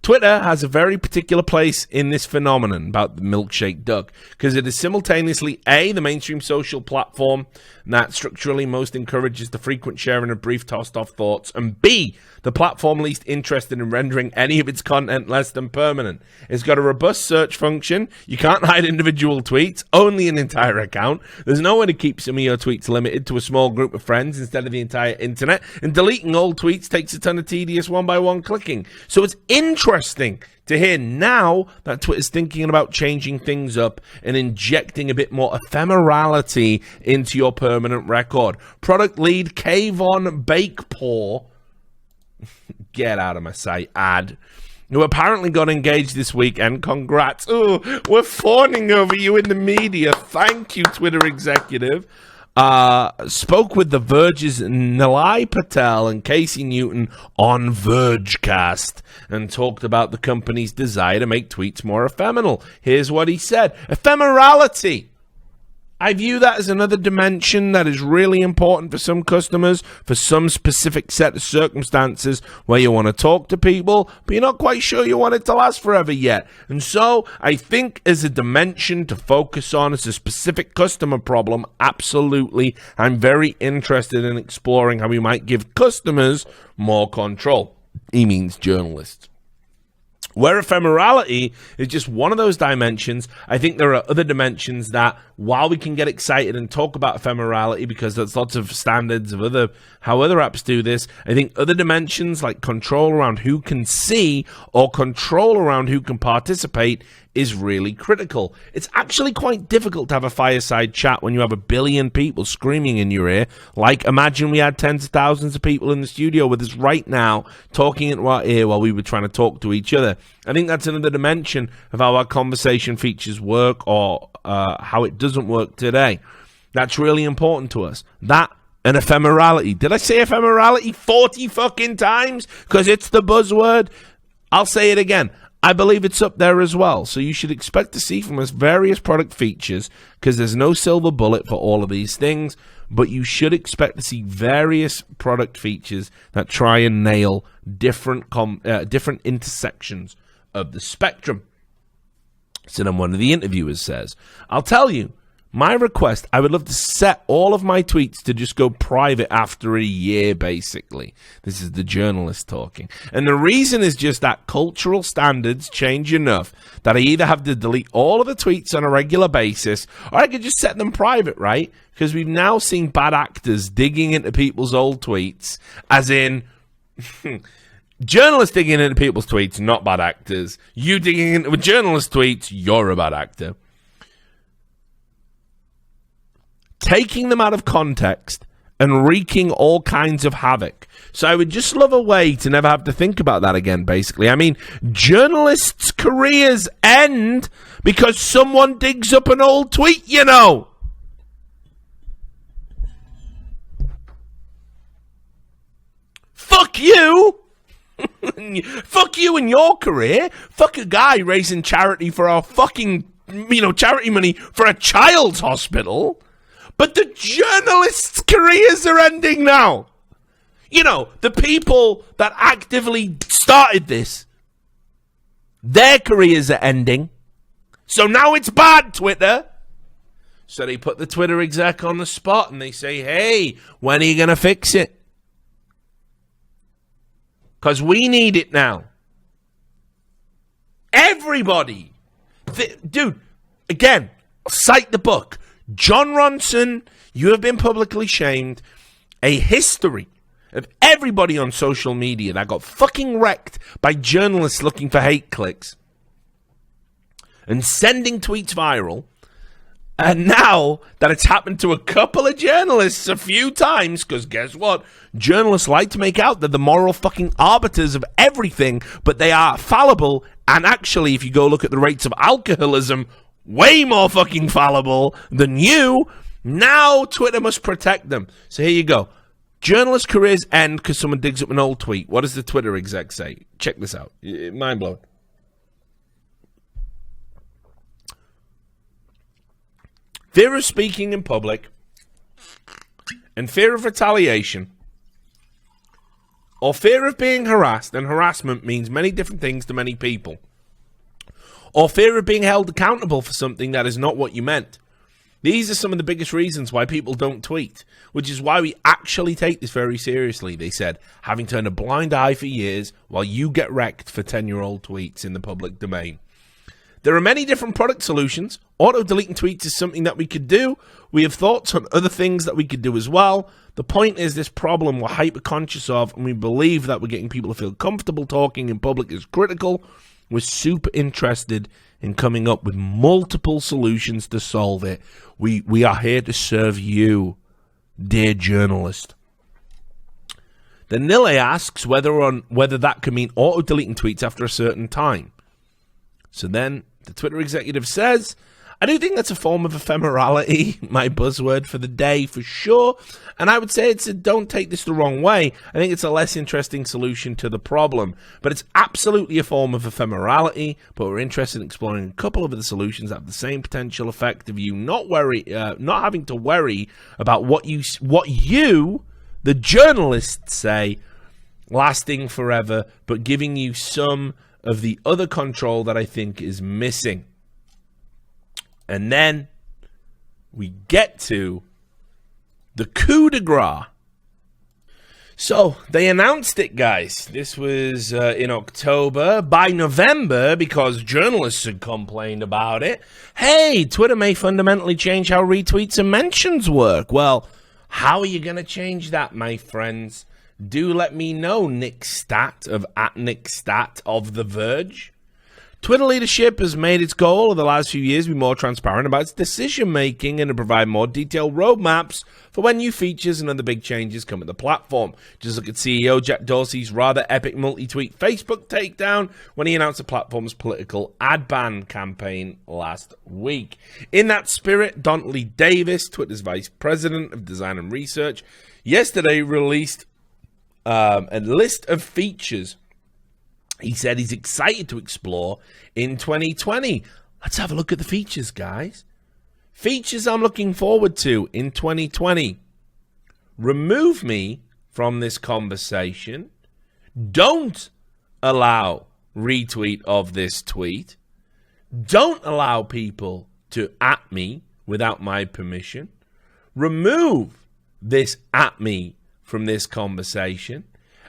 Twitter has a very particular place in this phenomenon about the milkshake duck, because it is simultaneously A, the mainstream social platform that structurally most encourages the frequent sharing of brief tossed off thoughts, and B, the platform least interested in rendering any of its content less than permanent. It's got a robust search function. You can't hide individual tweets, only an entire account. There's no way to keep some of your tweets limited to a small group of friends instead of the entire internet, and deleting old tweets takes a ton of tedious one-by-one clicking. So it's interesting to hear now that Twitter's thinking about changing things up and injecting a bit more ephemerality into your permanent record. Product lead Kayvon Bakepaw, get out of my sight, who apparently got engaged this weekend. Congrats. Oh, we're fawning over you in the media. Thank you, Twitter executive. Spoke with The Verge's Nilay Patel and Casey Newton on Vergecast and talked about the company's desire to make tweets more ephemeral. Here's what he said. Ephemerality. I view that as another dimension that is really important for some customers, for some specific set of circumstances where you want to talk to people, but you're not quite sure you want it to last forever yet. And so I think as a dimension to focus on as a specific customer problem, absolutely, I'm very interested in exploring how we might give customers more control. He means journalists. Where ephemerality is just one of those dimensions, I think there are other dimensions that, while we can get excited and talk about ephemerality because there's lots of standards of how other apps do this, I think other dimensions like control around who can see or control around who can participate is really critical. It's actually quite difficult to have a fireside chat when you have 1 billion people screaming in your ear. Like, imagine we had tens of thousands of people in the studio with us right now talking into our ear while we were trying to talk to each other. I think that's another dimension of how our conversation features work, or how it doesn't work today. That's really important to us. That and ephemerality. Did I say ephemerality 40 fucking times? Because it's the buzzword. I'll say it again. I believe it's up there as well. So you should expect to see from us various product features, because there's no silver bullet for all of these things, but you should expect to see various product features that try and nail different intersections of the spectrum. So then one of the interviewers says, I'll tell you, my request, I would love to set all of my tweets to just go private after a year, basically. This is the journalist talking. And the reason is just that cultural standards change enough that I either have to delete all of the tweets on a regular basis, or I could just set them private, right? Because we've now seen bad actors digging into people's old tweets, as in... journalists digging into people's tweets, not bad actors. You digging into journalist tweets, you're a bad actor. Taking them out of context and wreaking all kinds of havoc. So I would just love a way to never have to think about that again, basically. I mean, journalists' careers end because someone digs up an old tweet, you know. Fuck you. Fuck you and your career. Fuck a guy raising charity for our fucking, charity money for a child's hospital. But the journalists' careers are ending now. The people that actively started this, their careers are ending. So now it's bad, Twitter. So they put the Twitter exec on the spot and they say, hey, when are you going to fix it? Because we need it now. Everybody. Dude, again, cite the book. Jon Ronson, you have been publicly shamed. A history of everybody on social media that got fucking wrecked by journalists looking for hate clicks and sending tweets viral. And now that it's happened to a couple of journalists a few times, because guess what? Journalists like to make out they're the moral fucking arbiters of everything, but they are fallible. And actually, if you go look at the rates of alcoholism, way more fucking fallible than you. Now Twitter must protect them. So here you go. Journalist careers end because someone digs up an old tweet. What does the Twitter exec say? Check this out. Mind blowing. Fear of speaking in public and fear of retaliation, or fear of being harassed, and harassment means many different things to many people, or fear of being held accountable for something that is not what you meant. These are some of the biggest reasons why people don't tweet, which is why we actually take this very seriously, they said, having turned a blind eye for years while you get wrecked for 10-year-old tweets in the public domain. There are many different product solutions. Auto-deleting tweets is something that we could do. We have thoughts on other things that we could do as well. The point is, this problem we're hyper-conscious of, and we believe that we're getting people to feel comfortable talking in public is critical. We're super interested in coming up with multiple solutions to solve it. We are here to serve you, dear journalist. Then Nile asks whether that could mean auto-deleting tweets after a certain time. So then the Twitter executive says, I do think that's a form of ephemerality, my buzzword for the day for sure. And I would say don't take this the wrong way. I think it's a less interesting solution to the problem. But it's absolutely a form of ephemerality. But we're interested in exploring a couple of the solutions that have the same potential effect of you not having to worry about what you, the journalists, say, lasting forever, but giving you some of the other control that I think is missing. And then we get to the coup de grace. So, they announced it, guys. This was in October. By November, because journalists had complained about it, hey, Twitter may fundamentally change how retweets and mentions work. Well, how are you going to change that, my friends? Do let me know, Nick Stat of @NickStat of The Verge. Twitter leadership has made its goal of the last few years to be more transparent about its decision-making and to provide more detailed roadmaps for when new features and other big changes come at the platform. Just look at CEO Jack Dorsey's rather epic multi-tweet Facebook takedown when he announced the platform's political ad ban campaign last week. In that spirit, Dontley Davis, Twitter's vice president of design and research, yesterday released a list of features he said he's excited to explore in 2020. Let's have a look at the features, guys. Features I'm looking forward to in 2020. Remove me from this conversation. Don't allow retweet of this tweet. Don't allow people to @ me without my permission. Remove this @ me from this conversation.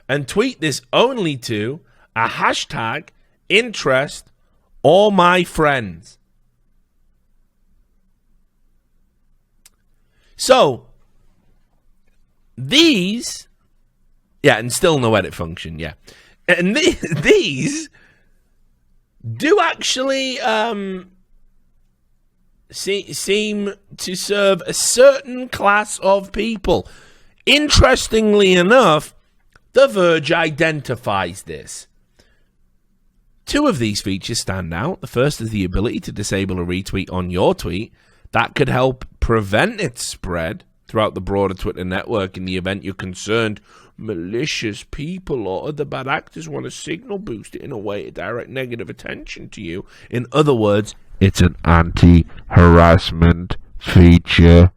And tweet this only to a hashtag interest all my friends. So these, and still no edit function, and these do actually seem to serve a certain class of people. Interestingly enough, The Verge identifies this. Two of these features stand out. The first is the ability to disable a retweet on your tweet. That could help prevent its spread throughout the broader Twitter network in the event you're concerned malicious people or other bad actors want to signal boost it in a way to direct negative attention to you. In other words, it's an anti-harassment feature.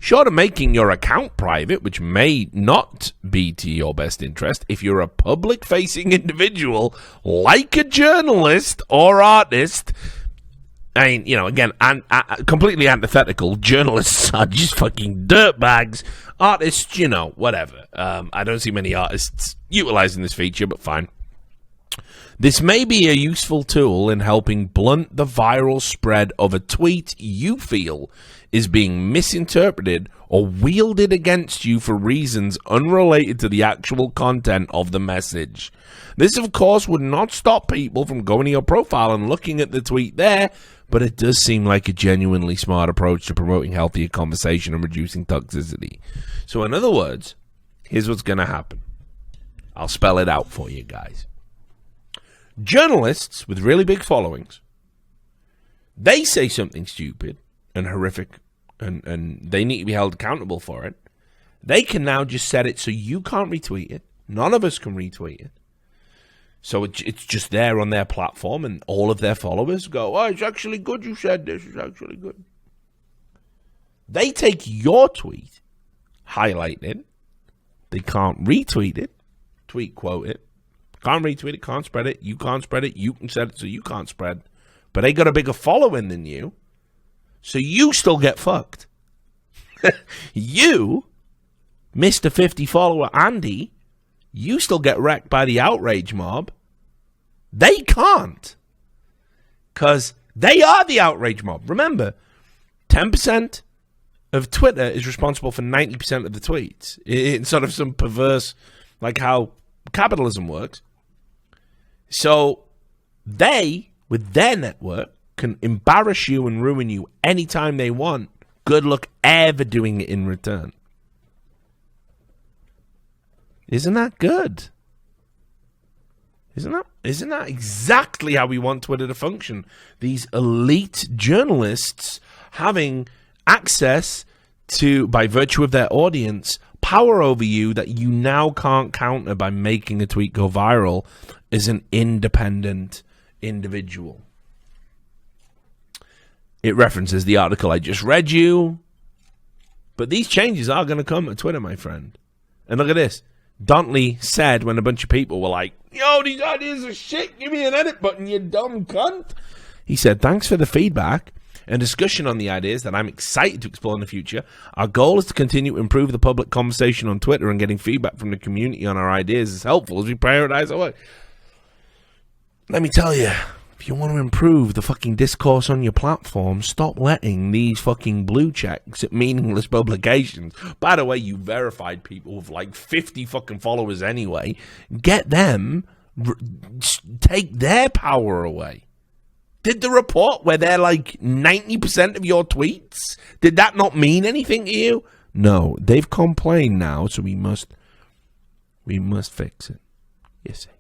Short of making your account private, which may not be to your best interest, if you're a public-facing individual, like a journalist or artist, I mean, again, completely antithetical. Journalists are just fucking dirtbags. Artists, whatever. I don't see many artists utilizing this feature, but fine. This may be a useful tool in helping blunt the viral spread of a tweet you feel is being misinterpreted or wielded against you for reasons unrelated to the actual content of the message. This, of course, would not stop people from going to your profile and looking at the tweet there, but it does seem like a genuinely smart approach to promoting healthier conversation and reducing toxicity. So, in other words, here's what's going to happen. I'll spell it out for you guys. Journalists with really big followings, they say something stupid and horrific, and they need to be held accountable for it. They can now just set it so you can't retweet it. None of us can retweet it. So it's just there on their platform, and all of their followers go, oh, it's actually good you said this. It's actually good. They take your tweet, highlight it. They can't retweet it, tweet quote it. Can't retweet it, can't spread it. You can't spread it. You can set it so you can't spread. But they got a bigger following than you. So you still get fucked. You, Mr. 50 follower Andy, you still get wrecked by the outrage mob. They can't. Because they are the outrage mob. Remember, 10% of Twitter is responsible for 90% of the tweets. It's sort of some perverse, like how capitalism works. So they, with their network, can embarrass you and ruin you anytime they want. Good luck ever doing it in return. Isn't that good? Isn't that exactly how we want Twitter to function? These elite journalists having access to, by virtue of their audience, power over you that you now can't counter by making a tweet go viral as an independent individual. It references the article I just read you. But these changes are going to come to Twitter, my friend. And look at this. Dontley said when a bunch of people were like, yo, these ideas are shit. Give me an edit button, you dumb cunt. He said, thanks for the feedback. and discussion on the ideas that I'm excited to explore in the future. Our goal is to continue to improve the public conversation on Twitter, and getting feedback from the community on our ideas is helpful as we prioritize our work. Let me tell you, if you want to improve the fucking discourse on your platform, stop letting these fucking blue checks at meaningless publications. By the way, you verified people with like 50 fucking followers anyway. Get them, take their power away. Did the report where they're like 90% of your tweets, did that not mean anything to you? No, they've complained now, so we must fix it. You see.